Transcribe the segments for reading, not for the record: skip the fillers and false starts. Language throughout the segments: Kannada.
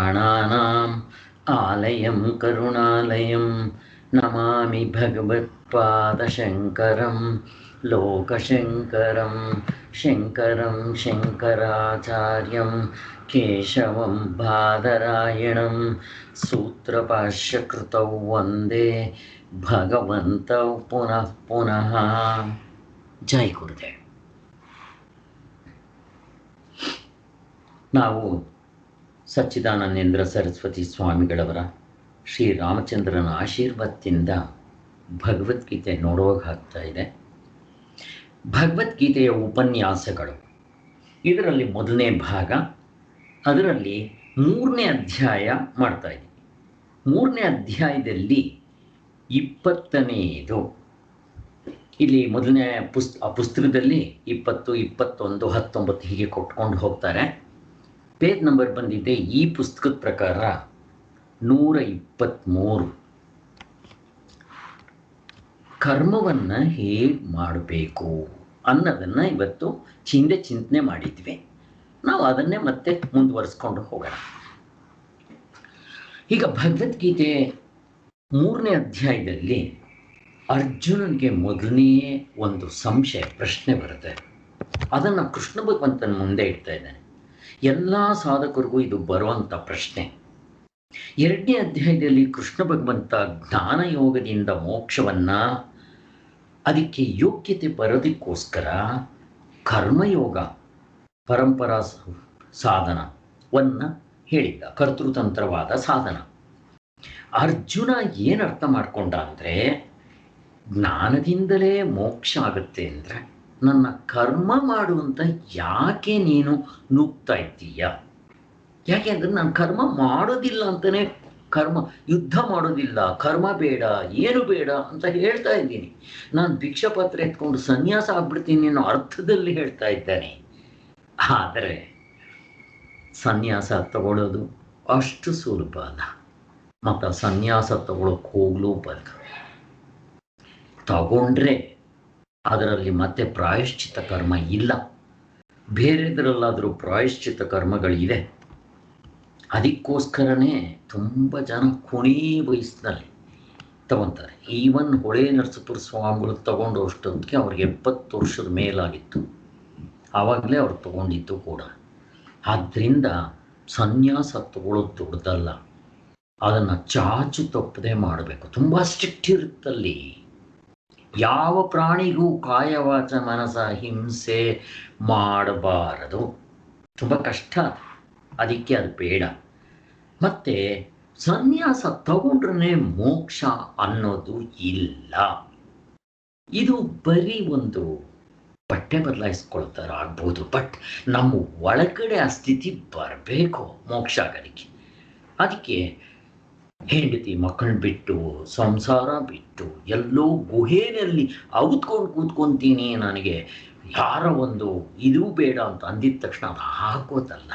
ಭಕ್ತಪ್ರಾಣಾನಾಂ ಆಲಯಂ ಕರುಣಾಲಯಂ ನಮಾಮಿ ಭಗವತ್ಪಾದಶಂಕರಂ ಲೋಕಶಂಕರಂ ಶಂಕರಂ ಶಂಕರಾಚಾರ್ಯಂ ಕೇಶವಂ ಬಾದರಾಯಣಂ ಸೂತ್ರಭಾಷ್ಯಕೃತೌ ವಂದೇ ಭಗವಂತೌ ಪುನಃ ಪುನಃ. ಜೈ ಗುರುದೇವ್. ನಾವು ಸಚ್ಚಿದಾನಂದೇಂದ್ರ ಸರಸ್ವತಿ ಸ್ವಾಮಿಗಳವರ ಶ್ರೀರಾಮಚಂದ್ರನ ಆಶೀರ್ವಾದದಿಂದ ಭಗವದ್ಗೀತೆ ನೋಡುವಾಗ್ತಾ ಇದೆ. ಭಗವದ್ಗೀತೆಯ ಉಪನ್ಯಾಸಗಳು, ಇದರಲ್ಲಿ ಮೊದಲನೇ ಭಾಗ, ಅದರಲ್ಲಿ 3ನೇ ಅಧ್ಯಾಯ ಮಾಡ್ತಾ ಇದ್ದೀವಿ. 3ನೇ ಅಧ್ಯಾಯದಲ್ಲಿ 20ನೇದು, ಇಲ್ಲಿ ಮೊದಲನೇ ಪುಸ್ತಕದಲ್ಲಿ 20, 21, 19 ಹೀಗೆ ಕೊಟ್ಕೊಂಡು ಹೋಗ್ತಾರೆ. ಪೇಜ್ ನಂಬರ್ ಬಂದಿದೆ ಈ ಪುಸ್ತಕದ ಪ್ರಕಾರ 123. ಕರ್ಮವನ್ನು ಹೇಗೆ ಮಾಡಬೇಕು ಅನ್ನೋದನ್ನು ಇವತ್ತು ಚಿಂತನೆ ಮಾಡಿದ್ವಿ. ನಾವು ಅದನ್ನೇ ಮತ್ತೆ ಮುಂದುವರಿಸ್ಕೊಂಡು ಹೋಗೋಣ. ಈಗ ಭಗವದ್ಗೀತೆ 3ನೇ ಅಧ್ಯಾಯದಲ್ಲಿ ಅರ್ಜುನನಿಗೆ ಮೊದಲನೇ ಒಂದು ಸಂಶಯ, ಪ್ರಶ್ನೆ ಬರುತ್ತೆ. ಅದನ್ನು ಕೃಷ್ಣ ಭಗವಂತನ ಮುಂದೆ ಇಡ್ತಾ ಇದ್ದಾನೆ. ಎಲ್ಲ ಸಾಧಕರಿಗೂ ಇದು ಬರುವಂಥ ಪ್ರಶ್ನೆ. 2ನೇ ಅಧ್ಯಾಯದಲ್ಲಿ ಕೃಷ್ಣ ಭಗವಂತ ಜ್ಞಾನಯೋಗದಿಂದ ಮೋಕ್ಷವನ್ನು, ಅದಕ್ಕೆ ಯೋಗ್ಯತೆ ಬರೋದಕ್ಕೋಸ್ಕರ ಕರ್ಮಯೋಗ ಪರಂಪರಾ ಸಾಧನವನ್ನು ಹೇಳಿದ್ದ, ಕರ್ತೃತಂತ್ರವಾದ ಸಾಧನ. ಅರ್ಜುನ ಏನು ಅರ್ಥ ಮಾಡ್ಕೊಂಡ ಅಂದರೆ, ಜ್ಞಾನದಿಂದಲೇ ಮೋಕ್ಷ ಆಗುತ್ತೆ ಅಂದರೆ ನನ್ನ ಕರ್ಮ ಮಾಡುವಂತ ಯಾಕೆ ನೀನು ನುಗ್ತಾ ಇದ್ದೀಯ? ಯಾಕೆ ಅಂದರೆ ನಾನು ಕರ್ಮ ಮಾಡೋದಿಲ್ಲ ಅಂತಲೇ, ಕರ್ಮ ಯುದ್ಧ ಮಾಡೋದಿಲ್ಲ, ಕರ್ಮ ಬೇಡ, ಏನು ಬೇಡ ಅಂತ ಹೇಳ್ತಾ ಇದ್ದೀನಿ. ನಾನು ಭಿಕ್ಷಾಪತ್ರ ಎತ್ಕೊಂಡು ಸನ್ಯಾಸ ಆಗ್ಬಿಡ್ತೀನಿ ಅನ್ನೋ ಅರ್ಥದಲ್ಲಿ ಹೇಳ್ತಾ ಇದ್ದಾನೆ. ಆದರೆ ಸನ್ಯಾಸ ತಗೊಳ್ಳೋದು ಅಷ್ಟು ಸುಲಭ ಅಲ್ಲ, ಮತ್ತು ಸನ್ಯಾಸ ತಗೊಳ್ಳೋಕೆ ಹೋಗ್ಲೂಬಾರ್ದು. ತಗೊಂಡ್ರೆ ಅದರಲ್ಲಿ ಮತ್ತೆ ಪ್ರಾಯಶ್ಚಿತ್ತ ಕರ್ಮ ಇಲ್ಲ. ಬೇರೆದರಲ್ಲಾದರೂ ಪ್ರಾಯಶ್ಚಿತ್ತ ಕರ್ಮಗಳಿದೆ. ಅದಕ್ಕೋಸ್ಕರನೇ ತುಂಬ ಜನ ಕೊನೆ ವಯಸ್ಸಿನಲ್ಲಿ ತಗೊತಾರೆ. ಈವನ್ ಹೊಳೆ ನರಸೀಪುರ ಸ್ವಾಮಿಗಳು ತಗೊಂಡು ಅಷ್ಟೊತ್ತಿಗೆ ಅವ್ರಿಗೆ 70 ವರ್ಷದ ಮೇಲಾಗಿತ್ತು. ಆವಾಗಲೇ ಅವ್ರು ತಗೊಂಡಿದ್ದು ಕೂಡ. ಆದ್ದರಿಂದ ಸನ್ಯಾಸ ತಗೊಳ್ಳೋದು ದೊಡ್ಡದಲ್ಲ, ಅದನ್ನು ಚಾಚು ತಪ್ಪದೆ ಮಾಡಬೇಕು. ತುಂಬ ಸ್ಟ್ರಿಕ್ಟ್ ಇರುತ್ತಲ್ಲಿ. ಯಾವ ಪ್ರಾಣಿಗೂ ಕಾಯವಾಚ ಮನಸ ಹಿಂಸೆ ಮಾಡಬಾರದು. ತುಂಬ ಕಷ್ಟ, ಅದಕ್ಕೆ ಅದು ಬೇಡ. ಮತ್ತು ಸನ್ಯಾಸ ತಗೊಂಡ್ರೆ ಮೋಕ್ಷ ಅನ್ನೋದು ಇಲ್ಲ. ಇದು ಬರೀ ಒಂದು ಬಟ್ಟೆ ಬದಲಾಯಿಸ್ಕೊಳ್ತಾರೆ ಆಗ್ಬೋದು, ಬಟ್ ನಮ್ಮ ಒಳಗಡೆ ಆ ಸ್ಥಿತಿ ಬರಬೇಕು ಮೋಕ್ಷ ಆಗೋದಕ್ಕೆ. ಅದಕ್ಕೆ ಹೆಂಡತಿ ಮಕ್ಕಳನ್ನ ಬಿಟ್ಟು, ಸಂಸಾರ ಬಿಟ್ಟು, ಎಲ್ಲೋ ಗುಹೆಯಲ್ಲಿ ಔತ್ಕೊಂಡು ಕೂತ್ಕೊತೀನಿ, ನನಗೆ ಯಾರ ಒಂದು ಇದು ಬೇಡ ಅಂತ ಅಂದಿದ ತಕ್ಷಣ ಅದು ಆಗೋದಲ್ಲ.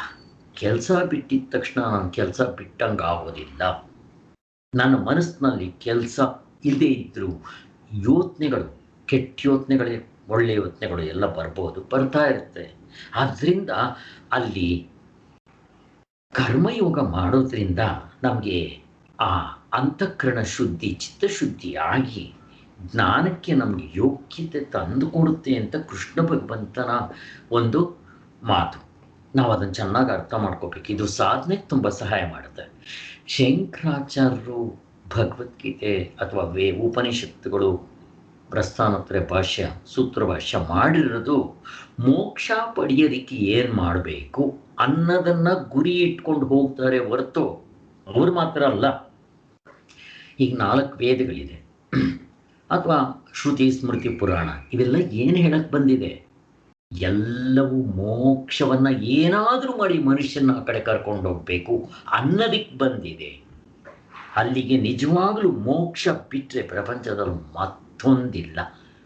ಕೆಲಸ ಬಿಟ್ಟಿದ ತಕ್ಷಣ ನಾನು ಕೆಲಸ ಬಿಟ್ಟಂಗೆ ಆಗೋದಿಲ್ಲ. ನನ್ನ ಮನಸ್ಸಿನಲ್ಲಿ ಕೆಲಸ ಇಲ್ಲದೇ ಇದ್ದರೂ ಯೋಚನೆಗಳು, ಕೆಟ್ಟ ಯೋಚನೆಗಳೇ, ಒಳ್ಳೆಯ ಯೋಚನೆಗಳು ಎಲ್ಲ ಬರ್ಬೋದು, ಬರ್ತಾ ಇರುತ್ತೆ. ಆದ್ದರಿಂದ ಅಲ್ಲಿ ಕರ್ಮಯೋಗ ಮಾಡೋದ್ರಿಂದ ನಮಗೆ ಆ ಅಂತಃಕರಣ ಶುದ್ಧಿ, ಚಿತ್ತಶುದ್ಧಿ ಆಗಿ ಜ್ಞಾನಕ್ಕೆ ನಮಗೆ ಯೋಗ್ಯತೆ ತಂದುಕೊಡುತ್ತೆ ಅಂತ ಕೃಷ್ಣ ಭಗವಂತನ ಒಂದು ಮಾತು. ನಾವು ಅದನ್ನು ಚೆನ್ನಾಗಿ ಅರ್ಥ ಮಾಡ್ಕೋಬೇಕು. ಇದು ಸಾಧನೆಗೆ ತುಂಬ ಸಹಾಯ ಮಾಡುತ್ತೆ. ಶಂಕರಾಚಾರ್ಯರು ಭಗವದ್ಗೀತೆ ಅಥವಾ ಉಪನಿಷತ್ತುಗಳು, ಪ್ರಸ್ಥಾನತ್ರಯ ಭಾಷ್ಯ, ಸೂತ್ರ ಭಾಷ್ಯ ಮಾಡಿರೋದು ಮೋಕ್ಷ ಪಡೆಯೋದಕ್ಕೆ ಏನು ಮಾಡಬೇಕು ಅನ್ನೋದನ್ನು ಗುರಿ ಇಟ್ಕೊಂಡು ಹೋಗ್ತಾರೆ ಹೊರತು ಅವ್ರು ಮಾತ್ರ ಅಲ್ಲ. ಈಗ 4 ವೇದಗಳಿದೆ, ಅಥವಾ ಶ್ರುತಿ ಸ್ಮೃತಿ ಪುರಾಣ, ಇವೆಲ್ಲ ಏನು ಹೇಳಕ್ಕೆ ಬಂದಿದೆ? ಎಲ್ಲವೂ ಮೋಕ್ಷವನ್ನು ಏನಾದರೂ ಮಾಡಿ ಮನುಷ್ಯನ ಆ ಕಡೆ ಕರ್ಕೊಂಡು ಹೋಗಬೇಕು ಅನ್ನೋದಕ್ಕೆ ಬಂದಿದೆ. ಅಲ್ಲಿಗೆ ನಿಜವಾಗಲೂ ಮೋಕ್ಷ ಬಿಟ್ಟರೆ ಪ್ರಪಂಚದಲ್ಲಿ ಮತ್ತೊಂದಿಲ್ಲ.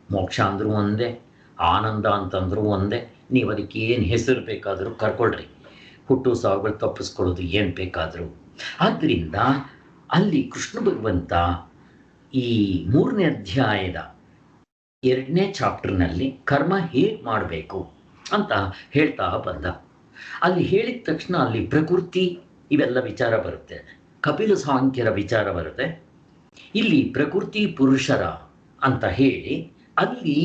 ಮೋಕ್ಷ ಅಂದರೂ ಒಂದೇ, ಆನಂದ ಅಂತಂದ್ರೂ ಒಂದೇ. ನೀವು ಅದಕ್ಕೆ ಏನು ಹೆಸರು ಬೇಕಾದರೂ ಕರ್ಕೊಳ್ರಿ, ಹುಟ್ಟು ಸಾವುಗಳು ತಪ್ಪಿಸ್ಕೊಳ್ಳೋದು ಏನು ಬೇಕಾದರೂ. ಆದ್ದರಿಂದ ಅಲ್ಲಿ ಕೃಷ್ಣ ಭಗವಂತ ಈ 3ನೇ ಅಧ್ಯಾಯದ 2ನೇ ಚಾಪ್ಟರ್ನಲ್ಲಿ ಕರ್ಮ ಹೇಗೆ ಮಾಡಬೇಕು ಅಂತ ಹೇಳ್ತಾ ಬಂದ. ಅಲ್ಲಿ ಹೇಳಿದ ತಕ್ಷಣ ಅಲ್ಲಿ ಪ್ರಕೃತಿ ಇವೆಲ್ಲ ವಿಚಾರ ಬರುತ್ತೆ. ಕಪಿಲ ಸಾಂಖ್ಯರ ವಿಚಾರ ಬರುತ್ತೆ. ಇಲ್ಲಿ ಪ್ರಕೃತಿ ಪುರುಷರ ಅಂತ ಹೇಳಿ ಅಲ್ಲಿ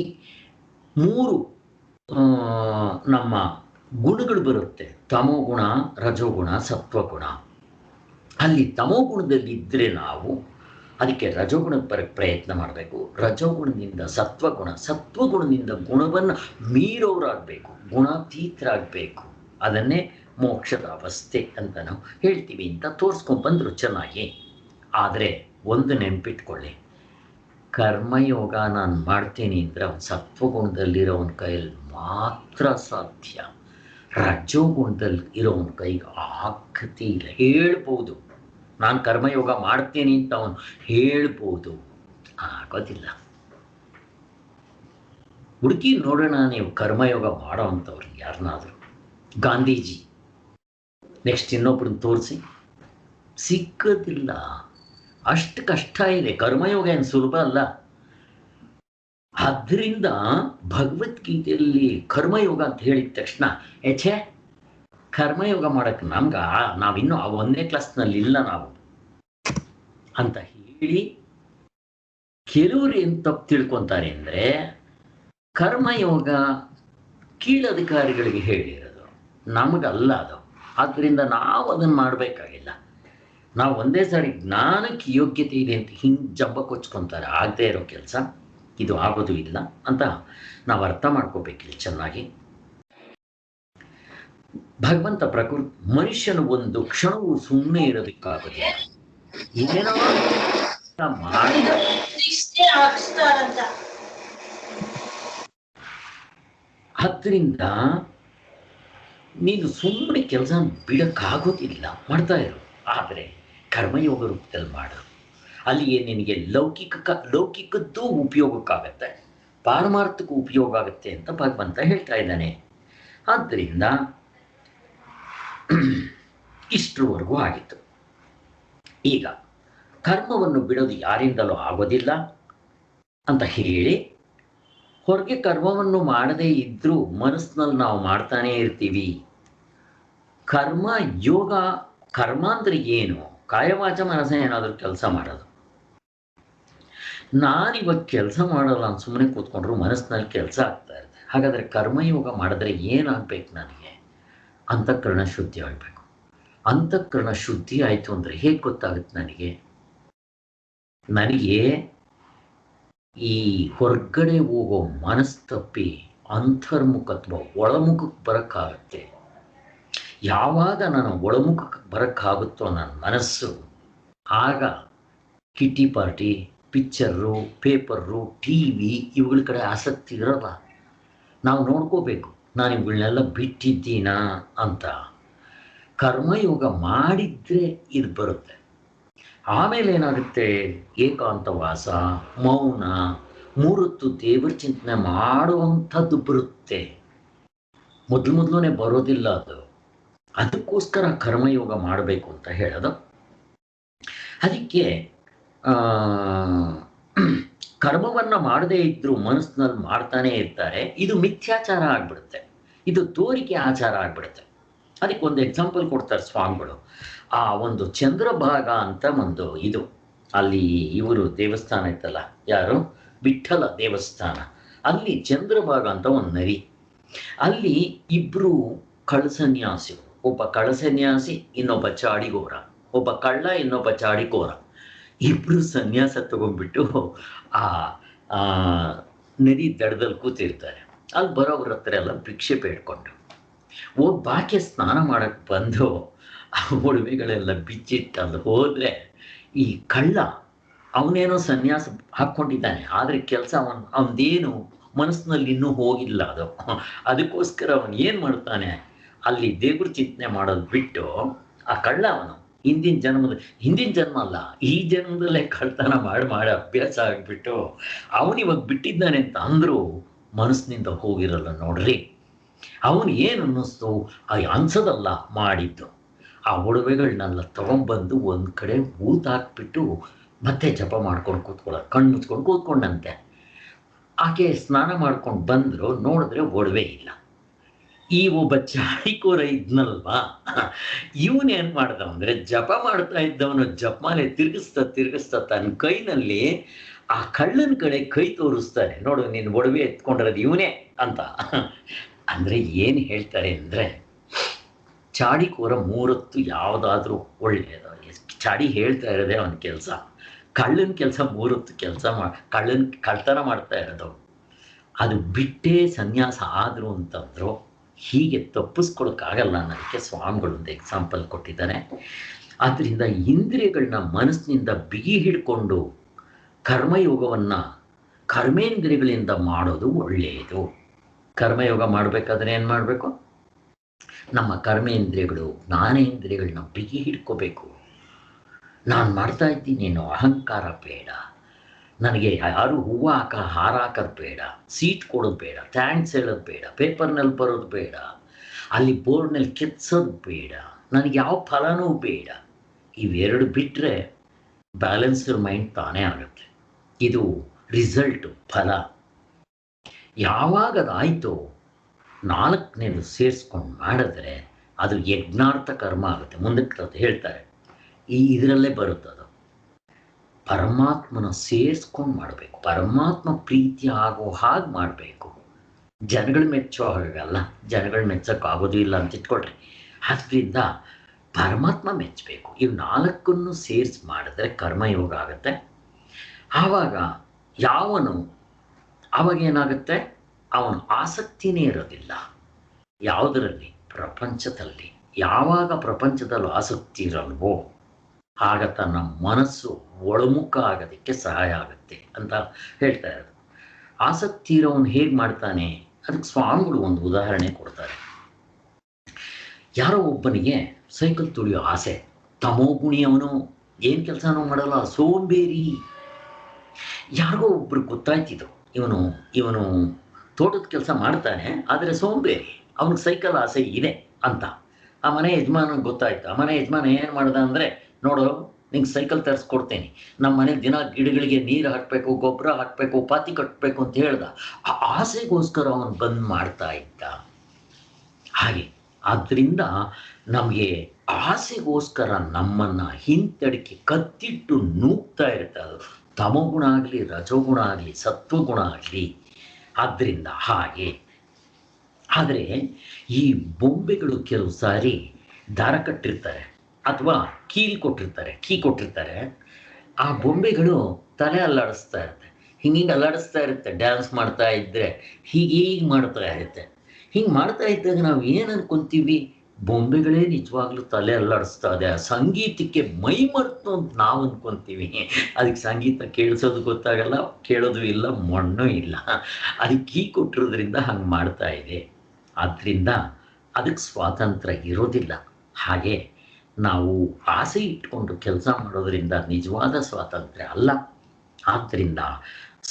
3 ನಮ್ಮ ಗುಣಗಳು ಬರುತ್ತೆ. ತಮೋಗುಣ, ರಜೋಗುಣ, ಸತ್ವಗುಣ. ಅಲ್ಲಿ ತಮೋಗುಣದಲ್ಲಿ ಇದ್ದರೆ ನಾವು ಅದಕ್ಕೆ ರಜೋಗುಣಕ್ಕೆ ಬರಕ್ಕೆ ಪ್ರಯತ್ನ ಮಾಡಬೇಕು. ರಜೋಗುಣದಿಂದ ಸತ್ವಗುಣ, ಸತ್ವಗುಣದಿಂದ ಗುಣವನ್ನು ಮೀರೋರಾಗಬೇಕು, ಗುಣಾತೀತರಾಗಬೇಕು. ಅದನ್ನೇ ಮೋಕ್ಷದ ಅವಸ್ಥೆ ಅಂತ ನಾವು ಹೇಳ್ತೀವಿ ಅಂತ ತೋರಿಸ್ಕೊಂಡ್ಬಂದ್ರು ಚೆನ್ನಾಗಿ. ಆದರೆ ಒಂದು ನೆನ್ಪಿಟ್ಕೊಳ್ಳಿ, ಕರ್ಮಯೋಗ ನಾನು ಮಾಡ್ತೀನಿ ಅಂದರೆ ಅವನು ಸತ್ವಗುಣದಲ್ಲಿರೋವನ ಕೈಯಲ್ಲಿ ಮಾತ್ರ ಸಾಧ್ಯ. ರಜೋಗುಣದಲ್ಲಿ ಇರೋವನ ಕೈಗೆ ಆಗತಿ ಇಲ್ಲ. ಹೇಳ್ಬೋದು ನಾನು ಕರ್ಮಯೋಗ ಮಾಡ್ತೀನಿ ಅಂತ ಅವನು ಹೇಳ್ಬೋದು, ಆಗೋದಿಲ್ಲ. ಹುಡುಕಿ ನೋಡೋಣ ನೀವು ಕರ್ಮಯೋಗ ಮಾಡೋ ಅಂಥವ್ರು ಯಾರನ್ನಾದರೂ. ಗಾಂಧೀಜಿ ನೆಕ್ಸ್ಟ್ ಇನ್ನೊಬ್ಬರನ್ನ ತೋರಿಸಿ, ಸಿಕ್ಕೋದಿಲ್ಲ. ಅಷ್ಟು ಕಷ್ಟ ಇದೆ. ಕರ್ಮಯೋಗ ಏನು ಸುಲಭ ಅಲ್ಲ. ಆದ್ದರಿಂದ ಭಗವದ್ಗೀತೆಯಲ್ಲಿ ಕರ್ಮಯೋಗ ಅಂತ ಹೇಳಿದ ತಕ್ಷಣ ಛೇ ಕರ್ಮಯೋಗ ಮಾಡಕ್ಕೆ ನಮ್ಗೆ ನಾವಿನ್ನೂ ಆ 1ನೇ ಕ್ಲಾಸ್ನಲ್ಲಿ ಇಲ್ಲ ನಾವು ಅಂತ ಹೇಳಿ ಕೆಲವರು ಏನು ತಪ್ಪು ತಿಳ್ಕೊತಾರೆ ಅಂದರೆ, ಕರ್ಮಯೋಗ ಕೀಳಧಿಕಾರಿಗಳಿಗೆ ಹೇಳಿರೋದು, ನಮಗಲ್ಲ ಅದು. ಆದ್ದರಿಂದ ನಾವು ಅದನ್ನು ಮಾಡಬೇಕಾಗಿಲ್ಲ. ನಾವು ಒಂದೇ ಸಾರಿ ಜ್ಞಾನಕ್ಕೆ ಯೋಗ್ಯತೆ ಇದೆ ಅಂತ ಹಿಂಗೆ ಜಬ್ಬ ಕೊಚ್ಕೊತಾರೆ. ಆಗದೆ ಇರೋ ಕೆಲಸ ಇದು ಆಗೋದು ಇಲ್ಲ ಅಂತ ನಾವು ಅರ್ಥ ಮಾಡ್ಕೋಬೇಕಿಲ್ಲ ಚೆನ್ನಾಗಿ. ಭಗವಂತ ಪ್ರಕೃತಿ ಮನುಷ್ಯನು ಒಂದು ಕ್ಷಣವೂ ಸುಮ್ಮನೆ ಇರೋದಕ್ಕಾಗೋದಿಲ್ಲ. ಏನೇನೋ ಮಾಡಿ ಹತ್ತರಿಂದ ನೀನು ಸುಮ್ಮನೆ ಕೆಲಸ ಬಿಡಕ್ಕಾಗೋದಿಲ್ಲ, ಮಾಡ್ತಾ ಇರು. ಆದರೆ ಕರ್ಮಯೋಗ ರೂಪದಲ್ಲಿ ಮಾಡು. ಅಲ್ಲಿಗೆ ನಿನಗೆ ಲೌಕಿಕದ್ದು ಉಪಯೋಗಕ್ಕಾಗತ್ತೆ, ಪಾರಮಾರ್ಥಕ್ಕೂ ಉಪಯೋಗ ಆಗುತ್ತೆ ಅಂತ ಭಗವಂತ ಹೇಳ್ತಾ ಇದ್ದಾನೆ. ಆದ್ದರಿಂದ ಇಷ್ಟರವರೆಗೂ ಆಗಿತ್ತು. ಈಗ ಕರ್ಮವನ್ನು ಬಿಡೋದು ಯಾರಿಂದಲೂ ಆಗೋದಿಲ್ಲ ಅಂತ ಹೇಳಿ ಹೊರಗೆ ಕರ್ಮವನ್ನು ಮಾಡದೇ ಇದ್ರೂ ಮನಸ್ಸಿನಲ್ಲಿ ನಾವು ಮಾಡ್ತಾನೇ ಇರ್ತೀವಿ. ಕರ್ಮ ಯೋಗ, ಕರ್ಮ ಅಂದರೆ ಏನು? ಕಾಯವಾಚ ಮನಸ್ಸ ಏನಾದರೂ ಕೆಲಸ ಮಾಡೋದು. ನಾನಿವಾಗ ಕೆಲಸ ಮಾಡಲ್ಲ ಅಂತ ಸುಮ್ಮನೆ ಕೂತ್ಕೊಂಡ್ರು ಮನಸ್ಸಿನಲ್ಲಿ ಕೆಲಸ ಆಗ್ತಾ ಇರುತ್ತೆ. ಹಾಗಾದರೆ ಕರ್ಮಯೋಗ ಮಾಡಿದ್ರೆ ಏನಾಗಬೇಕು? ನನಗೆ ಅಂತಃಕರಣ ಶುದ್ಧಿ ಆಗಬೇಕು. ಅಂತಃಕರಣ ಶುದ್ಧಿ ಆಯಿತು ಅಂದರೆ ಹೇಗೆ ಗೊತ್ತಾಗುತ್ತೆ ನನಗೆ ಈ ಹೊರಗಡೆ ಹೋಗೋ ಮನಸ್ಸು ತಪ್ಪಿ ಅಂತರ್ಮುಖ ಅಥವಾ ಒಳಮುಖಕ್ಕೆ ಬರೋಕ್ಕಾಗತ್ತೆ. ಯಾವಾಗ ನಾನು ಒಳಮುಖಕ್ಕೆ ಬರೋಕ್ಕಾಗುತ್ತೋ ನನ್ನ ಮನಸ್ಸು, ಆಗ kitty party, picture, paper, TV ಇವುಗಳ ಕಡೆ ಆಸಕ್ತಿ ಇರೋಲ್ಲ. ನಾವು ನೋಡ್ಕೋಬೇಕು ನಾನು ಇವುಗಳನ್ನೆಲ್ಲ ಬಿಟ್ಟಿದ್ದೀನಾ ಅಂತ. ಕರ್ಮಯೋಗ ಮಾಡಿದರೆ ಇದು ಬರುತ್ತೆ. ಆಮೇಲೆ ಏನಾಗುತ್ತೆ? ಏಕಾಂತವಾಸ, ಮೌನ, 3 ಹೊತ್ತು ದೇವರ ಚಿಂತನೆ ಮಾಡುವಂಥದ್ದು ಬರುತ್ತೆ. ಮೊದಲನೇ ಬರೋದಿಲ್ಲ ಅದು. ಅದಕ್ಕೋಸ್ಕರ ಕರ್ಮಯೋಗ ಮಾಡಬೇಕು ಅಂತ ಹೇಳೋದು. ಅದಕ್ಕೆ ಕರ್ಮವನ್ನು ಮಾಡದೇ ಇದ್ದರೂ ಮನಸ್ಸಿನಲ್ಲಿ ಮಾಡ್ತಾನೆ ಇರ್ತಾರೆ. ಇದು ಮಿಥ್ಯಾಚಾರ ಆಗ್ಬಿಡುತ್ತೆ, ಇದು ತೋರಿಕೆ ಆಚಾರ ಆಗ್ಬಿಡುತ್ತೆ. ಅದಕ್ಕೆ ಒಂದು ಎಕ್ಸಾಂಪಲ್ ಕೊಡ್ತಾರೆ ಸ್ವಾಮಿಗಳು. ಆ ಒಂದು ಚಂದ್ರಭಾಗ ಅಂತ ಒಂದು ಇದು, ಅಲ್ಲಿ ಇವರು ದೇವಸ್ಥಾನ ಇತ್ತಲ್ಲ, ಯಾರು? ವಿಠ್ಠಲ ದೇವಸ್ಥಾನ. ಅಲ್ಲಿ ಚಂದ್ರಭಾಗ ಅಂತ ಒಂದು ನದಿ. ಅಲ್ಲಿ ಇಬ್ಬರು ಕಳ್ಳಸನ್ಯಾಸಿ, ಒಬ್ಬ ಕಳ್ಳಸನ್ಯಾಸಿ, ಇನ್ನೊಬ್ಬ ಚಾಡಿಗೋರ, ಒಬ್ಬ ಕಳ್ಳ, ಇನ್ನೊಬ್ಬ ಚಾಡಿಗೋರ. ಇಬ್ಬರು ಸನ್ಯಾಸ ತಗೊಂಡ್ಬಿಟ್ಟು ಆ ನದಿ ದಡದಲ್ಲಿ ಕೂತಿರ್ತಾರೆ. ಅಲ್ಲಿ ಬರೋವ್ರ ಹತ್ರ ಎಲ್ಲ ಭಿಕ್ಷೆ ಬೇಡ್ಕೊಂಡು ಬಾಕಿ ಸ್ನಾನ ಮಾಡಕ್ಕೆ ಬಂದು ಆ ಒಡವೆಗಳೆಲ್ಲ ಬಿಚ್ಚಿಟ್ಟು ಅಲ್ಲಿ ಹೋದರೆ ಈ ಕಳ್ಳ ಅವನೇನೋ ಸನ್ಯಾಸ ಹಾಕ್ಕೊಂಡಿದ್ದಾನೆ, ಆದರೆ ಕೆಲಸ ಅವನದೇನು ಮನಸ್ಸಿನಲ್ಲಿ ಇನ್ನೂ ಹೋಗಿಲ್ಲ ಅದು. ಅದಕ್ಕೋಸ್ಕರ ಅವನು ಏನು ಮಾಡ್ತಾನೆ, ಅಲ್ಲಿ ದೇವ್ರ ಚಿಂತನೆ ಮಾಡೋದು ಬಿಟ್ಟು ಆ ಕಳ್ಳ ಅವನು ಹಿಂದಿನ ಜನ್ಮ ಅಲ್ಲ, ಈ ಜನ್ಮದಲ್ಲೇ ಕಳ್ತನ ಮಾಡಿ ಅಭ್ಯಾಸ ಆಗಿಬಿಟ್ಟು ಅವನಿವಾಗ ಬಿಟ್ಟಿದ್ದಾನೆ ಅಂತ ಅಂದರೂ ಮನಸ್ಸಿನಿಂದ ಹೋಗಿರಲ್ಲ ನೋಡ್ರಿ. ಅವನು ಏನು ಅನ್ನಿಸ್ತು, ಅನ್ಸೋದಲ್ಲ ಮಾಡಿದ್ದು. ಆ ಒಡವೆಗಳನ್ನೆಲ್ಲ ತೊಗೊಂಬಂದು ಒಂದು ಕಡೆ ಹಾಕ್ಬಿಟ್ಟು ಮತ್ತೆ ಜಪ ಮಾಡ್ಕೊಂಡು ಕೂತ್ಕೊಳ್ಳೋದು, ಕಣ್ಣು ಮುಚ್ಕೊಂಡು ಕೂತ್ಕೊಂಡಂತೆ. ಆಕೆ ಸ್ನಾನ ಮಾಡ್ಕೊಂಡು ಬಂದರು, ನೋಡಿದ್ರೆ ಒಡವೆ ಇಲ್ಲ. ಈ ಒಬ್ಬ ಚಾಡಿಕೋರ ಇದ್ನಲ್ವಾ, ಇವನೇನ್ ಮಾಡ್ದ ಅಂದ್ರೆ ಜಪ ಮಾಡ್ತಾ ಇದ್ದವನು ಜಪಮಾಲೆ ತಿರುಗಿಸ್ತಾ ತಿರುಗಿಸ್ತಾ ತನ್ನ ಕೈನಲ್ಲಿ ಆ ಕಳ್ಳನ ಕಡೆ ಕೈ ತೋರಿಸ್ತಾನೆ, ನೋಡು ನೀನು ಒಡವೆ ಎತ್ಕೊಂಡಿರೋದು ಇವನೇ ಅಂತ. ಅಂದ್ರೆ ಏನ್ ಹೇಳ್ತಾರೆ ಅಂದ್ರೆ, ಚಾಡಿಕೋರ ಮೂರತ್ತು ಯಾವುದಾದ್ರೂ ಒಳ್ಳೆಯದು. ಚಾಡಿ ಹೇಳ್ತಾ ಇರೋದೇ ಅವನ ಕೆಲಸ, ಕಳ್ಳನ ಕೆಲಸ ಮೂರತ್ತು ಕೆಲಸ ಕಳ್ತನ ಮಾಡ್ತಾ ಇರೋದು. ಅದು ಬಿಟ್ಟೇ ಸನ್ಯಾಸ ಆದ್ರು ಅಂತಂದ್ರು ಹೀಗೆ ತಪ್ಪಿಸ್ಕೊಳಕ್ಕಾಗಲ್ಲ ಅನ್ನೋದಕ್ಕೆ ಸ್ವಾಮಿಗಳು ಒಂದು ಎಕ್ಸಾಂಪಲ್ ಕೊಟ್ಟಿದ್ದಾರೆ. ಆದ್ದರಿಂದ ಇಂದ್ರಿಯಗಳನ್ನ ಮನಸ್ಸಿನಿಂದ ಬಿಗಿ ಹಿಡ್ಕೊಂಡು ಕರ್ಮಯೋಗವನ್ನ ಕರ್ಮೇಂದ್ರಿಯಗಳಿಂದ ಮಾಡೋದು ಒಳ್ಳೆಯದು. ಕರ್ಮಯೋಗ ಮಾಡಬೇಕಾದ್ರೆ ಏನು ಮಾಡಬೇಕು? ನಮ್ಮ ಕರ್ಮೇಂದ್ರಿಯಗಳು ಜ್ಞಾನೇಂದ್ರಿಯಗಳನ್ನ ಬಿಗಿ ಹಿಡ್ಕೋಬೇಕು. ನಾನು ಮಾಡ್ತಾ ಇದ್ದೀನಿ ಅನ್ನೋ ಅಹಂಕಾರ ಬೇಡ. ನನಗೆ ಯಾರು ಹೂವು ಹಾರ ಹಾಕೋದು ಬೇಡ, ಸೀಟ್ ಕೊಡೋದು ಬೇಡ, ಥ್ಯಾಂಕ್ಸ್ ಹೇಳೋದು ಬೇಡ, ಪೇಪರ್ನಲ್ಲಿ ಬರೋದು ಬೇಡ, ಅಲ್ಲಿ ಬೋರ್ಡ್ನಲ್ಲಿ ಕೆತ್ಸೋದು ಬೇಡ, ನನಗೆ ಯಾವ ಫಲನೂ ಬೇಡ. ಇವೆರಡು ಬಿಟ್ಟರೆ ಬ್ಯಾಲೆನ್ಸ್ಡ್ ಮೈಂಡ್ ತಾನೇ ಆಗುತ್ತೆ. ಇದು ರಿಸಲ್ಟು, ಫಲ. ಯಾವಾಗ ಅದಾಯಿತು ನಾಲ್ಕನೇದು ಸೇರಿಸ್ಕೊಂಡು ಮಾಡಿದ್ರೆ ಅದು ಯಜ್ಞಾರ್ಥ ಕರ್ಮ ಆಗುತ್ತೆ. ಮುಂದಕ್ಕೆ ಹೇಳ್ತಾರೆ, ಇದರಲ್ಲೇ ಬರುತ್ತದು. ಪರಮಾತ್ಮನ ಸೇರಿಸ್ಕೊಂಡು ಮಾಡಬೇಕು, ಪರಮಾತ್ಮ ಪ್ರೀತಿ ಆಗೋ ಹಾಗೆ ಮಾಡಬೇಕು. ಜನಗಳು ಮೆಚ್ಚೋ ಹಾಗಲ್ಲ, ಜನಗಳು ಮೆಚ್ಚೋಕ್ಕಾಗೋದು ಇಲ್ಲ ಅಂತ ಇಟ್ಕೊಳ್ರಿ. ಅದರಿಂದ ಪರಮಾತ್ಮ ಮೆಚ್ಚಬೇಕು. ಇವು ನಾಲ್ಕನ್ನು ಸೇರಿಸಿ ಮಾಡಿದ್ರೆ ಕರ್ಮಯೋಗ ಆಗುತ್ತೆ. ಆವಾಗ ಅವಾಗೇನಾಗುತ್ತೆ, ಅವನು ಆಸಕ್ತಿನೇ ಇರೋದಿಲ್ಲ ಯಾವುದರಲ್ಲಿ? ಪ್ರಪಂಚದಲ್ಲಿ. ಯಾವಾಗ ಪ್ರಪಂಚದಲ್ಲೂ ಆಸಕ್ತಿ ಇರಲ್ವೋ ಆಗ ತನ್ನ ಮನಸ್ಸು ಒಳಮುಖ ಆಗೋದಕ್ಕೆ ಸಹಾಯ ಆಗುತ್ತೆ ಅಂತ ಹೇಳ್ತಾ ಇರೋದು. ಆಸಕ್ತಿ ಇರೋನು ಹೇಗೆ ಮಾಡ್ತಾನೆ? ಅದಕ್ಕೆ ಸ್ವಾಮಿಗಳು ಒಂದು ಉದಾಹರಣೆ ಕೊಡ್ತಾರೆ. ಯಾರೋ ಒಬ್ಬನಿಗೆ ಸೈಕಲ್ ತುಳಿಯೋ ಆಸೆ, ತಮೋಗುಣಿ, ಅವನು ಏನು ಕೆಲಸನೂ ಮಾಡಲ್ಲ, ಸೋಂಬೇರಿ. ಯಾರಿಗೋ ಒಬ್ರು ಗೊತ್ತಾಯ್ತಿದ್ರು, ಇವನು ತೋಟದ ಕೆಲಸ ಮಾಡ್ತಾನೆ ಆದರೆ ಸೋಂಬೇರಿ, ಅವನಿಗೆ ಸೈಕಲ್ ಆಸೆ ಇದೆ ಅಂತ. ಆ ಮನೆ ಯಜಮಾನಿಗೆ ಗೊತ್ತಾಯ್ತು. ಆ ಮನೆ ಯಜಮಾನ ಏನು ಮಾಡ್ದ ಅಂದರೆ, ನೋಡು ನಿಂಗೆ ಸೈಕಲ್ ತರಿಸ್ಕೊಡ್ತೇನೆ, ನಮ್ಮ ಮನೇಲಿ ದಿನ ಗಿಡಗಳಿಗೆ ನೀರು ಹಾಕಬೇಕು, ಗೊಬ್ಬರ ಹಾಕಬೇಕು, ಪಾತಿ ಕಟ್ಟಬೇಕು ಅಂತ ಹೇಳ್ದ. ಆ ಆಸೆಗೋಸ್ಕರ ಅವನು ಬಂದ್ ಮಾಡ್ತಾ ಇದ್ದ. ಹಾಗೆ ಆದ್ದರಿಂದ ನಮಗೆ ಆಸೆಗೋಸ್ಕರ ನಮ್ಮನ್ನ ಹಿಂತಡಿಕೆ ಕತ್ತಿಟ್ಟು ನೂಗ್ತಾ ಇರುತ್ತೆ. ಅದು ತಮೋಗುಣ ಆಗಲಿ, ರಜೋಗುಣ ಆಗಲಿ, ಸತ್ವಗುಣ ಆಗಲಿ. ಆದ್ದರಿಂದ ಹಾಗೆ. ಆದರೆ ಈ ಬೊಂಬೆಗಳು ಕೆಲವು ಸಾರಿ ದಾರ ಕಟ್ಟಿರ್ತಾರೆ ಅಥವಾ ಕೀ ಕೊಟ್ಟಿರ್ತಾರೆ. ಆ ಬೊಂಬೆಗಳು ತಲೆ ಅಲ್ಲಾಡಿಸ್ತಾ ಇರುತ್ತೆ, ಹಿಂಗೆ ಅಲ್ಲಾಡಿಸ್ತಾ ಇರುತ್ತೆ. ಡ್ಯಾನ್ಸ್ ಮಾಡ್ತಾ ಇದ್ದರೆ ಹೀಗೆ ಮಾಡ್ತಾ ಇರುತ್ತೆ. ಹಿಂಗೆ ಮಾಡ್ತಾ ಇದ್ದಾಗ ನಾವು ಏನು ಅನ್ಕೊಂತೀವಿ? ಬೊಂಬೆಗಳೇ ನಿಜವಾಗ್ಲೂ ತಲೆ ಅಲ್ಲಾಡಿಸ್ತಾ ಇದೆ, ಸಂಗೀತಕ್ಕೆ ಮೈ ಮರೆತು ಅಂತ ನಾವು ಅನ್ಕೊಂತೀವಿ. ಅದಕ್ಕೆ ಸಂಗೀತ ಕೇಳಿಸೋದು ಗೊತ್ತಾಗಲ್ಲ, ಕೇಳೋದು ಇಲ್ಲ, ಮಣ್ಣು ಇಲ್ಲ. ಅದಕ್ಕೆ ಕೀ ಕೊಟ್ಟಿರೋದ್ರಿಂದ ಹಂಗೆ ಮಾಡ್ತಾ ಇದೆ. ಆದ್ದರಿಂದ ಅದಕ್ಕೆ ಸ್ವಾತಂತ್ರ್ಯ ಇರೋದಿಲ್ಲ. ಹಾಗೆ ನಾವು ಆಸೆ ಇಟ್ಕೊಂಡು ಕೆಲಸ ಮಾಡೋದ್ರಿಂದ ನಿಜವಾದ ಸ್ವಾತಂತ್ರ್ಯ ಅಲ್ಲ. ಆದ್ದರಿಂದ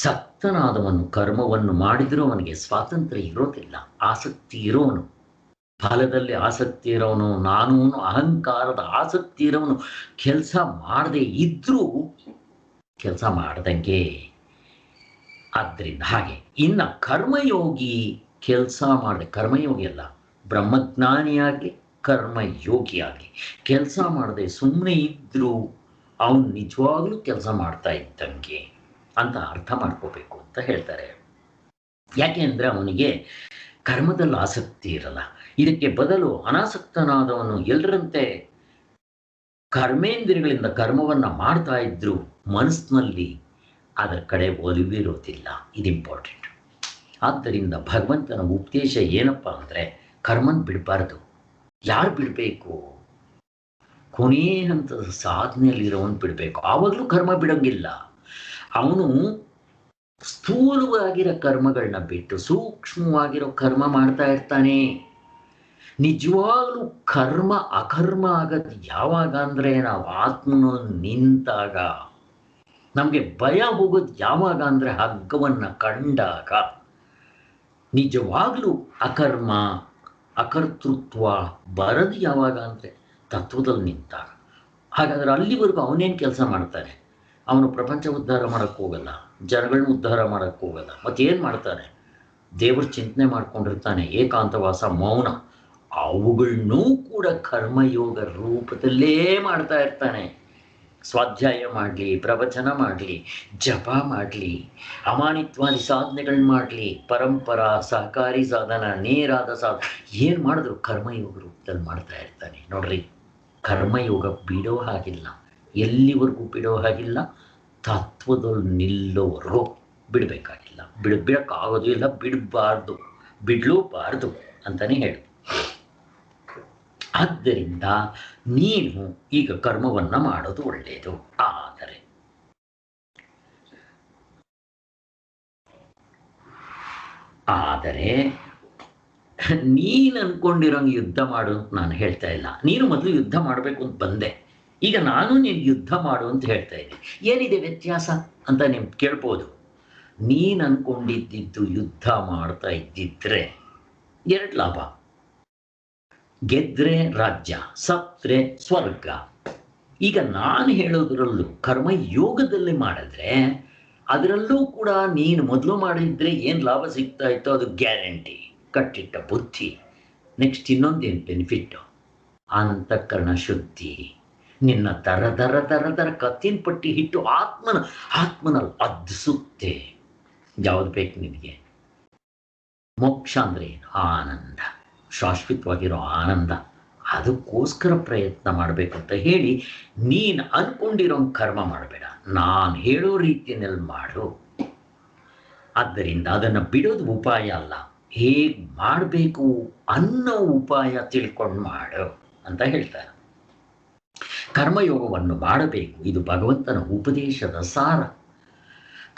ಸಕ್ತನಾದವನು ಕರ್ಮವನ್ನು ಮಾಡಿದರೂ ಅವನಿಗೆ ಸ್ವಾತಂತ್ರ್ಯ ಇರೋದಿಲ್ಲ. ಆಸಕ್ತಿ ಇರೋನು, ಫಲದಲ್ಲಿ ಆಸಕ್ತಿ ಇರೋನು, ನಾನು ಅಹಂಕಾರದ ಆಸಕ್ತಿ ಇರೋನು ಕೆಲಸ ಮಾಡದೆ ಇದ್ರೂ ಕೆಲಸ ಮಾಡ್ದಂಗೆ. ಆದ್ದರಿಂದ ಹಾಗೆ. ಇನ್ನು ಕರ್ಮಯೋಗಿ ಕೆಲಸ ಮಾಡದೆ, ಕರ್ಮಯೋಗಿ ಅಲ್ಲ, ಬ್ರಹ್ಮಜ್ಞಾನಿಯಾಗಲಿ ಕರ್ಮಯೋಗಿಯಾಗಲಿ ಕೆಲಸ ಮಾಡದೆ ಸುಮ್ಮನೆ ಇದ್ದರೂ ಅವನು ನಿಜವಾಗ್ಲೂ ಕೆಲಸ ಮಾಡ್ತಾ ಇದ್ದಂಗೆ ಅಂತ ಅರ್ಥ ಮಾಡ್ಕೋಬೇಕು ಅಂತ ಹೇಳ್ತಾರೆ. ಯಾಕೆ ಅಂದರೆ ಅವನಿಗೆ ಕರ್ಮದಲ್ಲಿ ಆಸಕ್ತಿ ಇರಲ್ಲ. ಇದಕ್ಕೆ ಬದಲು ಅನಾಸಕ್ತನಾದವನು ಎಲ್ಲರಂತೆ ಕರ್ಮೇಂದ್ರಿಯಗಳಿಂದ ಕರ್ಮವನ್ನು ಮಾಡ್ತಾ ಇದ್ರೂ ಮನಸ್ಸಿನಲ್ಲಿ ಅದರ ಕಡೆ ಒಲವಿರೋದಿಲ್ಲ. ಇದು ಇಂಪಾರ್ಟೆಂಟ್. ಆದ್ದರಿಂದ ಭಗವಂತನ ಉಪದೇಶ ಏನಪ್ಪ ಅಂದರೆ, ಕರ್ಮನ ಬಿಡಬಾರ್ದು. ಯಾರು ಬಿಡಬೇಕು? ಕೊನೇ ಹಂತದ ಸಾಧನೆಯಲ್ಲಿರೋವನು ಬಿಡಬೇಕು. ಆವಾಗಲೂ ಕರ್ಮ ಬಿಡೋಂಗಿಲ್ಲ. ಅವನು ಸ್ಥೂಲವಾಗಿರೋ ಕರ್ಮಗಳನ್ನ ಬಿಟ್ಟು ಸೂಕ್ಷ್ಮವಾಗಿರೋ ಕರ್ಮ ಮಾಡ್ತಾ ಇರ್ತಾನೆ. ನಿಜವಾಗ್ಲೂ ಕರ್ಮ ಅಕರ್ಮ ಆಗದು ಯಾವಾಗ ಅಂದರೆ ನಾವು ಆತ್ಮನ ನಿಂತಾಗ. ನಮಗೆ ಭಯ ಹೋಗೋದು ಯಾವಾಗ ಅಂದರೆ ಹಗ್ಗವನ್ನು ಕಂಡಾಗ. ನಿಜವಾಗ್ಲೂ ಅಕರ್ಮ ಅಕರ್ತೃತ್ವ ಬರದು ಯಾವಾಗ ಅಂದರೆ ತತ್ವದಲ್ಲಿ ನಿಂತಾಗ. ಹಾಗಾದರೆ ಅಲ್ಲಿವರೆಗೂ ಅವನೇನು ಕೆಲಸ ಮಾಡ್ತಾನೆ? ಅವನು ಪ್ರಪಂಚ ಉದ್ಧಾರ ಮಾಡೋಕ್ಕೆ ಹೋಗಲ್ಲ, ಜನಗಳನ್ನ ಉದ್ಧಾರ ಮಾಡೋಕ್ಕೆ ಹೋಗಲ್ಲ. ಮತ್ತೇನು ಮಾಡ್ತಾನೆ? ದೇವ್ರ ಚಿಂತನೆ ಮಾಡ್ಕೊಂಡಿರ್ತಾನೆ, ಏಕಾಂತವಾಸ, ಮೌನ, ಅವುಗಳನ್ನೂ ಕೂಡ ಕರ್ಮಯೋಗ ರೂಪದಲ್ಲೇ ಮಾಡ್ತಾ ಇರ್ತಾನೆ. ಸ್ವಾಧ್ಯಾಯ ಮಾಡಲಿ, ಪ್ರವಚನ ಮಾಡಲಿ, ಜಪ ಮಾಡಲಿ, ಅಮಾನಿತ್ವಾದಿ ಸಾಧನೆಗಳನ್ನ ಮಾಡಲಿ, ಪರಂಪರಾ ಸಹಕಾರಿ ಸಾಧನ, ನೇರಾದ ಸಾಧನ, ಏನು ಮಾಡಿದ್ರು ಕರ್ಮಯೋಗ ರೂಪದಲ್ಲಿ ಮಾಡ್ತಾ ಇರ್ತಾನೆ. ನೋಡ್ರಿ, ಕರ್ಮಯೋಗ ಬಿಡೋ ಹಾಗಿಲ್ಲ, ಎಲ್ಲಿವರೆಗೂ ಬಿಡೋ ಹಾಗಿಲ್ಲ, ತತ್ವದಲ್ಲಿ ನಿಲ್ಲೋವರೆಗೂ ಬಿಡಬೇಕಾಗಿಲ್ಲ. ಬಿಡಕ್ಕಾಗೋದು ಇಲ್ಲ, ಬಿಡಬಾರ್ದು, ಬಿಡಲೂಬಾರ್ದು ಅಂತಲೇ ಹೇಳಿ. ಆದ್ದರಿಂದ ನೀನು ಈಗ ಕರ್ಮವನ್ನ ಮಾಡೋದು ಒಳ್ಳೆಯದು. ಆದರೆ ನೀನು ಅನ್ಕೊಂಡಿರೋಂಗೆ ಯುದ್ಧ ಮಾಡು ಅಂತ ನಾನು ಹೇಳ್ತಾ ಇಲ್ಲ. ನೀನು ಮೊದಲು ಯುದ್ಧ ಮಾಡಬೇಕು ಅಂತ ಬಂದೆ, ಈಗ ನಾನು ನೀನು ಯುದ್ಧ ಮಾಡು ಅಂತ ಹೇಳ್ತಾ ಇದ್ದೀನಿ. ಏನಿದೆ ವ್ಯತ್ಯಾಸ ಅಂತ ನೀವು ಕೇಳ್ಬೋದು. ನೀನು ಅನ್ಕೊಂಡಿದ್ದು ಯುದ್ಧ ಮಾಡ್ತಾ ಇದ್ದಿದ್ರೆ ಎರಡು ಲಾಭ: ಗೆದ್ರೆ ರಾಜ್ಯ, ಸತ್ರೆ ಸ್ವರ್ಗ. ಈಗ ನಾನು ಹೇಳೋದ್ರಲ್ಲೂ ಕರ್ಮಯೋಗದಲ್ಲಿ ಮಾಡಿದ್ರೆ ಅದರಲ್ಲೂ ಕೂಡ ನೀನು ಮೊದಲು ಮಾಡಿದ್ರೆ ಏನು ಲಾಭ ಸಿಗ್ತಾ ಇತ್ತೋ ಅದು ಗ್ಯಾರಂಟಿ, ಕಟ್ಟಿಟ್ಟ ಬುದ್ಧಿ. ನೆಕ್ಸ್ಟ್ ಇನ್ನೊಂದೇನು ಬೆನಿಫಿಟ್ಟು? ಅಂತಃಕರಣ ಶುದ್ಧಿ. ನಿನ್ನ ದರ ಕತ್ತಿನ ಪಟ್ಟಿ ಹಿಟ್ಟು ಆತ್ಮನಲ್ಲಿ ಅದ್ದಿಸುತ್ತೆ. ಯಾವುದು ಬೇಕು ನಿನಗೆ? ಮೋಕ್ಷ ಅಂದ್ರೆ ಏನು? ಆನಂದ, ಶಾಶ್ವತವಾಗಿರೋ ಆನಂದ. ಅದಕ್ಕೋಸ್ಕರ ಪ್ರಯತ್ನ ಮಾಡಬೇಕು ಅಂತ ಹೇಳಿ ನೀನು ಅನ್ಕೊಂಡಿರೋ ಕರ್ಮ ಮಾಡಬೇಡ, ನಾನು ಹೇಳೋ ರೀತಿಯಲ್ಲಿ ಮಾಡು. ಆದ್ದರಿಂದ ಅದನ್ನು ಬಿಡೋದು ಉಪಾಯ ಅಲ್ಲ, ಹೇಗೆ ಮಾಡಬೇಕು ಅನ್ನೋ ಉಪಾಯ ತಿಳ್ಕೊಂಡು ಮಾಡು ಅಂತ ಹೇಳ್ತಾರೆ. ಕರ್ಮಯೋಗವನ್ನು ಮಾಡಬೇಕು, ಇದು ಭಗವಂತನ ಉಪದೇಶದ ಸಾರ.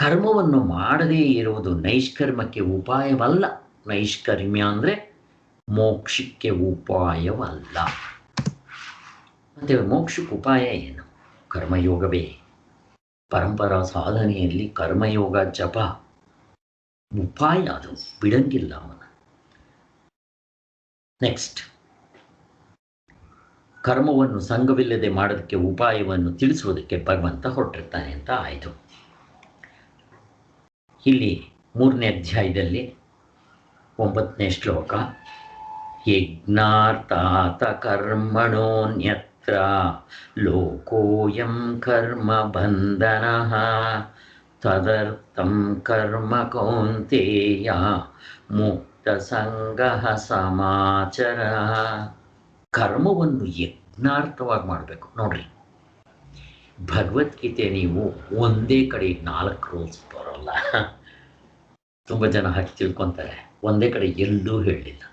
ಕರ್ಮವನ್ನು ಮಾಡದೇ ಇರುವುದು ನೈಷ್ಕರ್ಮಕ್ಕೆ ಉಪಾಯವಲ್ಲ. ನೈಷ್ಕರ್ಮ್ಯ ಅಂದರೆ ಮೋಕ್ಷಕ್ಕೆ ಉಪಾಯವಲ್ಲ. ಮತ್ತೆ ಮೋಕ್ಷಕ್ಕೆ ಉಪಾಯ ಏನು? ಕರ್ಮಯೋಗವೇ. ಪರಂಪರಾ ಸಾಧನೆಯಲ್ಲಿ ಕರ್ಮಯೋಗ ಜಪ ಉಪಾಯ, ಅದು ಬಿಡಂಗಿಲ್ಲ ಅವನ. ನೆಕ್ಸ್ಟ್, ಕರ್ಮವನ್ನು ಸಂಘವಿಲ್ಲದೆ ಮಾಡೋದಕ್ಕೆ ಉಪಾಯವನ್ನು ತಿಳಿಸುವುದಕ್ಕೆ ಭಗವಂತ ಹೊರಟಿರ್ತಾನೆ ಅಂತ ಆಯಿತು. ಇಲ್ಲಿ 3ನೇ ಅಧ್ಯಾಯದಲ್ಲಿ 9ನೇ ಶ್ಲೋಕ: ಯಜ್ಞಾರ್ಥಾತ ಕರ್ಮಣೋನ್ಯತ್ರ ಲೋಕೋಯಂ ಕರ್ಮ ಬಂಧನಃ ತದರ್ಥಂ ಕರ್ಮ ಕೌಂತೇಯ ಮುಕ್ತ ಸಂಗಃ ಸಮಾಚರ. ಕರ್ಮವನ್ನು ಯಜ್ಞಾರ್ಥವಾಗಿ ಮಾಡಬೇಕು. ನೋಡ್ರಿ, ಭಗವದ್ಗೀತೆ ನೀವು ಒಂದೇ ಕಡೆ 4 ರೂಲ್ಸ್ ಬರೋಲ್ಲ. ತುಂಬ ಜನ ಹಾಕಿ ತಿಳ್ಕೊತಾರೆ, ಒಂದೇ ಕಡೆ ಎಲ್ಲೂ ಹೇಳಲಿಲ್ಲ.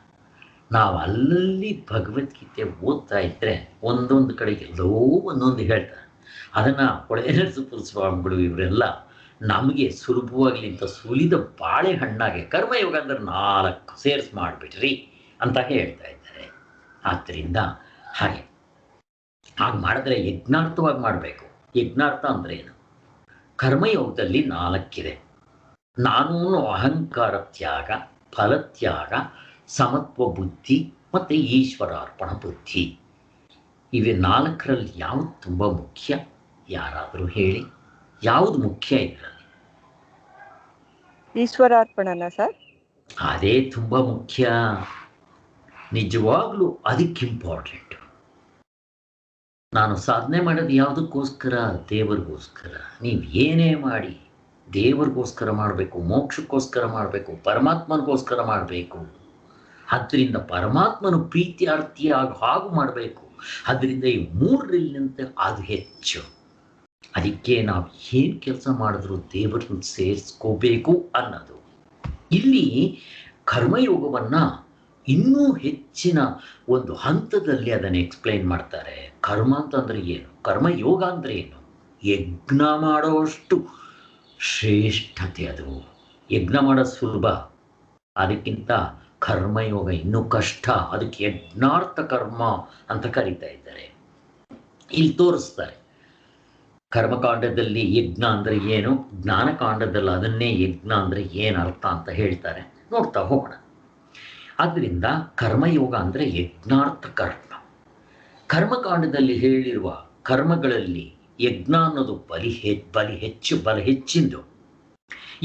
ನಾವು ಅಲ್ಲಲ್ಲಿ ಭಗವದ್ಗೀತೆ ಓದ್ತಾ ಇದ್ದರೆ ಒಂದೊಂದು ಕಡೆ ಎಲ್ಲೋ ಒಂದೊಂದು ಹೇಳ್ತಾರೆ. ಅದನ್ನು ಹೊಳೆನರಸೀಪುರ ಸ್ವಾಮಿಗಳು ಇವರೆಲ್ಲ ನಮಗೆ ಸುಲಭವಾಗಲಿ ಅಂತ ಸುಲಿದ ಬಾಳೆಹಣ್ಣಾಗೆ ಕರ್ಮಯೋಗ ಅಂದ್ರೆ 4 ಸೇರ್ಸ್ ಮಾಡಿಬಿಟ್ರಿ ಅಂತ ಹೇಳ್ತಾ ಇದ್ದಾರೆ. ಆದ್ದರಿಂದ ಹಾಗೆ ಮಾಡಿದ್ರೆ ಯಜ್ಞಾರ್ಥವಾಗಿ ಮಾಡಬೇಕು. ಯಜ್ಞಾರ್ಥ ಅಂದ್ರೆ ಏನು? ಕರ್ಮಯೋಗದಲ್ಲಿ 4 ಇದೆ. ನಾನು ಅಹಂಕಾರ ತ್ಯಾಗ, ಫಲತ್ಯಾಗ, ಸಮತ್ವ ಬುದ್ಧಿ ಮತ್ತು ಈಶ್ವರಾರ್ಪಣ ಬುದ್ಧಿ. ಇವೆ 4ರಲ್ಲಿ ಯಾವುದು ತುಂಬ ಮುಖ್ಯ? ಯಾರಾದರೂ ಹೇಳಿ, ಯಾವುದು ಮುಖ್ಯ ಇದರಲ್ಲಿ? ಈಶ್ವರಾರ್ಪಣನ ಸರ್? ಅದೇ ತುಂಬ ಮುಖ್ಯ. ನಿಜವಾಗ್ಲೂ ಅದಕ್ಕೆ ಇಂಪಾರ್ಟೆಂಟ್. ನಾನು ಸಾಧನೆ ಮಾಡೋದು ಯಾವುದಕ್ಕೋಸ್ಕರ? ದೇವರಿಗೋಸ್ಕರ. ನೀವು ಏನೇ ಮಾಡಿ ದೇವರಿಗೋಸ್ಕರ ಮಾಡಬೇಕು, ಮೋಕ್ಷಕ್ಕೋಸ್ಕರ ಮಾಡಬೇಕು, ಪರಮಾತ್ಮನಿಗೋಸ್ಕರ ಮಾಡಬೇಕು. ಆದ್ದರಿಂದ ಪರಮಾತ್ಮನು ಪ್ರೀತ್ಯಾರ್ಥಿಯಾಗಿ ಹಾಗೂ ಮಾಡಬೇಕು. ಅದರಿಂದ ಈ 3ರಿಲ್ಲಂತೆ ಅದು ಹೆಚ್ಚು. ಅದಕ್ಕೆ ನಾವು ಏನು ಕೆಲಸ ಮಾಡಿದ್ರು ದೇವರನ್ನ ಸೇರಿಸ್ಕೋಬೇಕು ಅನ್ನೋದು. ಇಲ್ಲಿ ಕರ್ಮಯೋಗವನ್ನು ಇನ್ನೂ ಹೆಚ್ಚಿನ ಒಂದು ಹಂತದಲ್ಲಿ ಅದನ್ನು ಎಕ್ಸ್ಪ್ಲೈನ್ ಮಾಡ್ತಾರೆ. ಕರ್ಮ ಅಂತಂದ್ರೆ ಏನು, ಕರ್ಮಯೋಗ ಅಂದರೆ ಏನು? ಯಜ್ಞ ಮಾಡೋಷ್ಟು ಶ್ರೇಷ್ಠತೆ ಅದು. ಯಜ್ಞ ಮಾಡೋದು ಸುಲಭ, ಅದಕ್ಕಿಂತ ಕರ್ಮಯೋಗ ಇನ್ನೂ ಕಷ್ಟ. ಅದಕ್ಕೆ ಯಜ್ಞಾರ್ಥ ಕರ್ಮ ಅಂತ ಕರೀತಾ ಇದ್ದಾರೆ. ಇಲ್ಲಿ ತೋರಿಸ್ತಾರೆ ಕರ್ಮಕಾಂಡದಲ್ಲಿ ಯಜ್ಞ ಅಂದರೆ ಏನು, ಜ್ಞಾನಕಾಂಡದಲ್ಲಿ ಅದನ್ನೇ ಯಜ್ಞ ಅಂದರೆ ಏನು ಅರ್ಥ ಅಂತ ಹೇಳ್ತಾರೆ. ನೋಡ್ತಾ ಹೋಗೋಣ. ಆದ್ದರಿಂದ ಕರ್ಮಯೋಗ ಅಂದರೆ ಯಜ್ಞಾರ್ಥ ಕರ್ಮ. ಕರ್ಮಕಾಂಡದಲ್ಲಿ ಹೇಳಿರುವ ಕರ್ಮಗಳಲ್ಲಿ ಯಜ್ಞ ಅನ್ನೋದು ಬಲ ಹೆಚ್ಚಿಂದು.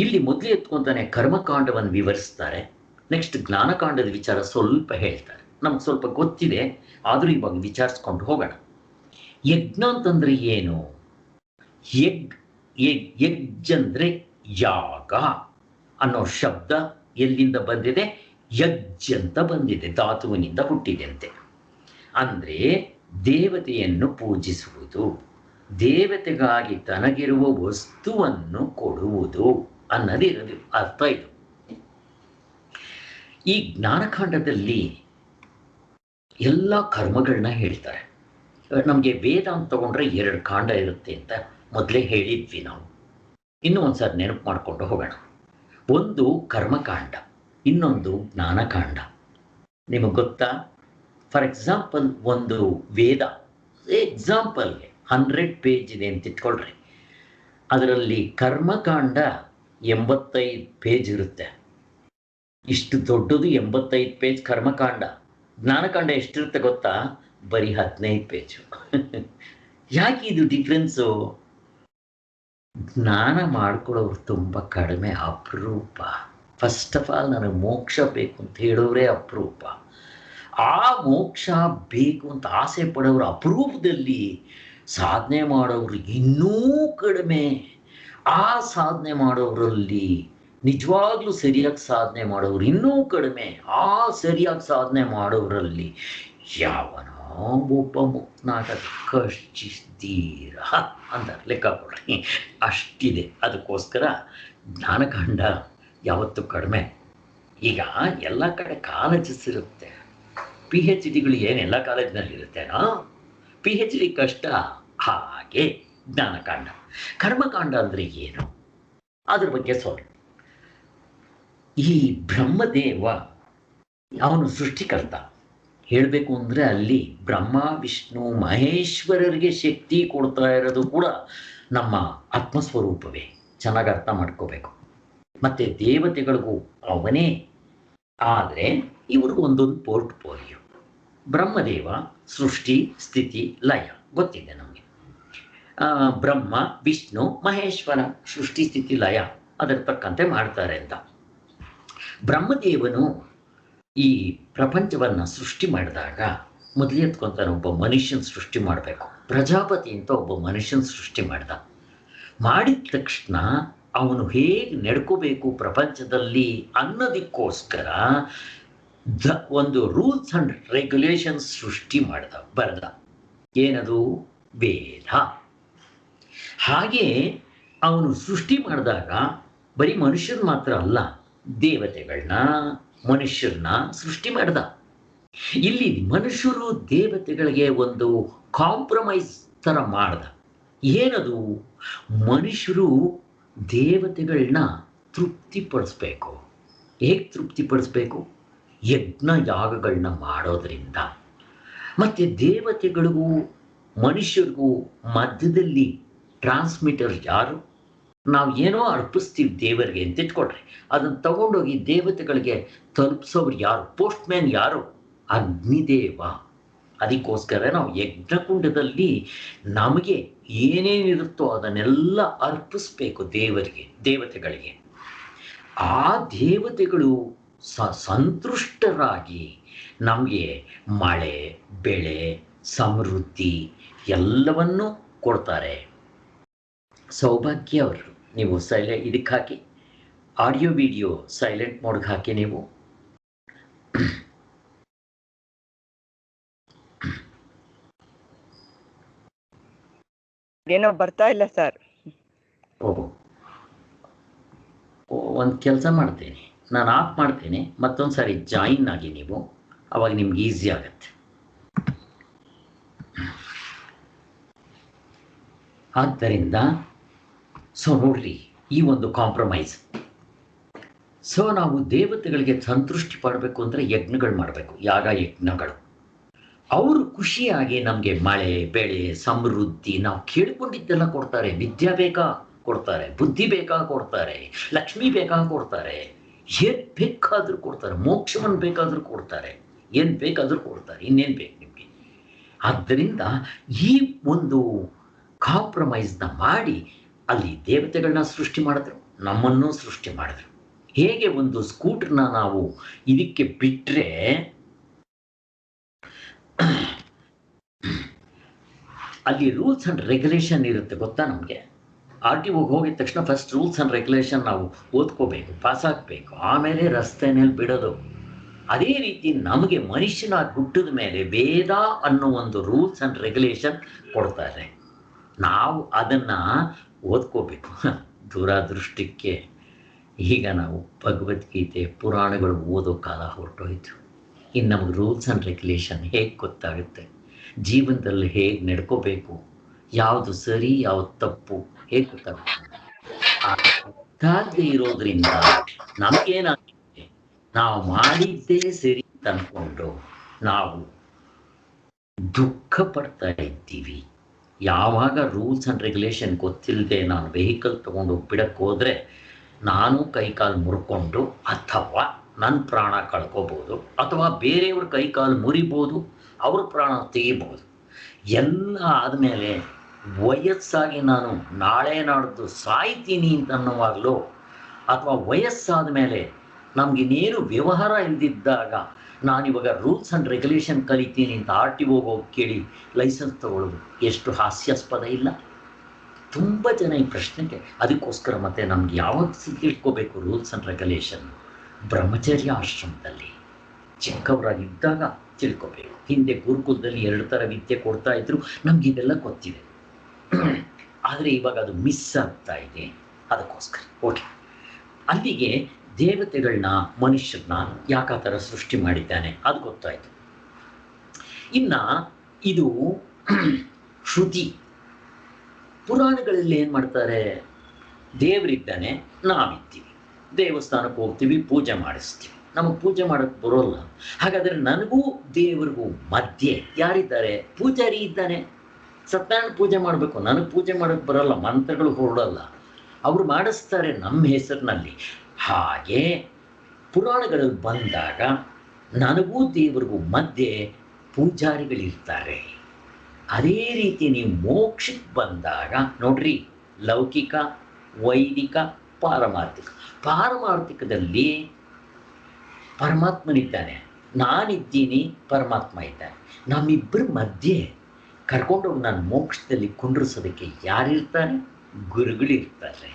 ಇಲ್ಲಿ ಮೊದಲು ಎತ್ಕೊಂತಾನೆ ಕರ್ಮಕಾಂಡವನ್ನು ವಿವರಿಸ್ತಾರೆ. ನೆಕ್ಸ್ಟ್ ಜ್ಞಾನಕಾಂಡದ ವಿಚಾರ ಸ್ವಲ್ಪ ಹೇಳ್ತಾರೆ. ನಮ್ಗೆ ಸ್ವಲ್ಪ ಗೊತ್ತಿದೆ, ಆದರೂ ಇವಾಗ ವಿಚಾರಿಸ್ಕೊಂಡು ಹೋಗೋಣ. ಯಜ್ಞ ಅಂತಂದ್ರೆ ಏನು? ಯಜ್ ಅಂದ್ರೆ ಯಾಗ ಅನ್ನೋ ಶಬ್ದ ಎಲ್ಲಿಂದ ಬಂದಿದೆ? ಯಜ್ ಅಂತ ಬಂದಿದೆ, ಧಾತುವಿನಿಂದ ಹುಟ್ಟಿದೆ ಅಂತೆ. ಅಂದ್ರೆ ದೇವತೆಯನ್ನು ಪೂಜಿಸುವುದು, ದೇವತೆಗಾಗಿ ತನಗಿರುವ ವಸ್ತುವನ್ನು ಕೊಡುವುದು ಅನ್ನೋದಿರೋದು ಅರ್ಥ ಇದು. ಈ ಜ್ಞಾನಕಾಂಡದಲ್ಲಿ ಎಲ್ಲ ಕರ್ಮಗಳನ್ನ ಹೇಳ್ತಾರೆ. ನಮಗೆ ವೇದ ಅಂತ ತಗೊಂಡ್ರೆ 2 ಕಾಂಡ ಇರುತ್ತೆ ಅಂತ ಮೊದಲೇ ಹೇಳಿದ್ವಿ ನಾವು. ಇನ್ನೂ ಒಂದ್ಸಾರಿ ನೆನಪು ಮಾಡಿಕೊಂಡು ಹೋಗೋಣ. ಒಂದು ಕರ್ಮಕಾಂಡ, ಇನ್ನೊಂದು ಜ್ಞಾನಕಾಂಡ. ನಿಮಗೆ ಗೊತ್ತಾ? ಫಾರ್ ಎಕ್ಸಾಂಪಲ್, ಒಂದು ವೇದ ಎಕ್ಸಾಂಪಲ್ಗೆ 100 ಪೇಜ್ ಇದೆ ಅಂತ ಇಟ್ಕೊಳ್ರಿ. ಅದರಲ್ಲಿ ಕರ್ಮಕಾಂಡ 85 ಪೇಜ್ ಇರುತ್ತೆ. ಇಷ್ಟು ದೊಡ್ಡದು 85 ಪೇಜ್ ಕರ್ಮಕಾಂಡ. ಜ್ಞಾನಕಾಂಡ ಎಷ್ಟಿರುತ್ತೆ ಗೊತ್ತಾ? ಬರೀ 15 ಪೇಜು. ಯಾಕೆ ಇದು ಡಿಫ್ರೆನ್ಸು? ಜ್ಞಾನ ಮಾಡ್ಕೊಳ್ಳೋರು ತುಂಬ ಕಡಿಮೆ, ಅಪರೂಪ. ಫಸ್ಟ್ ಆಫ್ ಆಲ್ ನನಗೆ ಮೋಕ್ಷ ಬೇಕು ಅಂತ ಹೇಳೋರೇ ಅಪರೂಪ. ಆ ಮೋಕ್ಷ ಬೇಕು ಅಂತ ಆಸೆ ಪಡೋರು ಅಪರೂಪದಲ್ಲಿ, ಸಾಧನೆ ಮಾಡೋರು ಇನ್ನೂ ಕಡಿಮೆ. ಆ ಸಾಧನೆ ಮಾಡೋರಲ್ಲಿ ನಿಜವಾಗ್ಲೂ ಸರಿಯಾಗಿ ಸಾಧನೆ ಮಾಡೋರು ಇನ್ನೂ ಕಡಿಮೆ. ಆ ಸರಿಯಾಗಿ ಸಾಧನೆ ಮಾಡೋರಲ್ಲಿ ಯಾವನೋ ಒಬ್ಬ ಮುಕ್ತನಾಗದು ಕಷ್ಟಿಸ್ತೀರ ಅಂತ ಲೆಕ್ಕ ಕೊಡ್ರಿ, ಅಷ್ಟಿದೆ. ಅದಕ್ಕೋಸ್ಕರ ಜ್ಞಾನಕಾಂಡ ಯಾವತ್ತೂ ಕಡಿಮೆ. ಈಗ ಎಲ್ಲ ಕಡೆ ಕಾಲೇಜಸ್ ಇರುತ್ತೆ, PhDಗಳು ಏನೆಲ್ಲ ಕಾಲೇಜ್ನಲ್ಲಿ ಇರುತ್ತೇನೋ, PhD ಕಷ್ಟ. ಹಾಗೆ ಜ್ಞಾನಕಾಂಡ. ಕರ್ಮಕಾಂಡ ಅಂದರೆ ಏನು? ಅದ್ರ ಬಗ್ಗೆ ಸ್ವಲ್ಪ. ಈ ಬ್ರಹ್ಮದೇವ ಅವನು ಸೃಷ್ಟಿಕರ್ತ. ಹೇಳಬೇಕು ಅಂದರೆ ಅಲ್ಲಿ ಬ್ರಹ್ಮ ವಿಷ್ಣು ಮಹೇಶ್ವರರಿಗೆ ಶಕ್ತಿ ಕೊಡ್ತಾ ಇರೋದು ಕೂಡ ನಮ್ಮ ಆತ್ಮಸ್ವರೂಪವೇ. ಚೆನ್ನಾಗಿ ಅರ್ಥ ಮಾಡ್ಕೋಬೇಕು. ಮತ್ತು ದೇವತೆಗಳಿಗೂ ಅವನೇ. ಆದರೆ ಇವ್ರಿಗೂ ಒಂದೊಂದು ಪೋರ್ಟ್ಫೋಲಿಯೋ. ಬ್ರಹ್ಮದೇವ ಸೃಷ್ಟಿ ಸ್ಥಿತಿ ಲಯ ಗೊತ್ತಿದೆ ನಮಗೆ. ಬ್ರಹ್ಮ ವಿಷ್ಣು ಮಹೇಶ್ವರ ಸೃಷ್ಟಿ ಸ್ಥಿತಿ ಲಯ ಅದರ ತಕ್ಕಂತೆ ಮಾಡ್ತಾರೆ ಅಂತ. ಬ್ರಹ್ಮದೇವನು ಈ ಪ್ರಪಂಚವನ್ನು ಸೃಷ್ಟಿ ಮಾಡಿದಾಗ ಮೊದಲೇ ಎತ್ಕೊಂತಾನೆ, ಒಬ್ಬ ಮನುಷ್ಯನ ಸೃಷ್ಟಿ ಮಾಡಬೇಕು. ಪ್ರಜಾಪತಿ ಅಂತ ಒಬ್ಬ ಮನುಷ್ಯನ ಸೃಷ್ಟಿ ಮಾಡಿದ ತಕ್ಷಣ ಅವನು ಹೇಗೆ ನಡ್ಕೋಬೇಕು ಪ್ರಪಂಚದಲ್ಲಿ ಅನ್ನೋದಕ್ಕೋಸ್ಕರ ಒಂದು ರೂಲ್ಸ್ ಅಂಡ್ ರೆಗ್ಯುಲೇಷನ್ಸ್ ಸೃಷ್ಟಿ ಬರೆದ. ಏನದು? ವೇದ. ಹಾಗೆ ಅವನು ಸೃಷ್ಟಿ ಮಾಡಿದಾಗ ಬರೀ ಮನುಷ್ಯರು ಮಾತ್ರ ಅಲ್ಲ, ದೇವತೆಗಳನ್ನ ಮನುಷ್ಯರನ್ನ ಸೃಷ್ಟಿ ಮಾಡ್ದ. ಇಲ್ಲಿ ಮನುಷ್ಯರು ದೇವತೆಗಳಿಗೆ ಒಂದು ಕಾಂಪ್ರಮೈಸ್ ಥರ ಮಾಡ್ದ. ಏನದು? ಮನುಷ್ಯರು ದೇವತೆಗಳನ್ನ ತೃಪ್ತಿಪಡಿಸ್ಬೇಕು. ಹೇಗೆ ತೃಪ್ತಿಪಡಿಸ್ಬೇಕು? ಯಜ್ಞ ಯಾಗಗಳನ್ನ ಮಾಡೋದ್ರಿಂದ. ಮತ್ತು ದೇವತೆಗಳಿಗೂ ಮನುಷ್ಯರಿಗೂ ಮಧ್ಯದಲ್ಲಿ ಟ್ರಾನ್ಸ್ಮಿಟರ್ ಯಾರು? ನಾವು ಏನೋ ಅರ್ಪಿಸ್ತೀವಿ ದೇವರಿಗೆ ಅಂತ ಇಟ್ಕೊಳ್ರಿ, ಅದನ್ನು ತಗೊಂಡೋಗಿ ದೇವತೆಗಳಿಗೆ ತಲುಪಿಸೋರು ಯಾರು? ಪೋಸ್ಟ್ಮ್ಯಾನ್ ಯಾರು? ಅಗ್ನಿದೇವ. ಅದಕ್ಕೋಸ್ಕರ ನಾವು ಯಜ್ಞಕುಂಡದಲ್ಲಿ ನಮಗೆ ಏನೇನಿರುತ್ತೋ ಅದನ್ನೆಲ್ಲ ಅರ್ಪಿಸ್ಬೇಕು ದೇವತೆಗಳಿಗೆ. ಆ ದೇವತೆಗಳು ಸಂತುಷ್ಟರಾಗಿ ನಮಗೆ ಮಳೆ ಬೆಳೆ ಸಮೃದ್ಧಿ ಎಲ್ಲವನ್ನೂ ಕೊಡ್ತಾರೆ. ಸೌಭಾಗ್ಯ ಅವರು. ನೀವು ಇದಕ್ಕೆ ಹಾಕಿ, ಆಡಿಯೋ ವಿಡಿಯೋ ಸೈಲೆಂಟ್ ಮೋಡ್ಗೆ ಹಾಕಿ. ನೀವು ಏನೋ ಬರ್ತಾ ಇಲ್ಲ ಸರ್. ಒಂದು ಕೆಲಸ ಮಾಡ್ತೀನಿ, ನಾನು ಆಫ್ ಮಾಡ್ತೀನಿ, ಮತ್ತೊಂದು ಸಾರಿ ಜಾಯಿನ್ ಆಗಿ ನೀವು, ಅವಾಗ ನಿಮ್ಗೆ ಈಸಿ ಆಗತ್ತೆ. ಆದ್ದರಿಂದ ನೋಡ್ರಿ, ಈ ಒಂದು ಕಾಂಪ್ರಮೈಸ್. ನಾವು ದೇವತೆಗಳಿಗೆ ಸಂತೃಷ್ಟಿ ಪಡಬೇಕು ಅಂದರೆ ಯಜ್ಞಗಳು ಮಾಡಬೇಕು, ಯಾಗ ಯಜ್ಞಗಳು. ಅವರು ಖುಷಿಯಾಗಿ ನಮಗೆ ಮಳೆ ಬೆಳೆ ಸಮೃದ್ಧಿ ನಾವು ಕೇಳ್ಕೊಂಡಿದ್ದೆಲ್ಲ ಕೊಡ್ತಾರೆ. ವಿದ್ಯೆ ಬೇಕಾ ಕೊಡ್ತಾರೆ, ಬುದ್ಧಿ ಬೇಕಾ ಕೊಡ್ತಾರೆ, ಲಕ್ಷ್ಮಿ ಬೇಕಾ ಕೊಡ್ತಾರೆ, ಏನು ಬೇಕಾದರೂ ಕೊಡ್ತಾರೆ, ಮೋಕ್ಷವನ್ನು ಬೇಕಾದರೂ ಕೊಡ್ತಾರೆ, ಏನು ಬೇಕಾದರೂ ಕೊಡ್ತಾರೆ. ಇನ್ನೇನು ಬೇಕು ನಿಮಗೆ? ಆದ್ದರಿಂದ ಈ ಒಂದು ಕಾಂಪ್ರಮೈಸ್ನ ಮಾಡಿ ಅಲ್ಲಿ ದೇವತೆಗಳನ್ನ ಸೃಷ್ಟಿ ಮಾಡಿದ್ರು, ನಮ್ಮನ್ನು ಸೃಷ್ಟಿ ಮಾಡಿದ್ರು. ಹೇಗೆ ಒಂದು ಸ್ಕೂಟರ್ನ ನಾವು ಇದಕ್ಕೆ ಬಿಟ್ಟರೆ ಅಲ್ಲಿ ರೂಲ್ಸ್ ಅಂಡ್ ರೆಗ್ಯುಲೇಷನ್ ಇರುತ್ತೆ ಗೊತ್ತಾ ನಮಗೆ. RTOಗೆ ಹೋಗಿದ ತಕ್ಷಣ ಫಸ್ಟ್ ರೂಲ್ಸ್ ಆ್ಯಂಡ್ ರೆಗ್ಯುಲೇಷನ್ ನಾವು ಓದ್ಕೋಬೇಕು, ಪಾಸ್ ಆಗಬೇಕು, ಆಮೇಲೆ ರಸ್ತೆಯಲ್ಲಿ ಬಿಡೋದು. ಅದೇ ರೀತಿ ನಮಗೆ ಮನುಷ್ಯನಾಗಿ ಹುಟ್ಟಿದ ಮೇಲೆ ವೇದ ಅನ್ನೋ ಒಂದು ರೂಲ್ಸ್ ಆ್ಯಂಡ್ ರೆಗ್ಯುಲೇಷನ್ ಕೊಡ್ತಾರೆ. ನಾವು ಅದನ್ನು ಓದ್ಕೋಬೇಕು. ದುರಾದೃಷ್ಟಕ್ಕೆ ಈಗ ನಾವು ಭಗವದ್ಗೀತೆ ಪುರಾಣಗಳು ಓದೋ ಕಾಲ ಹೊರಟೋಯ್ತು. ಇನ್ನು ನಮಗೆ ರೂಲ್ಸ್ ಆ್ಯಂಡ್ ರೆಗ್ಯುಲೇಷನ್ ಹೇಗೆ ಗೊತ್ತಾಗುತ್ತೆ, ಜೀವನದಲ್ಲಿ ಹೇಗೆ ನಡ್ಕೋಬೇಕು, ಯಾವುದು ಸರಿ ಯಾವುದು ತಪ್ಪು ಹೇಗೆ ಗೊತ್ತಾಗುತ್ತೆ. ಗೊತ್ತಾಗದೇ ಇರೋದ್ರಿಂದ ನಮಗೇನಾಗುತ್ತೆ, ನಾವು ಮಾಡಿದ್ದೇ ಸರಿ ಅಂತ ಅಂದ್ಕೊಂಡು ನಾವು ದುಃಖ ಪಡ್ತಾ ಇದ್ದೀವಿ. ಯಾವಾಗ ರೂಲ್ಸ್ ಆ್ಯಂಡ್ ರೆಗ್ಯುಲೇಷನ್ ಗೊತ್ತಿಲ್ಲದೆ ನಾನು ವೆಹಿಕಲ್ ತೊಗೊಂಡು ಬಿಡಕ್ಕೆ ಹೋದರೆ ನಾನು ಕೈಕಾಲು ಮುರ್ಕೊಂಡು ಅಥವಾ ನನ್ನ ಪ್ರಾಣ ಕಳ್ಕೊಬೋದು, ಅಥವಾ ಬೇರೆಯವ್ರ ಕೈಕಾಲು ಮುರಿಬೋದು, ಅವ್ರ ಪ್ರಾಣ ತೆಗಿಬೋದು. ಎಲ್ಲ ಆದಮೇಲೆ ವಯಸ್ಸಾಗಿ ನಾನು ನಾಳೆ ನಾಡ್ದು ಸಾಯ್ತೀನಿ ಅಂತ ಅನ್ನೋವಾಗಲೂ, ಅಥವಾ ವಯಸ್ಸಾದ ಮೇಲೆ ನಮಗಿನ್ನೇನು ವ್ಯವಹಾರ ಇಲ್ದಿದ್ದಾಗ ನಾನಿವಾಗ ರೂಲ್ಸ್ ಆ್ಯಂಡ್ ರೆಗ್ಯುಲೇಷನ್ ಕಲಿತೀನಿ ಅಂತ RTOಗೆ ಹೋಗಿ ಕೇಳಿ ಲೈಸೆನ್ಸ್ ತಗೊಳ್ಳೋದು ಎಷ್ಟು ಹಾಸ್ಯಾಸ್ಪದ ಇಲ್ಲ. ತುಂಬ ಜನ ಈ ಪ್ರಶ್ನೆಗೆ ಅದಕ್ಕೋಸ್ಕರ ಮತ್ತೆ ನಮ್ಗೆ ಯಾವಾಗ ತಿಳ್ಕೋಬೇಕು ರೂಲ್ಸ್ ಆ್ಯಂಡ್ ರೆಗ್ಯುಲೇಷನ್, ಬ್ರಹ್ಮಚರ್ಯ ಆಶ್ರಮದಲ್ಲಿ ಚಿಕ್ಕವರಾಗಿದ್ದಾಗ ತಿಳ್ಕೋಬೇಕು. ಹಿಂದೆ ಗುರುಕುಲದಲ್ಲಿ 2 ಥರ ವಿದ್ಯೆ ಕೊಡ್ತಾ ಇದ್ರು, ನಮಗಿದೆಲ್ಲ ಗೊತ್ತಿದೆ. ಆದರೆ ಇವಾಗ ಅದು ಮಿಸ್ ಆಗ್ತಾ ಇದೆ. ಅದಕ್ಕೋಸ್ಕರ ಓಕೆ, ಅಲ್ಲಿಗೆ ದೇವತೆಗಳನ್ನ ಮನುಷ್ಯರನ್ನ ಯಾಕೆ ಆ ಥರ ಸೃಷ್ಟಿ ಮಾಡಿದ್ದಾನೆ ಅದು ಗೊತ್ತಾಯಿತು. ಇನ್ನು ಇದು ಶ್ರುತಿ. ಪುರಾಣಗಳಲ್ಲಿ ಏನು ಮಾಡ್ತಾರೆ, ದೇವರಿದ್ದಾನೆ, ನಾವಿದ್ದೀವಿ, ದೇವಸ್ಥಾನಕ್ಕೆ ಹೋಗ್ತೀವಿ, ಪೂಜೆ ಮಾಡಿಸ್ತೀವಿ. ನಮಗೆ ಪೂಜೆ ಮಾಡೋಕ್ಕೆ ಬರೋಲ್ಲ. ಹಾಗಾದರೆ ನನಗೂ ದೇವರಿಗೂ ಮಧ್ಯೆ ಯಾರಿದ್ದಾರೆ, ಪೂಜಾರಿ ಇದ್ದಾನೆ. ಸತ್ಯನಾರಾಯಣ ಪೂಜೆ ಮಾಡಬೇಕು, ನನಗೆ ಪೂಜೆ ಮಾಡೋಕ್ಕೆ ಬರೋಲ್ಲ, ಮಂತ್ರಗಳು ಹೊರಡಲ್ಲ, ಅವರು ಮಾಡಿಸ್ತಾರೆ ನಮ್ಮ ಹೆಸರಿನಲ್ಲಿ. ಹಾಗೆ ಪುರಾಣಗಳಲ್ಲಿ ಬಂದಾಗ ನನಗೂ ದೇವರಿಗೂ ಮಧ್ಯೆ ಪೂಜಾರಿಗಳಿರ್ತಾರೆ. ಅದೇ ರೀತಿ ನೀವು ಮೋಕ್ಷಕ್ಕೆ ಬಂದಾಗ ನೋಡ್ರಿ, ಲೌಕಿಕ, ವೈದಿಕ, ಪಾರಮಾರ್ಥಿಕ. ಪಾರಮಾರ್ಥಿಕದಲ್ಲಿ ಪರಮಾತ್ಮನಿದ್ದಾನೆ, ನಾನಿದ್ದೀನಿ, ಪರಮಾತ್ಮ ಇದ್ದಾನೆ. ನಮ್ಮಿಬ್ಬರ ಮಧ್ಯೆ ಕರ್ಕೊಂಡೋಗಿ ನಾನು ಮೋಕ್ಷದಲ್ಲಿ ಕುಂಡ್ರಿಸೋದಕ್ಕೆ ಯಾರಿರ್ತಾರೆ, ಗುರುಗಳಿರ್ತಾರೆ.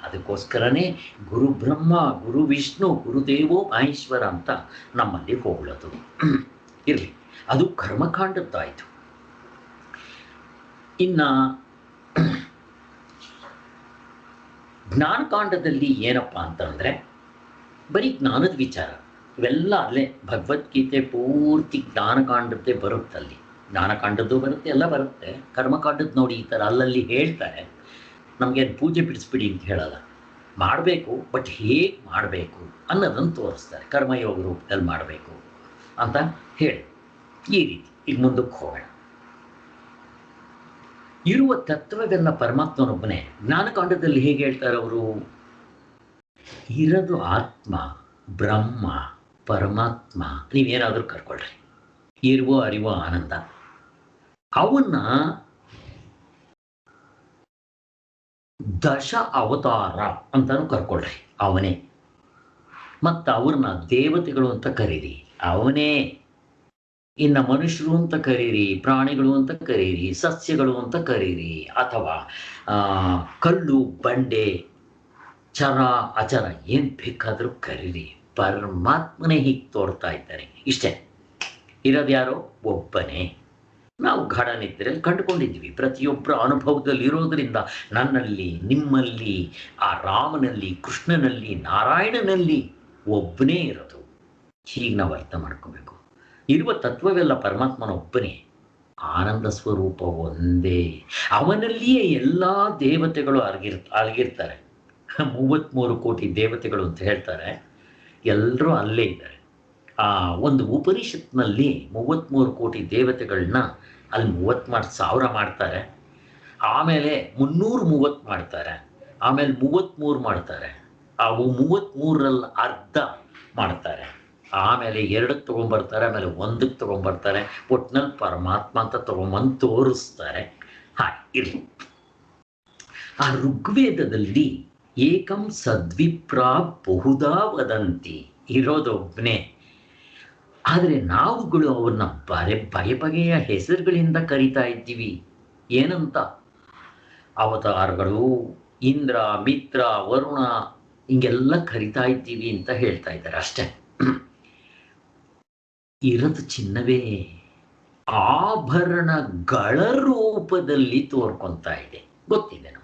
ಅದಕ್ಕೋಸ್ಕರನೇ ಗುರು ಬ್ರಹ್ಮ, ಗುರು ವಿಷ್ಣು, ಗುರುದೇವೋ ಮಹೇಶ್ವರ ಅಂತ ನಮ್ಮಲ್ಲಿ ಹೋಗ್ಲದು ಇರಲಿ. ಅದು ಕರ್ಮಕಾಂಡದ್ದಾಯಿತು. ಇನ್ನು ಜ್ಞಾನಕಾಂಡದಲ್ಲಿ ಏನಪ್ಪ ಅಂತಂದರೆ ಬರೀ ಜ್ಞಾನದ ವಿಚಾರ. ಇವೆಲ್ಲ ಅಲ್ಲೇ ಭಗವದ್ಗೀತೆ ಪೂರ್ತಿ ಜ್ಞಾನಕಾಂಡದ್ದೇ ಬರುತ್ತಲ್ಲಿ. ಜ್ಞಾನಕಾಂಡದ್ದು ಬರುತ್ತೆ, ಎಲ್ಲ ಬರುತ್ತೆ. ಕರ್ಮಕಾಂಡದ್ದು ನೋಡಿ ಈ ಥರ ಅಲ್ಲಲ್ಲಿ ಹೇಳ್ತಾರೆ. ನಮಗೇನು ಪೂಜೆ ಬಿಡಿಸ್ಬಿಡಿ ಅಂತ ಹೇಳಲ್ಲ, ಮಾಡಬೇಕು, ಬಟ್ ಹೇಗೆ ಮಾಡಬೇಕು ಅನ್ನೋದನ್ನು ತೋರಿಸ್ತಾರೆ. ಕರ್ಮಯೋಗ ರೂಪದಲ್ಲಿ ಮಾಡಬೇಕು ಅಂತ ಹೇಳಿ ಈ ರೀತಿ ಈಗ ಮುಂದಕ್ಕೆ ಹೋಗೋಣ. ಇರುವ ತತ್ವವೆಲ್ಲ ಪರಮಾತ್ಮನೊಬ್ಬನೇ. ಜ್ಞಾನಕಾಂಡದಲ್ಲಿ ಹೇಗೆ ಹೇಳ್ತಾರೆ ಅವರು, ಇರೋದು ಆತ್ಮ, ಬ್ರಹ್ಮ, ಪರಮಾತ್ಮ, ನೀವೇನಾದರೂ ಕರ್ಕೊಳ್ರಿ, ಇರುವ ಅರಿವು ಆನಂದ. ಅವನ್ನ ದಶ ಅವತಾರ ಅಂತಾನು ಕರ್ಕೊಳ್ರಿ, ಅವನೇ. ಮತ್ತು ಅವ್ರನ್ನ ದೇವತೆಗಳು ಅಂತ ಕರೀರಿ, ಅವನೇ. ಇನ್ನು ಮನುಷ್ಯರು ಅಂತ ಕರೀರಿ, ಪ್ರಾಣಿಗಳು ಅಂತ ಕರೀರಿ, ಸಸ್ಯಗಳು ಅಂತ ಕರೀರಿ, ಅಥವಾ ಕಲ್ಲು ಬಂಡೆ ಚರ ಅಚರ ಏನು ಬೇಕಾದರೂ ಕರೀರಿ, ಪರಮಾತ್ಮನೇ ಹೀಗೆ ತೋರ್ತಾ ಇದ್ದಾರೆ. ಇಷ್ಟೇ. ಇರೋದು ಯಾರೋ ಒಬ್ಬನೇ. ನಾವು ಗಾಢ ನಿದ್ರೆಯಲ್ಲಿ ಕಂಡುಕೊಂಡಿದ್ವಿ. ಪ್ರತಿಯೊಬ್ಬರ ಅನುಭವದಲ್ಲಿ ಇರೋದರಿಂದ ನನ್ನಲ್ಲಿ, ನಿಮ್ಮಲ್ಲಿ, ಆ ರಾಮನಲ್ಲಿ, ಕೃಷ್ಣನಲ್ಲಿ, ನಾರಾಯಣನಲ್ಲಿ ಒಬ್ಬನೇ ಇರೋದು. ಹೀಗೆ ನಾವು ಅರ್ಥ ಮಾಡ್ಕೋಬೇಕು. ಇರುವ ತತ್ವವೆಲ್ಲ ಪರಮಾತ್ಮನ ಒಬ್ಬನೇ. ಆನಂದ ಸ್ವರೂಪ ಒಂದೇ. ಅವನಲ್ಲಿಯೇ ಎಲ್ಲ ದೇವತೆಗಳು ಅಲಗಿರ್ತಾರೆ. 33 ಕೋಟಿ ದೇವತೆಗಳು ಅಂತ ಹೇಳ್ತಾರೆ. ಎಲ್ಲರೂ ಅಲ್ಲೇ ಇದ್ದಾರೆ. ಆ ಒಂದು ಉಪನಿಷತ್ನಲ್ಲಿ 33 ಕೋಟಿ ದೇವತೆಗಳನ್ನ ಅಲ್ಲಿ 30,000 ಮಾಡ್ತಾರೆ. ಆಮೇಲೆ 330 ಮಾಡ್ತಾರೆ. ಆಮೇಲೆ 33 ಮಾಡ್ತಾರೆ. ಅವು 33ರಲ್ಲಿ ಅರ್ಧ ಮಾಡ್ತಾರೆ. ಆಮೇಲೆ 2ಕ್ಕೆ ತೊಗೊಂಬರ್ತಾರೆ, ಆಮೇಲೆ 1ಕ್ಕೆ ತೊಗೊಂಬರ್ತಾರೆ. ಒಟ್ಟಿನಲ್ಲಿ ಪರಮಾತ್ಮ ಅಂತ ತೊಗೊಂಬಂದು ತೋರಿಸ್ತಾರೆ. ಇರಲಿ. ಆ ಋಗ್ವೇದದಲ್ಲಿ ಏಕಂ ಸದ್ವಿಪ್ರಾ ಬಹುಧಾ ವದಂತಿ. ಇರೋದೊಬ್ಬನೇ, ಆದರೆ ನಾವುಗಳು ಅವ್ರನ್ನ ಬಗೆ ಬಗೆಯ ಹೆಸರುಗಳಿಂದ ಕರಿತಾ ಇದ್ದೀವಿ. ಏನಂತ? ಅವತಾರಗಳು, ಇಂದ್ರ, ಮಿತ್ರ, ವರುಣ, ಹಿಂಗೆಲ್ಲ ಕರಿತಾ ಇದ್ದೀವಿ ಅಂತ ಹೇಳ್ತಾ ಇದ್ದಾರೆ ಅಷ್ಟೇ. ಇರೋದು ಚಿನ್ನವೇ ಆಭರಣಗಳ ರೂಪದಲ್ಲಿ ತೋರ್ಕೊಂತ ಇದೆ, ಗೊತ್ತಿದೆ ನಮಗೆ.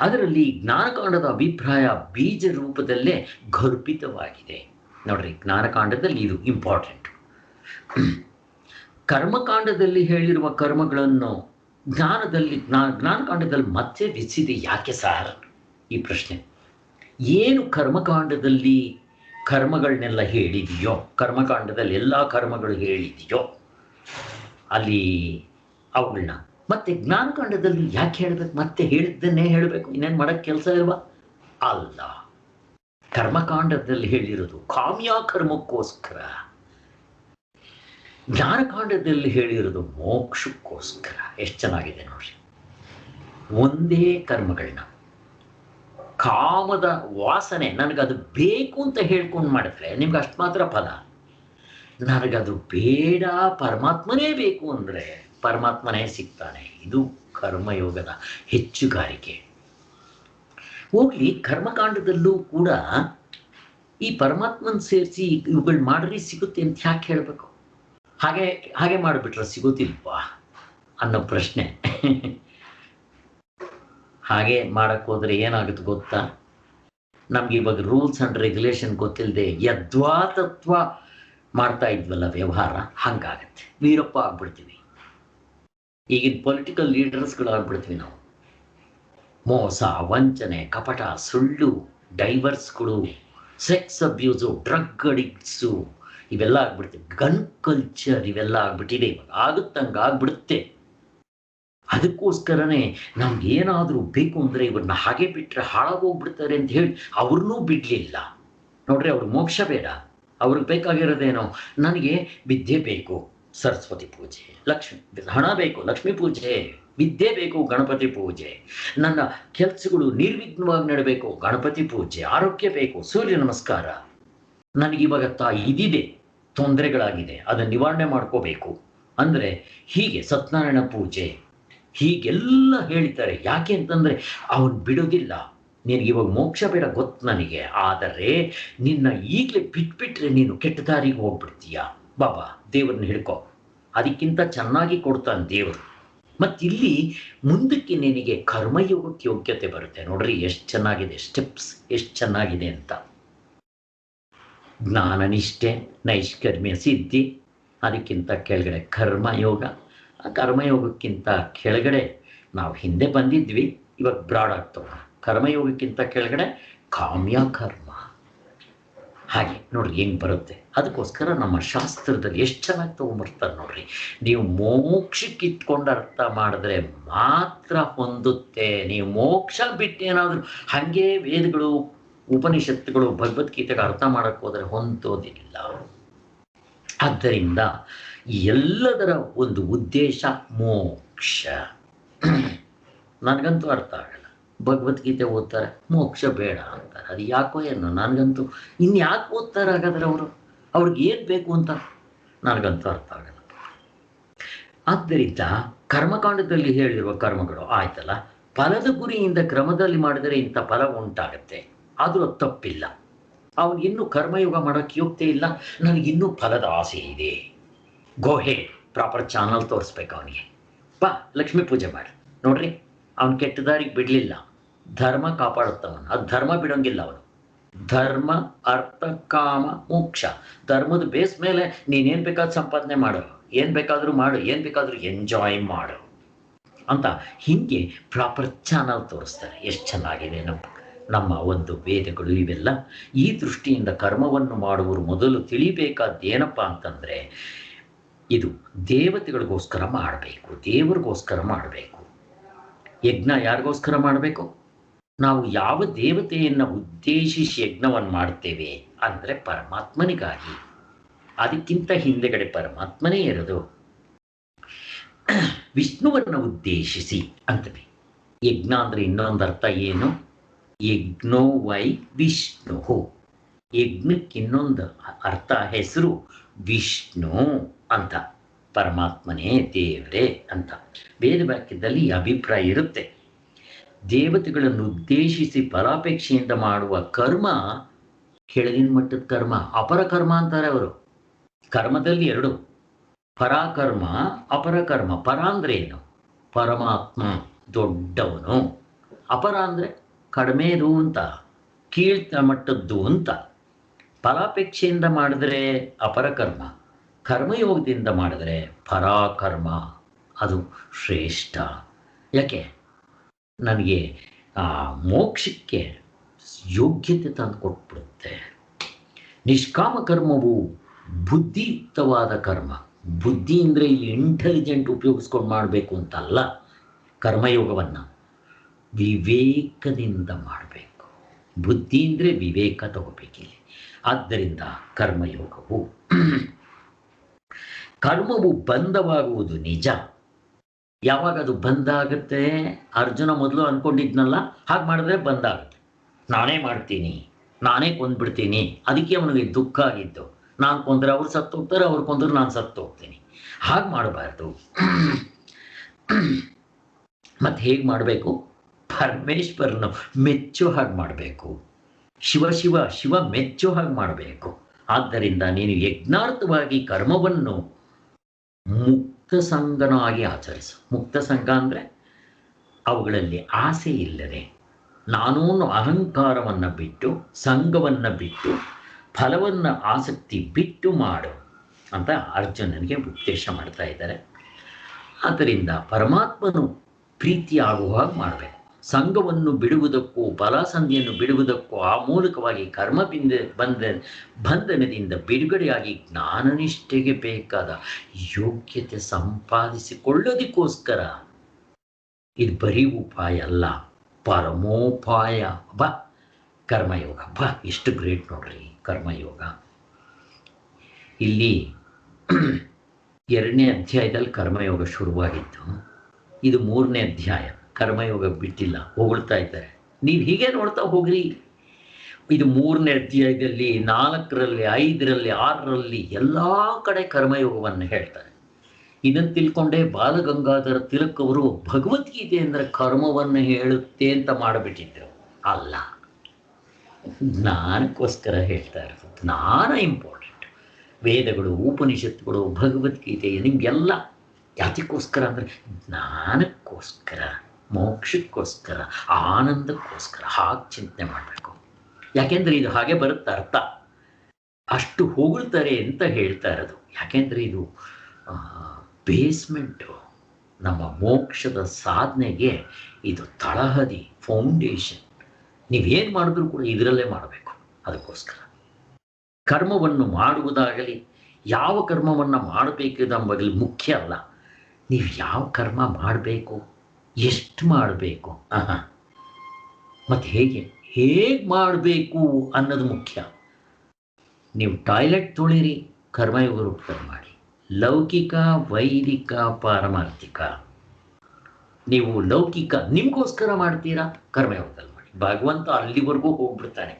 ಅದರಲ್ಲಿ ಜ್ಞಾನಕಾಂಡದ ಅಭಿಪ್ರಾಯ ಬೀಜ ರೂಪದಲ್ಲೇ ಗರ್ಭಿತವಾಗಿದೆ. ನೋಡ್ರಿ, ಜ್ಞಾನಕಾಂಡದಲ್ಲಿ ಇದು ಇಂಪಾರ್ಟೆಂಟ್. ಕರ್ಮಕಾಂಡದಲ್ಲಿ ಹೇಳಿರುವ ಕರ್ಮಗಳನ್ನು ಜ್ಞಾನಕಾಂಡದಲ್ಲಿ ಮತ್ತೆ ವಿಧಿಸಿದೆ. ಯಾಕೆ ಸಾರ್ ಈ ಪ್ರಶ್ನೆ? ಏನು ಕರ್ಮಕಾಂಡದಲ್ಲಿ ಕರ್ಮಗಳನ್ನೆಲ್ಲ ಹೇಳಿದೆಯೋ, ಕರ್ಮಕಾಂಡದಲ್ಲಿ ಎಲ್ಲ ಕರ್ಮಗಳು ಹೇಳಿದೆಯೋ ಅಲ್ಲಿ ಅವುಗಳನ್ನ ಮತ್ತೆ ಜ್ಞಾನಕಾಂಡದಲ್ಲಿ ಯಾಕೆ ಹೇಳ್ಬೇಕು? ಮತ್ತೆ ಹೇಳಿದ್ದನ್ನೇ ಹೇಳಬೇಕು, ಇನ್ನೇನು ಮಾಡಕ್ಕೆ ಕೆಲಸ ಇಲ್ವಾ? ಅಲ್ಲ, ಕರ್ಮಕಾಂಡದಲ್ಲಿ ಹೇಳಿರೋದು ಕಾಮ್ಯ ಕರ್ಮಕ್ಕೋಸ್ಕರ, ಜ್ಞಾನಕಾಂಡದಲ್ಲಿ ಹೇಳಿರೋದು ಮೋಕ್ಷಕ್ಕೋಸ್ಕರ. ಎಷ್ಟು ಚೆನ್ನಾಗಿದೆ ನೋಡ್ರಿ. ಒಂದೇ ಕರ್ಮಗಳನ್ನ ಕಾಮದ ವಾಸನೆ ನನಗದು ಬೇಕು ಅಂತ ಹೇಳ್ಕೊಂಡು ಮಾಡಿದ್ರೆ ನಿಮ್ಗೆ ಅಷ್ಟು ಮಾತ್ರ ಫಲ. ನನಗದು ಬೇಡ, ಪರಮಾತ್ಮನೇ ಬೇಕು ಅಂದರೆ ಪರಮಾತ್ಮನೇ ಸಿಗ್ತಾನೆ. ಇದು ಕರ್ಮಯೋಗದ ಹೆಚ್ಚುಗಾರಿಕೆ. ಹೋಗ್ಲಿ, ಕರ್ಮಕಾಂಡದಲ್ಲೂ ಕೂಡ ಈ ಪರಮಾತ್ಮನ ಸೇರಿಸಿ ಇವುಗಳು ಮಾಡ್ರಿ ಸಿಗುತ್ತೆ ಅಂತ ಯಾಕೆ ಹೇಳಬೇಕು? ಹಾಗೆ ಮಾಡಿಬಿಟ್ರೆ ಸಿಗೋತಿಲ್ವಾ ಅನ್ನೋ ಪ್ರಶ್ನೆ. ಹಾಗೆ ಮಾಡಕ್ಕೆ ಹೋದ್ರೆ ಏನಾಗುತ್ತೆ ಗೊತ್ತಾ? ನಮ್ಗೆ ಇವಾಗ ರೂಲ್ಸ್ ಅಂಡ್ ರೆಗ್ಯುಲೇಷನ್ ಗೊತ್ತಿಲ್ಲದೆ ಯದ್ವಾ ತತ್ವ ಮಾಡ್ತಾ ಇದ್ವಲ್ಲ ವ್ಯವಹಾರ, ಹಂಗಾಗತ್ತೆ. ವೀರಪ್ಪ ಆಗ್ಬಿಡ್ತೀವಿ. ಈಗಿನ ಪೊಲಿಟಿಕಲ್ ಲೀಡರ್ಸ್ಗಳು ಆಗ್ಬಿಡ್ತೀವಿ ನಾವು. ಮೋಸ, ವಂಚನೆ, ಕಪಟ, ಸುಳ್ಳು, ಡೈವರ್ಸ್ಗಳು, ಸೆಕ್ಸ್ ಅಬ್ಯೂಸು, ಡ್ರಗ್ ಅಡಿಕ್ಟ್ಸು, ಇವೆಲ್ಲ ಆಗ್ಬಿಡ್ತೀವಿ. ಗನ್ ಕಲ್ಚರ್ ಇವೆಲ್ಲ ಆಗ್ಬಿಟ್ಟಿದೆ. ಇವಾಗ ಆಗುತ್ತಂಗೆ ಆಗ್ಬಿಡುತ್ತೆ. ಅದಕ್ಕೋಸ್ಕರನೇ ನಮ್ಗೆ ಏನಾದರೂ ಬೇಕು ಅಂದರೆ ಇವ್ರನ್ನ ಹಾಗೆ ಬಿಟ್ಟರೆ ಹಾಳಾಗೋಗ್ಬಿಡ್ತಾರೆ ಅಂತ ಹೇಳಿ ಅವ್ರನ್ನೂ ಬಿಡಲಿಲ್ಲ. ನೋಡ್ರಿ, ಅವ್ರಿಗೆ ಮೋಕ್ಷ ಬೇಡ, ಅವ್ರಿಗೆ ಬೇಕಾಗಿರೋದೇನೋ, ನನಗೆ ವಿದ್ಯೆ ಬೇಕು, ಸರಸ್ವತಿ ಪೂಜೆ, ಹಣ ಬೇಕು, ಲಕ್ಷ್ಮೀ ಪೂಜೆ, ವಿದ್ಯೆ ಬೇಕು, ಗಣಪತಿ ಪೂಜೆ, ನನ್ನ ಕೆಲಸಗಳು ನಿರ್ವಿಘ್ನವಾಗಿ ನಡಬೇಕು, ಗಣಪತಿ ಪೂಜೆ, ಆರೋಗ್ಯ ಬೇಕು, ಸೂರ್ಯ ನಮಸ್ಕಾರ, ನನಗಿವಾಗ ಇದಿದೆ, ತೊಂದರೆಗಳಾಗಿದೆ, ಅದನ್ನು ನಿವಾರಣೆ ಮಾಡ್ಕೋಬೇಕು ಅಂದರೆ ಹೀಗೆ ಸತ್ಯನಾರಾಯಣ ಪೂಜೆ, ಹೀಗೆಲ್ಲ ಹೇಳ್ತಾರೆ. ಯಾಕೆ ಅಂತಂದರೆ ಅವನು ಬಿಡೋದಿಲ್ಲ. ನಿನಗಿವಾಗ ಮೋಕ್ಷ ಬೇಡ ಗೊತ್ತು ನನಗೆ, ಆದರೆ ನಿನ್ನ ಈಗಲೇ ಬಿಟ್ಬಿಟ್ರೆ ನೀನು ಕೆಟ್ಟ ದಾರಿಗೆ ಹೋಗ್ಬಿಡ್ತೀಯ. ಬಾಬಾ ದೇವ್ರನ್ನ ಹಿಡ್ಕೊ, ಅದಕ್ಕಿಂತ ಚೆನ್ನಾಗಿ ಕೊಡ್ತಾನೆ ದೇವರು. ಮತ್ತಿಲ್ಲಿ ಮುಂದಕ್ಕೆ ನಿನಗೆ ಕರ್ಮಯೋಗಕ್ಕೆ ಯೋಗ್ಯತೆ ಬರುತ್ತೆ. ನೋಡ್ರಿ ಎಷ್ಟು ಚೆನ್ನಾಗಿದೆ, ಸ್ಟೆಪ್ಸ್ ಎಷ್ಟು ಚೆನ್ನಾಗಿದೆ ಅಂತ. ಜ್ಞಾನನಿಷ್ಠೆ, ನೈಷ್ಕರ್ಮ್ಯ ಸಿದ್ಧಿ, ಅದಕ್ಕಿಂತ ಕೆಳಗಡೆ ಕರ್ಮಯೋಗ. ಆ ಕರ್ಮಯೋಗಕ್ಕಿಂತ ಕೆಳಗಡೆ ನಾವು ಹಿಂದೆ ಬಂದಿದ್ವಿ, ಇವಾಗ ಬ್ರಾಡ್ ಆಗ್ತವೆ. ಕರ್ಮಯೋಗಕ್ಕಿಂತ ಕೆಳಗಡೆ ಕಾಮ್ಯ ಕರ್ಮ. ಹಾಗೆ ನೋಡ್ರಿ ಹೆಂಗೆ ಬರುತ್ತೆ. ಅದಕ್ಕೋಸ್ಕರ ನಮ್ಮ ಶಾಸ್ತ್ರದಲ್ಲಿ ಎಷ್ಟು ಚೆನ್ನಾಗಿ ತೊಗೊಂಬರ್ತಾರೆ ನೋಡ್ರಿ. ನೀವು ಮೋಕ್ಷಕ್ಕೆ ಇಟ್ಕೊಂಡು ಅರ್ಥ ಮಾಡಿದ್ರೆ ಮಾತ್ರ ಹೊಂದುತ್ತೆ. ನೀವು ಮೋಕ್ಷ ಬಿಟ್ಟೇನಾದರೂ ಹಾಗೆ ವೇದಗಳು, ಉಪನಿಷತ್ತುಗಳು, ಭಗವದ್ಗೀತೆಗೆ ಅರ್ಥ ಮಾಡಕ್ಕೆ ಹೋದರೆ ಹೊಂದೋದಿಲ್ಲ. ಆದ್ದರಿಂದ ಎಲ್ಲದರ ಒಂದು ಉದ್ದೇಶ ಮೋಕ್ಷ. ನನಗಂತೂ ಅರ್ಥ ಆಗಲ್ಲ. ಭಗವದ್ಗೀತೆ ಓದ್ತಾರೆ, ಮೋಕ್ಷ ಬೇಡ ಅಂತಾರೆ. ಅದು ಯಾಕೋ ಏನೋ ನನಗಂತೂ. ಇನ್ಯಾಕೆ ಓದ್ತಾರೆ ಹಾಗಾದ್ರೆ ಅವ್ರಿಗೆ ಏನು ಬೇಕು ಅಂತ ನನಗಂತೂ ಅರ್ಥ ಆಗಲ್ಲ. ಆದ್ದರಿಂದ ಕರ್ಮಕಾಂಡದಲ್ಲಿ ಹೇಳಿರುವ ಕರ್ಮಗಳು ಆಯ್ತಲ್ಲ, ಫಲದ ಗುರಿಯಿಂದ ಕ್ರಮದಲ್ಲಿ ಮಾಡಿದರೆ ಇಂಥ ಫಲ ಉಂಟಾಗತ್ತೆ, ಆದರೂ ಅದು ತಪ್ಪಿಲ್ಲ. ಅವನಿಗಿನ್ನೂ ಕರ್ಮಯೋಗ ಮಾಡೋಕ್ಕೆ ಯೋಗ್ಯತೆ ಇಲ್ಲ, ನನಗಿನ್ನೂ ಫಲದ ಆಸೆ ಇದೆ. ಗೋಹೆ ಪ್ರಾಪರ್ ಚಾನಲ್ ತೋರಿಸ್ಬೇಕು ಅವನಿಗೆ. ಬಾ ಲಕ್ಷ್ಮೀ ಪೂಜೆ ಮಾಡಿ. ನೋಡ್ರಿ, ಅವನು ಕೆಟ್ಟ ದಾರಿಗೆ ಬಿಡಲಿಲ್ಲ, ಧರ್ಮ ಕಾಪಾಡುತ್ತವನು. ಅದು ಧರ್ಮ ಬಿಡೋಂಗಿಲ್ಲ ಅವನು. ಧರ್ಮ, ಅರ್ಥ, ಕಾಮ, ಮೋಕ್ಷ, ಧರ್ಮದ ಬೇಸ್ ಮೇಲೆ ನೀನೇನು ಬೇಕಾದ್ರೂ ಸಂಪಾದನೆ ಮಾಡು, ಏನು ಬೇಕಾದರೂ ಮಾಡು, ಏನು ಬೇಕಾದರೂ ಎಂಜಾಯ್ ಮಾಡು ಅಂತ ಹೀಗೆ ಪ್ರಾಪರ್ ಚಾನಲ್ ತೋರಿಸ್ತಾರೆ. ಎಷ್ಟು ಚೆನ್ನಾಗಿದೆ ನಮ್ಮ ಒಂದು ವೇದಗಳು ಇವೆಲ್ಲ. ಈ ದೃಷ್ಟಿಯಿಂದ ಕರ್ಮವನ್ನು ಮಾಡುವರು ಮೊದಲು ತಿಳಿಬೇಕಾದ್ದೇನಪ್ಪ ಅಂತಂದರೆ, ಇದು ದೇವತೆಗಳಿಗೋಸ್ಕರ ಮಾಡಬೇಕು, ದೇವರಿಗೋಸ್ಕರ ಮಾಡಬೇಕು. ಯಜ್ಞ ಯಾರಿಗೋಸ್ಕರ ಮಾಡಬೇಕು? ನಾವು ಯಾವ ದೇವತೆಯನ್ನು ಉದ್ದೇಶಿಸಿ ಯಜ್ಞವನ್ನು ಮಾಡ್ತೇವೆ ಅಂದರೆ ಪರಮಾತ್ಮನಿಗಾಗಿ. ಅದಕ್ಕಿಂತ ಹಿಂದೆಗಡೆ ಪರಮಾತ್ಮನೇ ಇರೋದು. ವಿಷ್ಣುವನ್ನು ಉದ್ದೇಶಿಸಿ ಅಂತವೆ. ಯಜ್ಞ ಅಂದರೆ ಇನ್ನೊಂದು ಅರ್ಥ ಏನು? ಯಜ್ಞೋ ವೈ ವಿಷ್ಣು. ಯಜ್ಞಕ್ಕೆ ಇನ್ನೊಂದು ಅರ್ಥ, ಹೆಸರು ವಿಷ್ಣು ಅಂತ, ಪರಮಾತ್ಮನೇ, ದೇವರೇ ಅಂತ ವೇದ ವಾಕ್ಯದಲ್ಲಿ ಈ ಅಭಿಪ್ರಾಯ ಇರುತ್ತೆ. ದೇವತೆಗಳನ್ನು ಉದ್ದೇಶಿಸಿ ಫಲಾಪೇಕ್ಷೆಯಿಂದ ಮಾಡುವ ಕರ್ಮ ಕೆಳಗಿನ ಮಟ್ಟದ ಕರ್ಮ, ಅಪರ ಕರ್ಮ ಅಂತಾರೆ ಅವರು. ಕರ್ಮದಲ್ಲಿ ಎರಡು, ಪರಾಕರ್ಮ ಅಪರಕರ್ಮ. ಪರ ಅಂದ್ರೆ ಏನು? ಪರಮಾತ್ಮ ದೊಡ್ಡವನು. ಅಪರ ಅಂದರೆ ಕಡಿಮೆದು ಅಂತ, ಕೀಳ್ತ ಮಟ್ಟದ್ದು ಅಂತ. ಫಲಾಪೇಕ್ಷೆಯಿಂದ ಮಾಡಿದ್ರೆ ಅಪರಕರ್ಮ, ಕರ್ಮಯೋಗದಿಂದ ಮಾಡಿದ್ರೆ ಪರಾಕರ್ಮ, ಅದು ಶ್ರೇಷ್ಠ. ಯಾಕೆ? ನನಗೆ ಮೋಕ್ಷಕ್ಕೆ ಯೋಗ್ಯತೆ ತಂದು ಕೊಟ್ಬಿಡುತ್ತೆ. ನಿಷ್ಕಾಮ ಕರ್ಮವು ಬುದ್ಧಿಯುಕ್ತವಾದ ಕರ್ಮ. ಬುದ್ಧಿ ಅಂದರೆ ಇಲ್ಲಿ ಇಂಟೆಲಿಜೆಂಟ್ ಉಪಯೋಗಿಸ್ಕೊಂಡು ಮಾಡಬೇಕು ಅಂತಲ್ಲ. ಕರ್ಮಯೋಗವನ್ನು ವಿವೇಕದಿಂದ ಮಾಡಬೇಕು. ಬುದ್ಧಿ ಅಂದರೆ ವಿವೇಕ ತಗೋಬೇಕಿಲ್ಲಿ. ಆದ್ದರಿಂದ ಕರ್ಮಯೋಗವು ಕರ್ಮವು ಬಂಧವಾಗುವುದು ನಿಜ. ಯಾವಾಗ ಅದು ಬಂಧ ಆಗುತ್ತೆ? ಅರ್ಜುನ ಮೊದಲು ಅಂದ್ಕೊಂಡಿದ್ನಲ್ಲ, ಹಾಗೆ ಮಾಡಿದ್ರೆ ಬಂಧ ಆಗುತ್ತೆ. ನಾನೇ ಮಾಡ್ತೀನಿ, ನಾನೇ ಕೊಂದ್ಬಿಡ್ತೀನಿ, ಅದಕ್ಕೆ ಅವನಿಗೆ ದುಃಖ ಆಗಿದ್ದು. ನಾನು ಕೊಂದ್ರೆ ಅವ್ರು ಸತ್ತು ಹೋಗ್ತಾರೆ, ಅವ್ರು ಕೊಂದ್ರೆ ನಾನು ಸತ್ತು ಹೋಗ್ತೀನಿ. ಹಾಗೆ ಮಾಡಬಾರ್ದು. ಮತ್ತೆ ಹೇಗೆ ಮಾಡಬೇಕು? ಪರಮೇಶ್ವರನು ಮೆಚ್ಚೋ ಹಾಗೆ ಮಾಡಬೇಕು. ಶಿವ ಮೆಚ್ಚೋ ಹಾಗೆ ಮಾಡಬೇಕು. ಆದ್ದರಿಂದ ನೀನು ಯಜ್ಞಾರ್ಥವಾಗಿ ಕರ್ಮವನ್ನು ಮುಕ್ತ ಸಂಘನಾಗಿ ಆಚರಿಸು. ಮುಕ್ತ ಸಂಘ ಅಂದರೆ ಅವುಗಳಲ್ಲಿ ಆಸೆ ಇಲ್ಲದೆ, ನಾನು ಅಹಂಕಾರವನ್ನು ಬಿಟ್ಟು, ಸಂಘವನ್ನು ಬಿಟ್ಟು, ಫಲವನ್ನು ಆಸಕ್ತಿ ಬಿಟ್ಟು ಮಾಡು ಅಂತ ಅರ್ಜುನನಿಗೆ ಉಪದೇಶ ಮಾಡ್ತಾ ಇದ್ದಾರೆ. ಆದ್ದರಿಂದ ಪರಮಾತ್ಮನು ಪ್ರೀತಿ ಆಗುವ ಹಾಗೆ ಮಾಡಬೇಕು. ಸಂಘವನ್ನು ಬಿಡುವುದಕ್ಕೂ ಫಲಾಸಂಧಿಯನ್ನು ಬಿಡುವುದಕ್ಕೂ ಆ ಮೂಲಕವಾಗಿ ಕರ್ಮ ಬಂಧನದಿಂದ ಬಿಡುಗಡೆಯಾಗಿ ಜ್ಞಾನನಿಷ್ಠೆಗೆ ಬೇಕಾದ ಯೋಗ್ಯತೆ ಸಂಪಾದಿಸಿಕೊಳ್ಳೋದಕ್ಕೋಸ್ಕರ ಇದು ಬರೀ ಉಪಾಯ ಅಲ್ಲ, ಪರಮೋಪಾಯ. ಕರ್ಮಯೋಗ ಎಷ್ಟು ಗ್ರೇಟ್ ನೋಡ್ರಿ ಕರ್ಮಯೋಗ. ಇಲ್ಲಿ 2ನೇ ಅಧ್ಯಾಯದಲ್ಲಿ ಕರ್ಮಯೋಗ ಶುರುವಾಗಿತ್ತು. ಇದು 3ನೇ ಅಧ್ಯಾಯ. ಕರ್ಮಯೋಗ ಬಿಟ್ಟಿಲ್ಲ, ಹೊಗಳ್ತಾ ಇದ್ದಾರೆ. ನೀವು ಹೀಗೆ ನೋಡ್ತಾ ಹೋಗ್ರಿ. ಇದು 3ನೇ ಅಧ್ಯಾಯದಲ್ಲಿ 4ರಲ್ಲಿ 5ರಲ್ಲಿ 6ರಲ್ಲಿ ಎಲ್ಲ ಕಡೆ ಕರ್ಮಯೋಗವನ್ನು ಹೇಳ್ತಾರೆ. ಇದನ್ನು ತಿಳ್ಕೊಂಡೇ ಬಾಲಗಂಗಾಧರ ತಿಲಕ್ ಅವರು ಭಗವದ್ಗೀತೆ ಅಂದರೆ ಕರ್ಮವನ್ನು ಹೇಳುತ್ತೆ ಅಂತ ಮಾಡಿಬಿಟ್ಟಿದ್ರು. ಅಲ್ಲ, ಜ್ಞಾನಕ್ಕೋಸ್ಕರ ಹೇಳ್ತಾ ಇರೋದು. ಜ್ಞಾನ ಇಂಪಾರ್ಟೆಂಟ್. ವೇದಗಳು, ಉಪನಿಷತ್ತುಗಳು, ಭಗವದ್ಗೀತೆ ನಿಮಗೆಲ್ಲ ಯಾತಕ್ಕೋಸ್ಕರ ಅಂದರೆ ಜ್ಞಾನಕ್ಕೋಸ್ಕರ, ಮೋಕ್ಷಕ್ಕೋಸ್ಕರ, ಆನಂದಕ್ಕೋಸ್ಕರ. ಹಾಗೆ ಚಿಂತನೆ ಮಾಡಬೇಕು. ಯಾಕೆಂದರೆ ಇದು ಹಾಗೆ ಬರುತ್ತೆ ಅರ್ಥ. ಅಷ್ಟು ಹೊಗಳ್ತಾರೆ ಅಂತ ಹೇಳ್ತಾ ಇರೋದು. ಯಾಕೆಂದರೆ ಇದು ಬೇಸ್ಮೆಂಟು. ನಮ್ಮ ಮೋಕ್ಷದ ಸಾಧನೆಗೆ ಇದು ತಳಹದಿ, ಫೌಂಡೇಶನ್. ನೀವೇನು ಮಾಡಿದ್ರೂ ಕೂಡ ಇದರಲ್ಲೇ ಮಾಡಬೇಕು. ಅದಕ್ಕೋಸ್ಕರ ಕರ್ಮವನ್ನು ಮಾಡುವುದಾಗಲಿ, ಯಾವ ಕರ್ಮವನ್ನು ಮಾಡಬೇಕೆಂಬುದಾಗಲಿ ಮುಖ್ಯ ಅಲ್ಲ. ನೀವು ಯಾವ ಕರ್ಮ ಮಾಡಬೇಕು, ಎಷ್ಟು ಮಾಡಬೇಕು, ಮತ್ತು ಹೇಗೆ ಮಾಡಬೇಕು ಅನ್ನೋದು ಮುಖ್ಯ. ನೀವು ಟಾಯ್ಲೆಟ್ ತೊಳಿರಿ, ಕರ್ಮಯೋಗ ರೂಪದಲ್ಲಿ ಮಾಡಿ. ಲೌಕಿಕ, ವೈದಿಕ, ಪಾರಮಾರ್ಥಿಕ. ನೀವು ಲೌಕಿಕ ನಿಮಗೋಸ್ಕರ ಮಾಡ್ತೀರಾ, ಕರ್ಮಯೋಗದಲ್ಲಿ ಮಾಡಿ. ಭಗವಂತ ಅಲ್ಲಿವರೆಗೂ ಹೋಗ್ಬಿಡ್ತಾನೆ.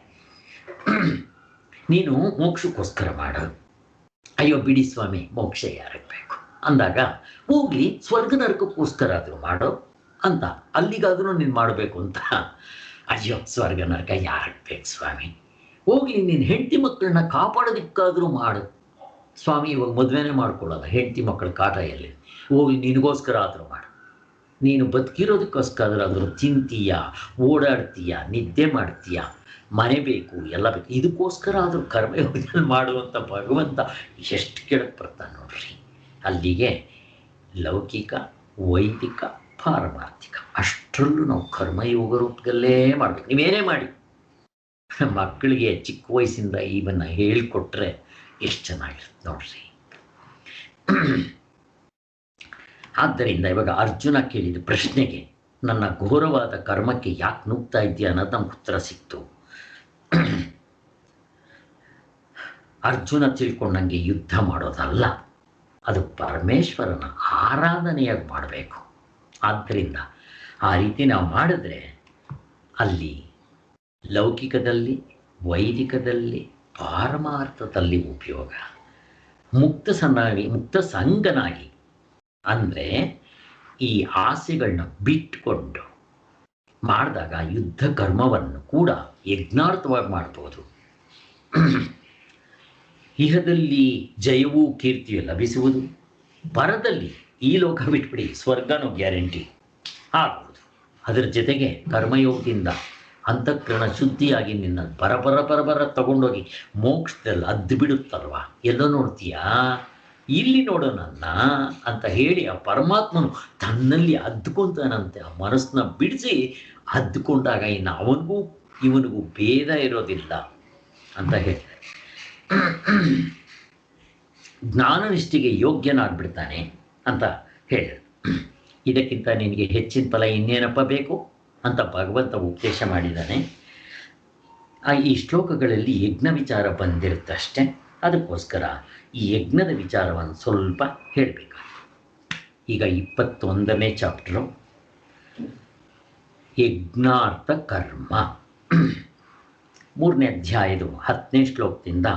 ನೀನು ಮೋಕ್ಷಕ್ಕೋಸ್ಕರ ಮಾಡು. ಅಯ್ಯೋ ಬಿಡಿ ಸ್ವಾಮಿ, ಮೋಕ್ಷ ಯಾರಿಗೆ ಬೇಕು ಅಂದಾಗ ಹೋಗ್ಲಿ ಸ್ವರ್ಗ ನರಕಕ್ಕೋಸ್ಕರ ಆದರೂ ಮಾಡೋ ಅಂತ, ಅಲ್ಲಿಗಾದರೂ ನೀನು ಮಾಡಬೇಕು ಅಂತ. ಅಯ್ಯೋ ಸ್ವರ್ಗ ನರಕ ಯಾರಿಗೆ ಬೇಕು ಸ್ವಾಮಿ, ಹೋಗ್ಲಿ ನೀನು ಹೆಂಡತಿ ಮಕ್ಕಳನ್ನ ಕಾಪಾಡೋದಕ್ಕಾದರೂ ಮಾಡು ಸ್ವಾಮಿ. ಇವಾಗ ಮದುವೆನೇ ಮಾಡ್ಕೊಳ್ಳಲ್ಲ, ಹೆಂಡತಿ ಮಕ್ಕಳ ಕಾಟ ಎಲ್ಲಿ, ಹೋಗ್ಲಿ ನಿನಗೋಸ್ಕರ ಆದರೂ ಮಾಡು. ನೀನು ಬದುಕಿರೋದಕ್ಕೋಸ್ಕರ ಆದರೂ ತಿಂತೀಯ, ಓಡಾಡ್ತೀಯ, ನಿದ್ದೆ ಮಾಡ್ತೀಯ, ಮನೆ ಬೇಕು, ಎಲ್ಲ ಬೇಕು, ಇದಕ್ಕೋಸ್ಕರ ಆದರೂ ಕರ್ಮಯೋಗದಲ್ಲಿ ಮಾಡುವಂಥ ಭಗವಂತ ಎಷ್ಟು ಕೆಳಗೆ ಬರ್ತಾನೆ ನೋಡ್ರಿ. ಅಲ್ಲಿಗೆ ಲೌಕಿಕ, ವೈದಿಕ, ಪಾರಮಾರ್ಥಿಕ ಅಷ್ಟರಲ್ಲೂ ನಾವು ಕರ್ಮಯೋಗ ರೂಪದಲ್ಲೇ ಮಾಡಬೇಕು. ನೀವೇನೇ ಮಾಡಿ, ಮಕ್ಕಳಿಗೆ ಚಿಕ್ಕ ವಯಸ್ಸಿಂದ ಇವನ್ನ ಹೇಳಿಕೊಟ್ರೆ ಎಷ್ಟು ಚೆನ್ನಾಗಿರುತ್ತೆ ನೋಡ್ರಿ. ಆದ್ದರಿಂದ ಇವಾಗ ಅರ್ಜುನ ಕೇಳಿದ ಪ್ರಶ್ನೆಗೆ, ನನ್ನ ಘೋರವಾದ ಕರ್ಮಕ್ಕೆ ಯಾಕೆ ನುಗ್ತಾ ಇದೆಯಾ ಅನ್ನೋದು ನಮ್ಗೆ ಉತ್ತರ ಸಿಕ್ತು. ಅರ್ಜುನ ತಿಳ್ಕೊಂಡಂಗೆ ಯುದ್ಧ ಮಾಡೋದಲ್ಲ, ಅದು ಪರಮೇಶ್ವರನ ಆರಾಧನೆಯಾಗಿ ಮಾಡಬೇಕು. ಆದ್ದರಿಂದ ಆ ರೀತಿ ನಾವು ಮಾಡಿದ್ರೆ ಅಲ್ಲಿ ಲೌಕಿಕದಲ್ಲಿ, ವೈದಿಕದಲ್ಲಿ, ಪಾರಮಾರ್ಥದಲ್ಲಿ ಉಪಯೋಗ. ಮುಕ್ತ ಸಂಗನಾಗಿ ಅಂದರೆ ಈ ಆಸೆಗಳನ್ನ ಬಿಟ್ಕೊಂಡು ಮಾಡಿದಾಗ ಯುದ್ಧ ಕರ್ಮವನ್ನು ಕೂಡ ಯಜ್ಞಾರ್ಥವಾಗಿ ಮಾಡ್ಬೋದು. ಇಹದಲ್ಲಿ ಜಯವೂ ಕೀರ್ತಿಯು ಲಭಿಸುವುದು, ಪರದಲ್ಲಿ ಈ ಲೋಕ ಬಿಟ್ಬಿಡಿ ಸ್ವರ್ಗನೂ ಗ್ಯಾರಂಟಿ ಆಗ್ಬೋದು. ಅದರ ಜೊತೆಗೆ ಕರ್ಮಯೋಗದಿಂದ ಅಂತಃಕರಣ ಶುದ್ಧಿಯಾಗಿ ನಿನ್ನ ಬರ ತಗೊಂಡೋಗಿ ಮೋಕ್ಷದಲ್ಲಿ ಅದ್ದು ಬಿಡುತ್ತಲ್ವ. ಎಲ್ಲೋ ನೋಡ್ತೀಯಾ, ಇಲ್ಲಿ ನೋಡೋ ನನ್ನ ಅಂತ ಹೇಳಿ ಆ ಪರಮಾತ್ಮನು ತನ್ನಲ್ಲಿ ಅದ್ದುಕೊಂತಾನಂತೆ. ಆ ಮನಸ್ಸನ್ನ ಬಿಡಿಸಿ ಅದ್ದುಕೊಂಡಾಗ ಇನ್ನು ಅವನಿಗೂ ಇವನಿಗೂ ಭೇದ ಇರೋದಿಲ್ಲ ಅಂತ ಹೇಳ್ತಾರೆ. ಜ್ಞಾನನಿಷ್ಠೆಗೆ ಯೋಗ್ಯನಾಗ್ಬಿಡ್ತಾನೆ ಅಂತ ಹೇಳಿದ್ರು. ಇದಕ್ಕಿಂತ ನಿನಗೆ ಹೆಚ್ಚಿನ ಫಲ ಇನ್ನೇನಪ್ಪ ಬೇಕು ಅಂತ ಭಗವಂತ ಉಪದೇಶ ಮಾಡಿದ್ದಾನೆ. ಈ ಶ್ಲೋಕಗಳಲ್ಲಿ ಯಜ್ಞ ವಿಚಾರ ಬಂದಿರುತ್ತಷ್ಟೆ. ಅದಕ್ಕೋಸ್ಕರ ಈ ಯಜ್ಞದ ವಿಚಾರವನ್ನು ಸ್ವಲ್ಪ ಹೇಳಬೇಕು. ಈಗ 21ನೇ ಚಾಪ್ಟರು ಯಜ್ಞಾರ್ಥ ಕರ್ಮ. 3ನೇ ಅಧ್ಯಾಯದ 10ನೇ ಶ್ಲೋಕದಿಂದ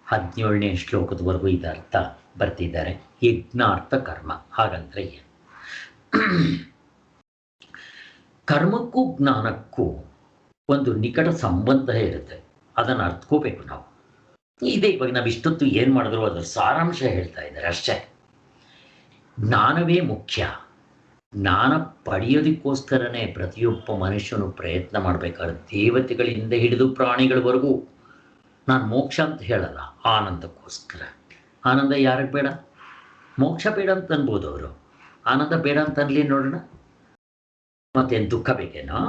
17ನೇ ಶ್ಲೋಕದವರೆಗೂ ಇದರ ಅರ್ಥ ಬರ್ತಿದ್ದಾರೆ. ಯಜ್ಞಾರ್ಥ ಕರ್ಮ ಹಾಗಂದ್ರೆ ಏನು? ಕರ್ಮಕ್ಕೂ ಜ್ಞಾನಕ್ಕೂ ಒಂದು ನಿಕಟ ಸಂಬಂಧ ಇರುತ್ತೆ. ಅದನ್ನು ಅರ್ಥಕೋಬೇಕು ನಾವು. ಇದೇ ಇವಾಗ ನಾವು ಇಷ್ಟೊತ್ತು ಏನು ಮಾಡಿದ್ರು ಅದರ ಸಾರಾಂಶ ಹೇಳ್ತಾ ಇದ್ದಾರೆ ಅಷ್ಟೇ. ಜ್ಞಾನವೇ ಮುಖ್ಯ. ಜ್ಞಾನ ಪಡೆಯೋದಕ್ಕೋಸ್ಕರನೇ ಪ್ರತಿಯೊಬ್ಬ ಮನುಷ್ಯನು ಪ್ರಯತ್ನ ಮಾಡಬೇಕಾದ್ರೆ ದೇವತೆಗಳಿಂದ ಹಿಡಿದು ಪ್ರಾಣಿಗಳವರೆಗೂ. ನಾನು ಮೋಕ್ಷ ಅಂತ ಹೇಳಲ್ಲ, ಆನಂದಕ್ಕೋಸ್ಕರ. ಆನಂದ ಯಾರಿಗೆ ಬೇಡ? ಮೋಕ್ಷ ಬೇಡ ಅಂತ ಅನ್ಬೋದು ಅವರು. ಆನಂದ ಬೇಡ ಅಂತ ಅನ್ಲಿ ನೋಡೋಣ. ಮತ್ತೇನು ದುಃಖ ಬೇಕೇನೋ?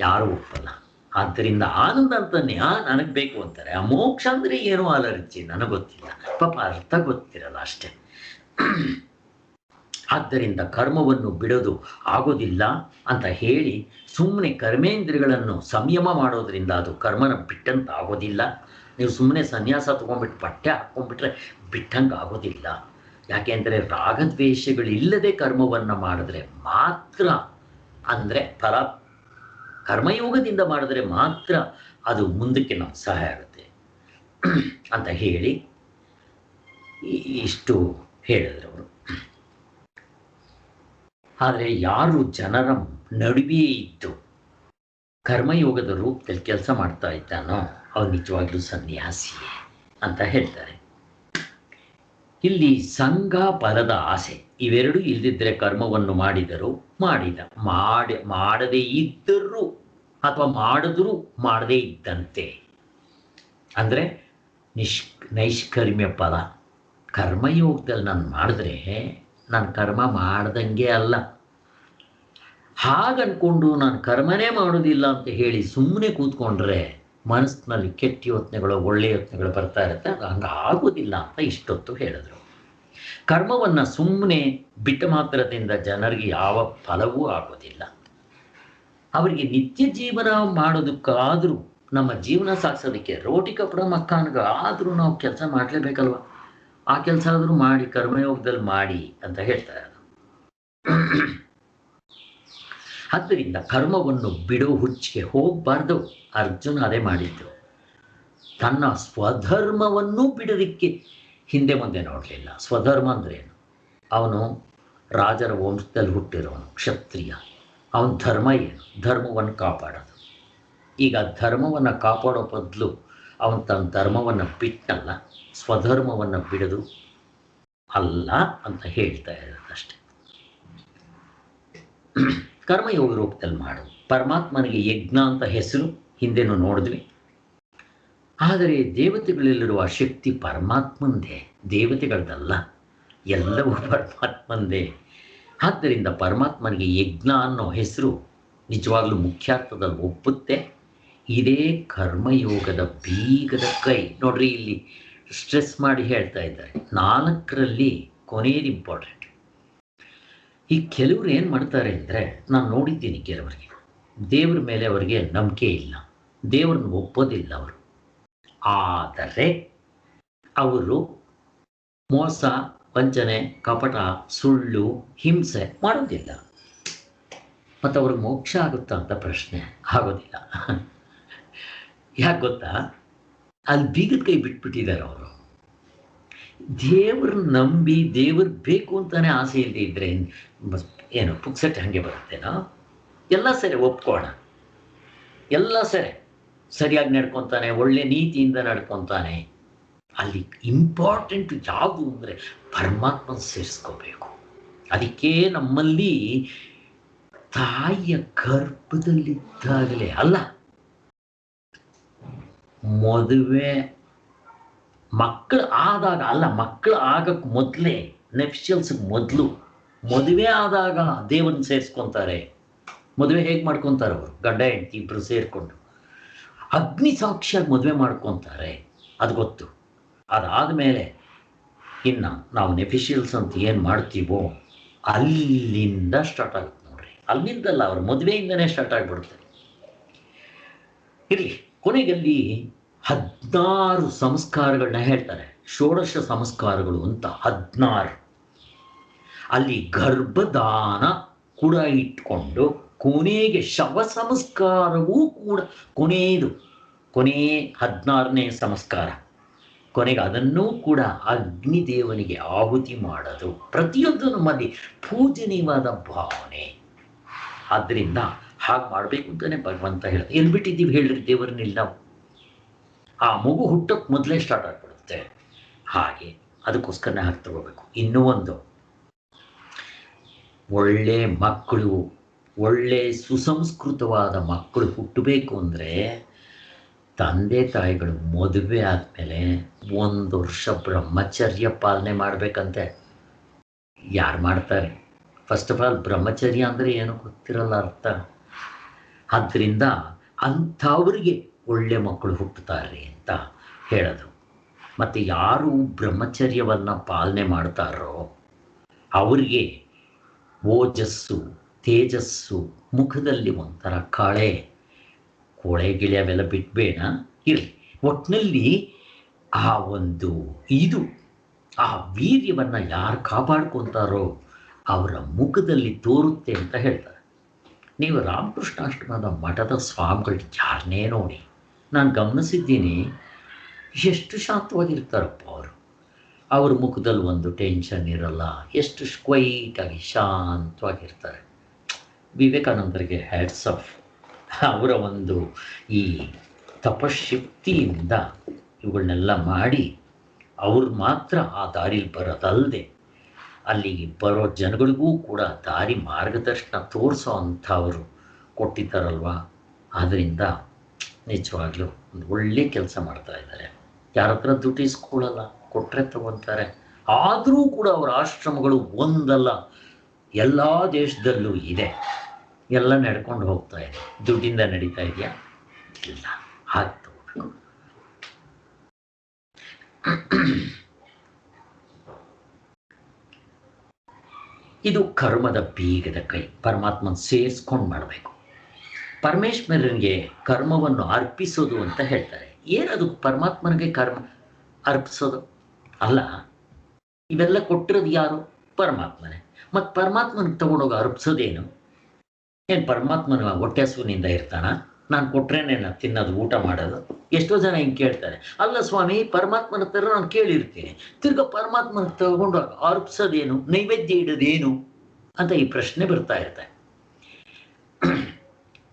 ಯಾರು ಒಪ್ಪಲ್ಲ. ಆದ್ದರಿಂದ ಆನಂದ ಅಂತಾನೆ ನನಗೆ ಬೇಕು ಅಂತಾರೆ. ಆ ಮೋಕ್ಷ ಅಂದರೆ ಏನೋ ಅಲರ್ಜಿ, ನನಗೆ ಗೊತ್ತಿಲ್ಲ, ಪಾಪ ಅರ್ಥ ಗೊತ್ತಿರಲ್ಲ ಅಷ್ಟೇ. ಆದ್ದರಿಂದ ಕರ್ಮವನ್ನು ಬಿಡೋದು ಆಗೋದಿಲ್ಲ ಅಂತ ಹೇಳಿ ಸುಮ್ಮನೆ ಕರ್ಮೇಂದ್ರಿಯಗಳನ್ನು ಸಂಯಮ ಮಾಡೋದ್ರಿಂದ ಅದು ಕರ್ಮನ ಬಿಟ್ಟಂತ ಆಗೋದಿಲ್ಲ. ನೀವು ಸುಮ್ಮನೆ ಸನ್ಯಾಸ ತೊಗೊಂಡ್ಬಿಟ್ಟು ಬಟ್ಟೆ ಹಾಕ್ಕೊಂಡ್ಬಿಟ್ರೆ ಬಿಟ್ಟಂಗೆ ಆಗೋದಿಲ್ಲ. ಯಾಕೆಂದರೆ ರಾಗದ್ವೇಷಗಳಿಲ್ಲದೆ ಕರ್ಮವನ್ನು ಮಾಡಿದ್ರೆ ಮಾತ್ರ, ಅಂದರೆ ಫಲ ಕರ್ಮಯೋಗದಿಂದ ಮಾಡಿದ್ರೆ ಮಾತ್ರ ಅದು ಮುಂದಕ್ಕೆ ನಾವು ಸಹಾಯ ಆಗುತ್ತೆ ಅಂತ ಹೇಳಿ ಇಷ್ಟು ಹೇಳಿದ್ರು ಅವರು. ಆದರೆ ಯಾರು ಜನರ ನಡುವೆ ಇದ್ದು ಕರ್ಮಯೋಗದ ರೂಪದಲ್ಲಿ ಕೆಲಸ ಮಾಡ್ತಾ ಇದ್ದಾನೋ ಅವನು ನಿಜವಾಗ್ಲೂ ಸನ್ಯಾಸಿಯೇ ಅಂತ ಹೇಳ್ತಾರೆ. ಇಲ್ಲಿ ಸಂಘ ಫಲದ ಆಸೆ ಇವೆರಡೂ ಇಲ್ಲದಿದ್ದರೆ ಕರ್ಮವನ್ನು ಮಾಡದೇ ಇದ್ದರೂ ಅಥವಾ ಮಾಡಿದ್ರೂ ಮಾಡದೇ ಇದ್ದಂತೆ. ಅಂದರೆ ನೈಷ್ಕರ್ಮ್ಯ ಫಲ. ಕರ್ಮಯೋಗದಲ್ಲಿ ನಾನು ಮಾಡಿದ್ರೆ ನಾನು ಕರ್ಮ ಮಾಡ್ದಂಗೆ ಅಲ್ಲ. ಹಾಗನ್ಕೊಂಡು ನಾನು ಕರ್ಮನೇ ಮಾಡೋದಿಲ್ಲ ಅಂತ ಹೇಳಿ ಸುಮ್ಮನೆ ಕೂತ್ಕೊಂಡ್ರೆ ಮನಸ್ಸಿನಲ್ಲಿ ಕೆಟ್ಟ ಯೋಚನೆಗಳು ಒಳ್ಳೆಯ ಯೋಚನೆಗಳು ಬರ್ತಾ ಇರುತ್ತೆ. ಅದು ಹಂಗೆ ಆಗೋದಿಲ್ಲ ಅಂತ ಇಷ್ಟೊತ್ತು ಹೇಳಿದ್ರು. ಕರ್ಮವನ್ನು ಸುಮ್ಮನೆ ಬಿಟ್ಟ ಮಾತ್ರದಿಂದ ಜನರಿಗೆ ಯಾವ ಫಲವೂ ಆಗೋದಿಲ್ಲ. ಅವರಿಗೆ ನಿತ್ಯ ಜೀವನ ಮಾಡೋದಕ್ಕಾದರೂ, ನಮ್ಮ ಜೀವನ ಸಾಗಿಸೋದಕ್ಕೆ ರೋಟಿ ಕಪಡ ಮಕ್ಕಾನ್ಗಾದರೂ ನಾವು ಕೆಲಸ ಮಾಡಲೇಬೇಕಲ್ವ. ಆ ಕೆಲಸ ಆದರೂ ಮಾಡಿ, ಕರ್ಮಯೋಗದಲ್ಲಿ ಮಾಡಿ ಅಂತ ಹೇಳ್ತಾರೆ. ಆದ್ದರಿಂದ ಕರ್ಮವನ್ನು ಬಿಡೋ ಹುಚ್ಚಿಗೆ ಹೋಗಬಾರ್ದು. ಅರ್ಜುನ ಅದೇ ಮಾಡಿದ್ದು. ತನ್ನ ಸ್ವಧರ್ಮವನ್ನು ಬಿಡೋದಕ್ಕೆ ಹಿಂದೆ ಮುಂದೆ ನೋಡಲಿಲ್ಲ. ಸ್ವಧರ್ಮ ಅಂದ್ರೇನು? ಅವನು ರಾಜರ ವಂಶದಲ್ಲಿ ಹುಟ್ಟಿರೋನು, ಕ್ಷತ್ರಿಯ. ಅವನ ಧರ್ಮ ಏನು? ಧರ್ಮವನ್ನು ಕಾಪಾಡೋದು. ಈಗ ಧರ್ಮವನ್ನು ಕಾಪಾಡೋ ಬದಲು ಅವನು ತನ್ನ ಧರ್ಮವನ್ನು ಬಿಟ್ಟಲ್ಲ, ಸ್ವಧರ್ಮವನ್ನು ಬಿಡೋದು ಅಲ್ಲ ಅಂತ ಹೇಳ್ತಾ ಇರೋದಷ್ಟೆ. ಕರ್ಮಯೋಗ ರೂಪದಲ್ಲಿ ಮಾಡು. ಪರಮಾತ್ಮನಿಗೆ ಯಜ್ಞ ಅಂತ ಹೆಸರು, ಹಿಂದೆನೂ ನೋಡಿದ್ವಿ. ಆದರೆ ದೇವತೆಗಳಲ್ಲಿರುವ ಶಕ್ತಿ ಪರಮಾತ್ಮಂದೇ, ದೇವತೆಗಳದಲ್ಲ, ಎಲ್ಲವೂ ಪರಮಾತ್ಮಂದೇ. ಆದ್ದರಿಂದ ಪರಮಾತ್ಮನಿಗೆ ಯಜ್ಞ ಅನ್ನೋ ಹೆಸರು ನಿಜವಾಗ್ಲೂ ಮುಖ್ಯಾರ್ಥದಲ್ಲಿ ಒಪ್ಪುತ್ತೆ. ಇದೇ ಕರ್ಮಯೋಗದ ಬೀಗದ ಕೈ. ನೋಡ್ರಿ, ಇಲ್ಲಿ ಸ್ಟ್ರೆಸ್ ಮಾಡಿ ಹೇಳ್ತಾ ಇದ್ದಾರೆ. 4ರಲ್ಲಿ ಕೊನೆಯದು ಇಂಪಾರ್ಟೆಂಟ್. ಈ ಕೆಲವರು ಏನು ಮಾಡ್ತಾರೆ ಅಂದರೆ, ನಾನು ನೋಡಿದ್ದೀನಿ ಕೆಲವರಿಗೆ ದೇವ್ರ ಮೇಲೆ ಅವರಿಗೆ ನಂಬಿಕೆ ಇಲ್ಲ, ದೇವ್ರನ್ನ ಒಪ್ಪೋದಿಲ್ಲ ಅವರು. ಆದರೆ ಅವರು ಮೋಸ, ವಂಚನೆ, ಕಪಟ, ಸುಳ್ಳು, ಹಿಂಸೆ ಮಾಡೋದಿಲ್ಲ. ಮತ್ತು ಅವ್ರಿಗೆ ಮೋಕ್ಷ ಆಗುತ್ತಾ ಅಂತ ಪ್ರಶ್ನೆ ಆಗೋದಿಲ್ಲ. ಯಾಕೆ ಗೊತ್ತಾ? ಅಲ್ಲಿ ಬೀಗದ ಕೈ ಬಿಟ್ಬಿಟ್ಟಿದ್ದಾರೆ ಅವರು. ದೇವ್ರ ನಂಬಿ ದೇವ್ರು ಬೇಕು ಅಂತಾನೆ ಆಸೆ ಇಲ್ಲದೆ ಇದ್ರೆ ಏನು ಪುಕ್ಸಟ್ಟೆ ಹಾಗೆ ಬರುತ್ತೇನೋ? ಎಲ್ಲ ಸರಿ ಒಪ್ಕೋಣ, ಎಲ್ಲ ಸರಿಯಾಗಿ ನಡ್ಕೊತಾನೆ, ಒಳ್ಳೆ ನೀತಿಯಿಂದ ನಡ್ಕೊತಾನೆ. ಅಲ್ಲಿ ಇಂಪಾರ್ಟೆಂಟ್ ಯಾವುದು ಅಂದರೆ ಪರಮಾತ್ಮ ಸೇರಿಸ್ಕೋಬೇಕು. ಅದಕ್ಕೆ ನಮ್ಮಲ್ಲಿ ತಾಯಿಯ ಗರ್ಭದಲ್ಲಿದ್ದಾಗಲೇ ಅಲ್ಲ, ಮದುವೆ ಮಕ್ಕಳು ಆದಾಗ ಅಲ್ಲ, ಮಕ್ಕಳು ಆಗಕ್ಕೆ ಮೊದಲೇ, ನೆಫ್ಷಲ್ಸ್ ಮೊದಲು, ಮದುವೆ ಆದಾಗ ದೇವರನ್ನ ಸೇರಿಸ್ಕೊತಾರೆ. ಮದುವೆ ಹೇಗೆ ಮಾಡ್ಕೊತಾರೆ ಅವರು? ಗಂಡ ಹೆಂಡತಿ ಇಬ್ಬರು ಸೇರಿಕೊಂಡು ಅಗ್ನಿ ಸಾಕ್ಷಿಯಾಗಿ ಮದುವೆ ಮಾಡ್ಕೊತಾರೆ, ಅದು ಗೊತ್ತು. ಅದಾದಮೇಲೆ ಇನ್ನು ನಾವು ನೆಫಿಷಿಯಲ್ಸ್ ಅಂತ ಏನು ಮಾಡ್ತೀವೋ ಅಲ್ಲಿಂದ ಸ್ಟಾರ್ಟ್ ಆಗುತ್ತೆ ನೋಡ್ರಿ. ಅಲ್ಲಿಂದಲ್ಲ, ಅವ್ರ ಮದುವೆಯಿಂದನೇ ಸ್ಟಾರ್ಟ್ ಆಗಿಬಿಡುತ್ತೆ. ಇರಲಿ, ಕೊನೆಗಲ್ಲಿ 16 ಸಂಸ್ಕಾರಗಳನ್ನ ಹೇಳ್ತಾರೆ, ಷೋಡಶ ಸಂಸ್ಕಾರಗಳು ಅಂತ 16. ಅಲ್ಲಿ ಗರ್ಭದಾನ ಕೂಡ ಇಟ್ಕೊಂಡು ಕೊನೆಗೆ ಶವ ಸಂಸ್ಕಾರವೂ ಕೂಡ ಕೊನೆ 16ನೇ ಸಂಸ್ಕಾರ, ಕೊನೆಗೆ ಅದನ್ನೂ ಕೂಡ ಅಗ್ನಿದೇವನಿಗೆ ಆಹುತಿ ಮಾಡೋದು. ಪ್ರತಿಯೊಂದು ನಮ್ಮಲ್ಲಿ ಪೂಜನೀಯವಾದ ಭಾವನೆ. ಆದ್ದರಿಂದ ಹಾಗೆ ಮಾಡಬೇಕು ಅಂತಲೇ ಭಗವಂತ ಹೇಳ್ತಾರೆ. ಎಲ್ಲಿ ಬಿಟ್ಟಿದ್ದೀವಿ ಹೇಳ್ರಿ ದೇವರನ್ನಿಲ್ಲ ನಾವು? ಆ ಮಗು ಹುಟ್ಟಕ್ಕೆ ಮೊದಲೇ ಸ್ಟಾರ್ಟ್ ಆಗಿಬಿಡುತ್ತೆ. ಹಾಗೆ ಅದಕ್ಕೋಸ್ಕರನೇ ಹಾಕಿ ತಗೋಬೇಕು. ಇನ್ನೂ ಒಂದು, ಒಳ್ಳೆ ಮಕ್ಕಳು, ಒಳ್ಳೆ ಸುಸಂಸ್ಕೃತವಾದ ಮಕ್ಕಳು ಹುಟ್ಟಬೇಕು ಅಂದರೆ ತಂದೆ ತಾಯಿಗಳು ಮದುವೆ ಆದಮೇಲೆ 1 ವರ್ಷ ಬ್ರಹ್ಮಚರ್ಯ ಪಾಲನೆ ಮಾಡಬೇಕಂತೆ. ಯಾರು ಮಾಡ್ತಾರೆ? ಫಸ್ಟ್ ಆಫ್ ಆಲ್ ಬ್ರಹ್ಮಚರ್ಯ ಅಂದರೆ ಏನೂ ಗೊತ್ತಿರಲ್ಲ ಅರ್ಥ. ಆದ್ದರಿಂದ ಅಂಥವ್ರಿಗೆ ಒಳ್ಳೆ ಮಕ್ಕಳು ಹುಟ್ಟುತ್ತಾರೆ ಅಂತ ಹೇಳೋದು. ಮತ್ತು ಯಾರು ಬ್ರಹ್ಮಚರ್ಯವನ್ನು ಪಾಲನೆ ಮಾಡ್ತಾರೋ ಅವರಿಗೆ ಓಜಸ್ಸು, ತೇಜಸ್ಸು, ಮುಖದಲ್ಲಿ ಒಂಥರ ಕೊಳೆ ಗಿಳೆ ಅವೆಲ್ಲ ಬಿಟ್ಬೇಡ ಇರಲಿ, ಒಟ್ಟಿನಲ್ಲಿ ಆ ಒಂದು ಆ ವೀರ್ಯವನ್ನು ಯಾರು ಕಾಪಾಡ್ಕೊತಾರೋ ಅವರ ಮುಖದಲ್ಲಿ ತೋರುತ್ತೆ ಅಂತ ಹೇಳ್ತಾರೆ. ನೀವು ರಾಮಕೃಷ್ಣಾಶ್ರಮದ ಮಠದ ಸ್ವಾಮಿಗಳು ಯಾರನ್ನೇ ನೋಡಿ, ನಾನು ಗಮನಿಸಿದ್ದೀನಿ, ಎಷ್ಟು ಶಾಂತವಾಗಿರ್ತಾರಪ್ಪ ಅವರು. ಅವ್ರ ಮುಖದಲ್ಲಿ ಒಂದು ಟೆನ್ಷನ್ ಇರಲ್ಲ, ಎಷ್ಟು ಕ್ವೈಟಾಗಿ ಶಾಂತವಾಗಿರ್ತಾರೆ. ವಿವೇಕಾನಂದರಿಗೆ ಹ್ಯಾಟ್ಸ್ ಆಫ್. ಅವರ ಒಂದು ಈ ತಪಶಕ್ತಿಯಿಂದ ಇವುಗಳನ್ನೆಲ್ಲ ಮಾಡಿ ಅವ್ರು ಮಾತ್ರ ಆ ದಾರಿಲಿ ಬರೋದಲ್ಲದೆ ಅಲ್ಲಿಗೆ ಬರೋ ಜನಗಳಿಗೂ ಕೂಡ ದಾರಿ ಮಾರ್ಗದರ್ಶನ ತೋರಿಸೋ ಅಂಥವರು ಕೊಟ್ಟಿದ್ದಾರಲ್ವ. ಆದ್ದರಿಂದ ನಿಜವಾಗ್ಲೂ ಒಂದು ಒಳ್ಳೆ ಕೆಲಸ ಮಾಡ್ತಾ ಇದ್ದಾರೆ. ಯಾರ ಹತ್ರ ದುಡ್ಡು ಇಸ್ಕೊಳ್ಳಲ್ಲ, ಕೊಟ್ಟರೆ ತಗೊತಾರೆ. ಆದರೂ ಕೂಡ ಅವರ ಆಶ್ರಮಗಳು ಒಂದಲ್ಲ, ಎಲ್ಲ ದೇಶದಲ್ಲೂ ಇದೆ, ಎಲ್ಲ ನಡ್ಕೊಂಡು ಹೋಗ್ತಾ ಇದೆ. ದುಡ್ಡಿಂದ ನಡೀತಾ ಇದೆಯಾ? ಇಲ್ಲ. ಹಾಗೆ ತಗೋಬೇಕು. ಇದು ಕರ್ಮದ ಬೀಗದ ಕೈ. ಪರಮಾತ್ಮನ ಸೇರಿಸ್ಕೊಂಡು ಮಾಡಬೇಕು. ಪರಮೇಶ್ವರನಿಗೆ ಕರ್ಮವನ್ನು ಅರ್ಪಿಸೋದು ಅಂತ ಹೇಳ್ತಾರೆ. ಏನದು ಪರಮಾತ್ಮನಿಗೆ ಕರ್ಮ ಅರ್ಪಿಸೋದು? ಅಲ್ಲ, ಇವೆಲ್ಲ ಕೊಟ್ಟಿರೋದು ಯಾರು? ಪರಮಾತ್ಮನೇ. ಮತ್ತು ಪರಮಾತ್ಮನಿಗೆ ತಗೊಂಡೋಗಿ ಅರ್ಪಿಸೋದೇನು? ಏನು ಪರಮಾತ್ಮನ ಹೊಟ್ಟೆ ಹಸುವಿನಿಂದ ಇರ್ತಾನ? ನಾನು ಕೊಟ್ರೇನೆ ನಾನು ತಿನ್ನೋದು, ಊಟ ಮಾಡೋದು? ಎಷ್ಟೋ ಜನ ಹಿಂಗೆ ಕೇಳ್ತಾರೆ. ಅಲ್ಲ ಸ್ವಾಮಿ, ಪರಮಾತ್ಮನ ಥರ ನಾನು ಕೇಳಿರ್ತೀನಿ, ತಿರ್ಗಾ ಪರಮಾತ್ಮನ ತಗೊಂಡು ಅರ್ಪಿಸೋದೇನು, ನೈವೇದ್ಯ ಇಡೋದೇನು ಅಂತ ಈ ಪ್ರಶ್ನೆ ಬರ್ತಾ ಇರುತ್ತೆ.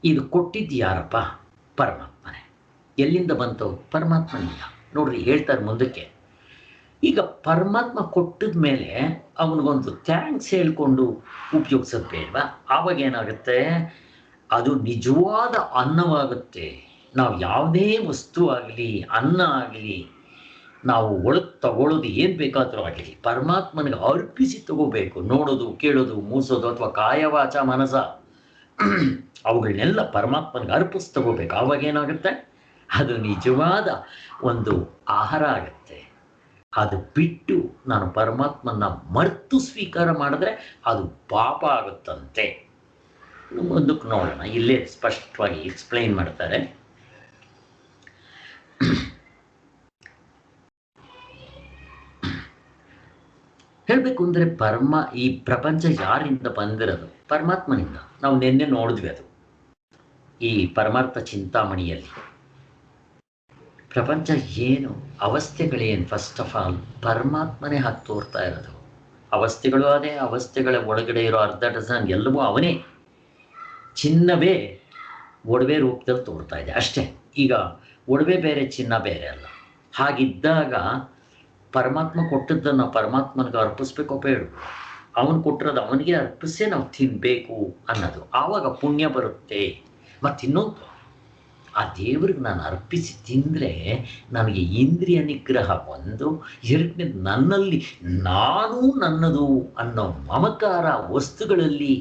ಇದು ಕೊಟ್ಟಿದ್ದು ಯಾರಪ್ಪ? ಪರಮಾತ್ಮನೇ. ಎಲ್ಲಿಂದ ಬಂತು? ಪರಮಾತ್ಮನಿಂದ. ನೋಡ್ರಿ, ಹೇಳ್ತಾರೆ ಮುಂದಕ್ಕೆ. ಈಗ ಪರಮಾತ್ಮ ಕೊಟ್ಟಿದ ಮೇಲೆ ಅವನಿಗೊಂದು ಥ್ಯಾಂಕ್ಸ್ ಹೇಳ್ಕೊಂಡು ಉಪಯೋಗಿಸೋದು ಬೇಡವಾ? ಆವಾಗ ಏನಾಗುತ್ತೆ? ಅದು ನಿಜವಾದ ಅನ್ನವಾಗುತ್ತೆ. ನಾವು ಯಾವುದೇ ವಸ್ತು ಆಗಲಿ, ಅನ್ನ ಆಗಲಿ, ನಾವು ಒಳಗೆ ತಗೊಳ್ಳೋದು ಏನು ಬೇಕಾದರೂ ಆಗಲಿ ಪರಮಾತ್ಮನಿಗೆ ಅರ್ಪಿಸಿ ತಗೋಬೇಕು. ನೋಡೋದು, ಕೇಳೋದು, ಮೂಸೋದು ಅಥವಾ ಕಾಯವಾಚ ಮನಸ ಅವುಗಳನ್ನೆಲ್ಲ ಪರಮಾತ್ಮನಿಗೆ ಅರ್ಪಿಸಿ ತಗೋಬೇಕು. ಆವಾಗ ಏನಾಗುತ್ತೆ? ಅದು ನಿಜವಾದ ಒಂದು ಆಹಾರ ಆಗುತ್ತೆ. ಅದು ಬಿಟ್ಟು ನಾನು ಪರಮಾತ್ಮನ ಮರ್ತು ಸ್ವೀಕಾರ ಮಾಡಿದ್ರೆ ಅದು ಪಾಪ ಆಗುತ್ತಂತೆ. ಮುಂದಕ್ಕೆ ನೋಡೋಣ, ಇಲ್ಲೇ ಸ್ಪಷ್ಟವಾಗಿ ಎಕ್ಸ್ಪ್ಲೈನ್ ಮಾಡ್ತಾರೆ. ಹೇಳಬೇಕು ಅಂದರೆ ಈ ಪ್ರಪಂಚ ಯಾರಿಂದ ಬಂದಿರೋದು? ಪರಮಾತ್ಮನಿಂದ. ನಾವು ನಿನ್ನೆ ನೋಡಿದ್ವಿ ಅದು ಈ ಪರಮಾರ್ಥ ಚಿಂತಾಮಣಿಯಲ್ಲಿ. ಪ್ರಪಂಚ ಏನು, ಅವಸ್ಥೆಗಳೇನು, ಫಸ್ಟ್ ಆಫ್ ಆಲ್ ಪರಮಾತ್ಮನೇ ಹಾಕಿ ತೋರ್ತಾ ಇರೋದು. ಅವಸ್ಥೆಗಳು ಅದೇ, ಅವಸ್ಥೆಗಳ ಒಳಗಡೆ ಇರೋ ಅರ್ಧ ಡಜನ್ ಎಲ್ಲವೂ ಅವನೇ. ಚಿನ್ನವೇ ಒಡವೆ ರೂಪದಲ್ಲಿ ತೋರ್ತಾ ಇದೆ ಅಷ್ಟೇ. ಈಗ ಒಡವೆ ಬೇರೆ, ಚಿನ್ನ ಬೇರೆ ಅಲ್ಲ. ಹಾಗಿದ್ದಾಗ ಪರಮಾತ್ಮ ಕೊಟ್ಟದ್ದನ್ನು ಪರಮಾತ್ಮನಿಗೆ ಅರ್ಪಿಸ್ಬೇಕೋ ಬೇಡ, ಅವನು ಕೊಟ್ಟಿರೋದು ಅವನಿಗೆ ಅರ್ಪಿಸೇ ನಾವು ತಿನ್ನಬೇಕು ಅನ್ನೋದು. ಆವಾಗ ಪುಣ್ಯ ಬರುತ್ತೆ. ಮತ್ತು ಇನ್ನೊಂದು, ಆ ದೇವ್ರಿಗೆ ನಾನು ಅರ್ಪಿಸಿ ತಿಂದರೆ ನನಗೆ ಇಂದ್ರಿಯ ನಿಗ್ರಹ ಒಂದು, ಎರಡನೇದು ನನ್ನಲ್ಲಿ ನಾನು ನನ್ನದು ಅನ್ನೋ ಮಮಕಾರ ವಸ್ತುಗಳಲ್ಲಿ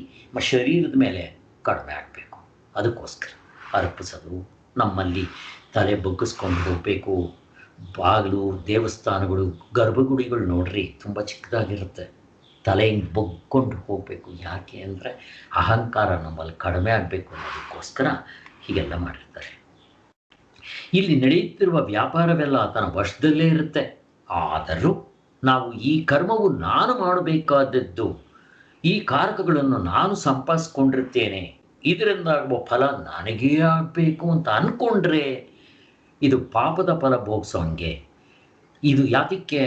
ಶರೀರದ ಮೇಲೆ ಕಡಿಮೆ ಆಗಬೇಕು. ಅದಕ್ಕೋಸ್ಕರ ಅರ್ಪಿಸೋದು. ನಮ್ಮಲ್ಲಿ ತಲೆ ಬಗ್ಗಿಸ್ಕೊಂಡು ಹೋಗಬೇಕು. ಬಾಗಿಲು, ದೇವಸ್ಥಾನಗಳು, ಗರ್ಭಗುಡಿಗಳು ನೋಡ್ರಿ ತುಂಬ ಚಿಕ್ಕದಾಗಿರುತ್ತೆ. ತಲೆ ಹಿಂಗೆ ಬಗ್ಕೊಂಡು ಹೋಗಬೇಕು. ಯಾಕೆ ಅಂದರೆ ಅಹಂಕಾರ ನಮ್ಮಲ್ಲಿ ಕಡಿಮೆ ಆಗಬೇಕು ಅನ್ನೋದಕ್ಕೋಸ್ಕರ ಹೀಗೆಲ್ಲ ಮಾಡಿರ್ತಾರೆ. ಇಲ್ಲಿ ನಡೆಯುತ್ತಿರುವ ವ್ಯಾಪಾರವೆಲ್ಲ ಆತನ ವಶದಲ್ಲೇ ಇರುತ್ತೆ. ಆದರೂ ನಾವು ಈ ಕರ್ಮವು ನಾನು ಮಾಡಬೇಕಾದದ್ದು, ಈ ಕಾರಕಗಳನ್ನು ನಾನು ಸಂಪಾದಿಸ್ಕೊಂಡಿರ್ತೇನೆ, ಇದರಿಂದಾಗುವ ಫಲ ನನಗೇ ಆಗಬೇಕು ಅಂತ ಅಂದ್ಕೊಂಡ್ರೆ ಇದು ಪಾಪದ ಫಲ ಭೋಗಿಸೋಂಗೆ. ಇದು ಯಾತಕ್ಕೆ,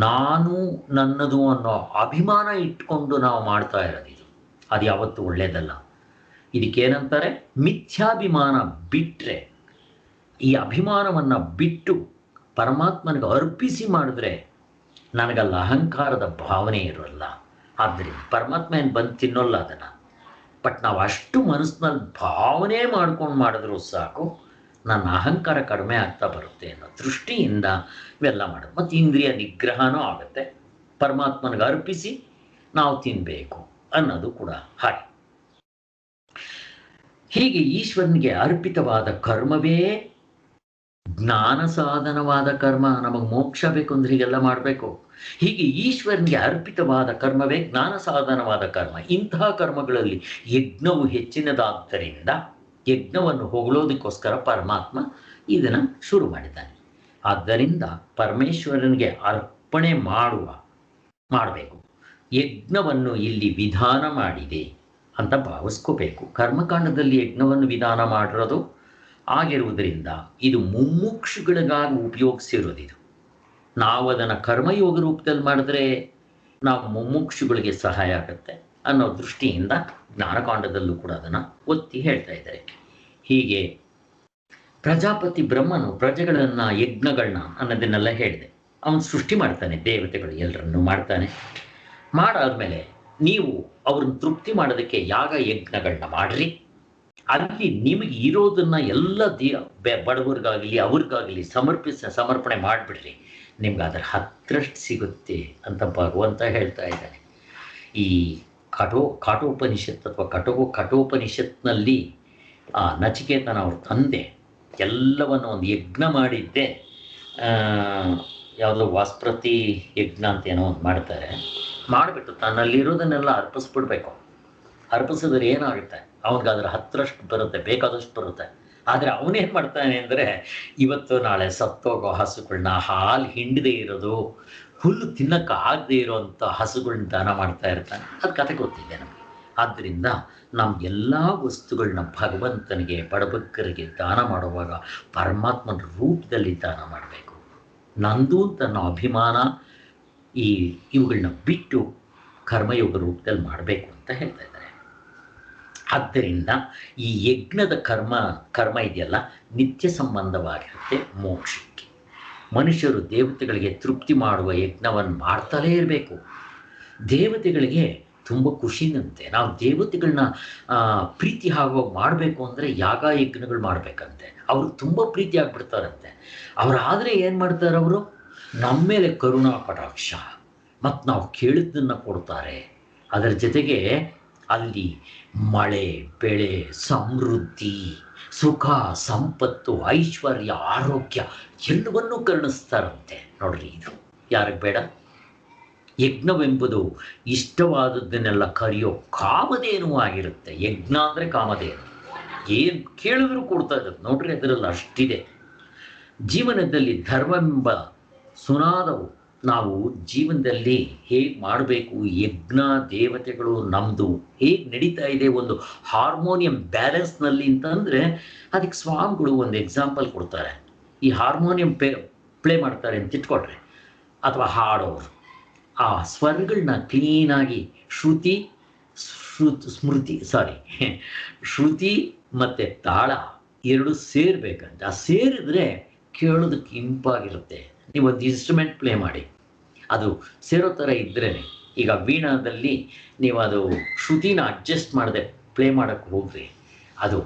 ನಾನು ನನ್ನದು ಅನ್ನೋ ಅಭಿಮಾನ ಇಟ್ಕೊಂಡು ನಾವು ಮಾಡ್ತಾ ಇರೋದು. ಅದು ಯಾವತ್ತೂ ಒಳ್ಳೆಯದಲ್ಲ. ಇದಕ್ಕೇನಂತಾರೆ, ಮಿಥ್ಯಾಭಿಮಾನ ಬಿಟ್ಟರೆ, ಈ ಅಭಿಮಾನವನ್ನು ಬಿಟ್ಟು ಪರಮಾತ್ಮನಿಗೆ ಅರ್ಪಿಸಿ ಮಾಡಿದ್ರೆ ನನಗಲ್ಲ ಅಹಂಕಾರದ ಭಾವನೆ ಇರೋಲ್ಲ. ಆದ್ದರಿಂದ ಪರಮಾತ್ಮ ಏನು ಬಂದು ತಿನ್ನೋಲ್ಲ ಅದನ್ನು. ಬಟ್ ನಾವು ಅಷ್ಟು ಮನಸ್ಸಿನಲ್ಲಿ ಭಾವನೆ ಮಾಡ್ಕೊಂಡು ಮಾಡಿದ್ರೂ ಸಾಕು, ನನ್ನ ಅಹಂಕಾರ ಕಡಿಮೆ ಆಗ್ತಾ ಬರುತ್ತೆ ಅನ್ನೋ ದೃಷ್ಟಿಯಿಂದ ಇವೆಲ್ಲ ಮಾಡೋದು. ಮತ್ತು ಇಂದ್ರಿಯ ನಿಗ್ರಹನೂ ಆಗುತ್ತೆ. ಪರಮಾತ್ಮನಿಗೆ ಅರ್ಪಿಸಿ ನಾವು ತಿನ್ನಬೇಕು ಅನ್ನೋದು ಕೂಡ ಹಾಗೆ. ಹೀಗೆ ಈಶ್ವರನಿಗೆ ಅರ್ಪಿತವಾದ ಕರ್ಮವೇ ಜ್ಞಾನ ಸಾಧನವಾದ ಕರ್ಮ. ನಮಗೆ ಮೋಕ್ಷ ಬೇಕು ಅಂದ್ರೆ ಹೀಗೆಲ್ಲ ಮಾಡಬೇಕು. ಹೀಗೆ ಈಶ್ವರನಿಗೆ ಅರ್ಪಿತವಾದ ಕರ್ಮವೇ ಜ್ಞಾನ ಸಾಧನವಾದ ಕರ್ಮ. ಇಂತಹ ಕರ್ಮಗಳಲ್ಲಿ ಯಜ್ಞವು ಹೆಚ್ಚಿನದಾದ್ದರಿಂದ ಯಜ್ಞವನ್ನು ಹೊಗಳೋದಕ್ಕೋಸ್ಕರ ಪರಮಾತ್ಮ ಇದನ್ನು ಶುರು ಮಾಡಿದ್ದಾನೆ. ಆದ್ದರಿಂದ ಪರಮೇಶ್ವರನಿಗೆ ಅರ್ಪಣೆ ಮಾಡಬೇಕು. ಯಜ್ಞವನ್ನು ಇಲ್ಲಿ ವಿಧಾನ ಮಾಡಿದೆ ಅಂತ ಭಾವಿಸ್ಕೋಬೇಕು. ಕರ್ಮಕಾಂಡದಲ್ಲಿ ಯಜ್ಞವನ್ನು ವಿಧಾನ ಮಾಡಿರೋದು ಆಗಿರುವುದರಿಂದ ಇದು ಮುಮುಕ್ಷುಗಳಿಗಾಗಿ ಉಪಯೋಗಿಸಿರೋದಿದು. ನಾವು ಅದನ್ನು ಕರ್ಮಯೋಗ ರೂಪದಲ್ಲಿ ಮಾಡಿದ್ರೆ ನಾವು ಮುಮುಕ್ಷುಗಳಿಗೆ ಸಹಾಯ ಆಗುತ್ತೆ ಅನ್ನೋ ದೃಷ್ಟಿಯಿಂದ ಜ್ಞಾನಕಾಂಡದಲ್ಲೂ ಕೂಡ ಅದನ್ನು ಒತ್ತಿ ಹೇಳ್ತಾ ಇದ್ದಾರೆ. ಹೀಗೆ ಪ್ರಜಾಪತಿ ಬ್ರಹ್ಮನು ಪ್ರಜೆಗಳನ್ನು, ಯಜ್ಞಗಳನ್ನ ಅನ್ನೋದನ್ನೆಲ್ಲ ಹೇಳಿದೆ. ಅವನು ಸೃಷ್ಟಿ ಮಾಡ್ತಾನೆ, ದೇವತೆಗಳು ಎಲ್ಲರನ್ನೂ ಮಾಡ್ತಾನೆ. ಮಾಡಾದ್ಮೇಲೆ ನೀವು ಅವ್ರನ್ನ ತೃಪ್ತಿ ಮಾಡೋದಕ್ಕೆ ಯಾಗ ಯಜ್ಞಗಳನ್ನ ಮಾಡ್ರಿ. ಅಲ್ಲಿ ನಿಮಗೆ ಇರೋದನ್ನ ಎಲ್ಲ ಬಡವರಿಗಾಗಲಿ ಅವ್ರಿಗಾಗಲಿ ಸಮರ್ಪಣೆ ಮಾಡಿಬಿಡ್ರಿ. ನಿಮ್ಗೆ ಅದರ ಹತ್ರಷ್ಟು ಸಿಗುತ್ತೆ ಅಂತ ಭಗವಂತ ಹೇಳ್ತಾ ಇದ್ದಾನೆ. ಈ ಕಾಠೋಪನಿಷತ್ ಅಥವಾ ಕಠೋಪನಿಷತ್ನಲ್ಲಿ ನಚಿಕೇತನ ಅವ್ರ ತಂದೆ ಎಲ್ಲವನ್ನು ಒಂದು ಯಜ್ಞ ಮಾಡಿದ್ದೆ. ಯಾವುದೋ ವಾಸ್ಪ್ರತಿ ಯಜ್ಞ ಅಂತ ಏನೋ ಒಂದು ಮಾಡ್ತಾರೆ. ಮಾಡಿಬಿಟ್ಟು ತನ್ನಲ್ಲಿರೋದನ್ನೆಲ್ಲ ಅರ್ಪಿಸ್ಬಿಡ್ಬೇಕು. ಅರ್ಪಿಸಿದ್ರೆ ಏನಾಗುತ್ತೆ, ಅವನಿಗೆ ಅದರ ಹತ್ರಷ್ಟು ಬರುತ್ತೆ, ಬೇಕಾದಷ್ಟು ಬರುತ್ತೆ. ಆದರೆ ಅವನೇನು ಮಾಡ್ತಾನೆ ಅಂದರೆ, ಇವತ್ತು ನಾಳೆ ಸತ್ತೋಗೋ ಹಸುಗಳನ್ನ, ಹಾಲು ಹಿಂಡದೇ ಇರೋದು, ಹುಲ್ಲು ತಿನ್ನಕ್ಕೆ ಆಗದೆ ಇರೋವಂಥ ಹಸುಗಳನ್ನ ದಾನ ಮಾಡ್ತಾ ಇರ್ತಾನೆ. ಅದು ಕತೆ ಗೊತ್ತಿದೆ ನಮಗೆ. ಆದ್ದರಿಂದ ನಮ್ಮ ಎಲ್ಲ ವಸ್ತುಗಳನ್ನ ಭಗವಂತನಿಗೆ, ಬಡಬಗ್ಗರಿಗೆ ದಾನ ಮಾಡುವಾಗ ಪರಮಾತ್ಮನ ರೂಪದಲ್ಲಿ ದಾನ ಮಾಡಬೇಕು. ನಂದು ತನ್ನ ಅಭಿಮಾನ ಇವುಗಳನ್ನ ಬಿಟ್ಟು ಕರ್ಮಯೋಗ ರೂಪದಲ್ಲಿ ಮಾಡಬೇಕು ಅಂತ ಹೇಳ್ತಾ ಇದ್ದಾರೆ. ಆದ್ದರಿಂದ ಈ ಯಜ್ಞದ ಕರ್ಮ ಇದೆಯಲ್ಲ, ನಿತ್ಯ ಸಂಬಂಧವಾಗಿರುತ್ತೆ ಮೋಕ್ಷಕ್ಕೆ. ಮನುಷ್ಯರು ದೇವತೆಗಳಿಗೆ ತೃಪ್ತಿ ಮಾಡುವ ಯಜ್ಞವನ್ನು ಮಾಡ್ತಲೇ ಇರಬೇಕು. ದೇವತೆಗಳಿಗೆ ತುಂಬ ಖುಷಿನಂತೆ. ನಾವು ದೇವತೆಗಳನ್ನ ಪ್ರೀತಿ ಆಗುವಾಗ ಮಾಡಬೇಕು ಅಂದರೆ ಯಾಗ ಯಜ್ಞಗಳು ಮಾಡಬೇಕಂತೆ. ಅವ್ರಿಗೆ ತುಂಬ ಪ್ರೀತಿ ಆಗಿಬಿಡ್ತಾರಂತೆ. ಅವರಾದರೆ ಏನು ಮಾಡ್ತಾರೆ, ಅವರು ನಮ್ಮ ಮೇಲೆ ಕರುಣಾ ಕಟಾಕ್ಷ ಮತ್ತು ನಾವು ಕೇಳಿದ್ದನ್ನು ಕೊಡ್ತಾರೆ. ಅದರ ಜೊತೆಗೆ ಅಲ್ಲಿ ಮಳೆ ಬೆಳೆ, ಸಮೃದ್ಧಿ, ಸುಖ, ಸಂಪತ್ತು, ಐಶ್ವರ್ಯ, ಆರೋಗ್ಯ ಎಲ್ಲವನ್ನೂ ಕರುಣಿಸ್ತಾರಂತೆ. ನೋಡ್ರಿ, ಇದು ಯಾರಿಗೆ ಬೇಡ? ಯಜ್ಞವೆಂಬುದು ಇಷ್ಟವಾದದ್ದನ್ನೆಲ್ಲ ಕರೆಯೋ ಕಾಮಧೇನು ಆಗಿರುತ್ತೆ. ಯಜ್ಞ ಅಂದರೆ ಕಾಮಧೇನು, ಏನು ಕೇಳಿದ್ರು ಕೊಡ್ತಾ ಇರೋದು. ನೋಡ್ರಿ, ಅದರಲ್ಲಿ ಅಷ್ಟಿದೆ. ಜೀವನದಲ್ಲಿ ಧರ್ಮವೆಂಬ ಸುನಾದವು ನಾವು ಜೀವನದಲ್ಲಿ ಹೇಗೆ ಮಾಡಬೇಕು, ಯಜ್ಞ ದೇವತೆಗಳು ನಮ್ಮದು ಹೇಗೆ ನಡೀತಾ ಇದೆ ಒಂದು ಹಾರ್ಮೋನಿಯಂ ಬ್ಯಾಲೆನ್ಸ್ನಲ್ಲಿ ಅಂತಂದರೆ ಅದಕ್ಕೆ ಸ್ವಾಮಿಗಳು ಒಂದು ಎಕ್ಸಾಂಪಲ್ ಕೊಡ್ತಾರೆ. ಈ ಹಾರ್ಮೋನಿಯಂ ಪ್ಲೇ ಮಾಡ್ತಾರೆ ಅಂತ ಇಟ್ಕೊಟ್ರೆ, ಅಥವಾ ಹಾಡೋರು ಆ ಸ್ವರಗಳನ್ನ ಕ್ಲೀನಾಗಿ ಶ್ರುತಿ ಶ್ರುತಿ ಮತ್ತು ತಾಳ ಎರಡು ಸೇರ್ಬೇಕಂತ. ಆ ಸೇರಿದ್ರೆ ಕೇಳೋದಕ್ಕೆ ಇಂಪಾಗಿರುತ್ತೆ. ನೀವು ಒಂದು ಇನ್ಸ್ಟ್ರೂಮೆಂಟ್ ಪ್ಲೇ ಮಾಡಿ, ಅದು ಸೇರೋ ಥರ ಇದ್ರೇ, ಈಗ ವೀಣಾದಲ್ಲಿ ನೀವು ಅದು ಶ್ರುತಿನ ಅಡ್ಜಸ್ಟ್ ಮಾಡದೆ ಪ್ಲೇ ಮಾಡೋಕ್ಕೆ ಹೋಗ್ರಿ, ಅದು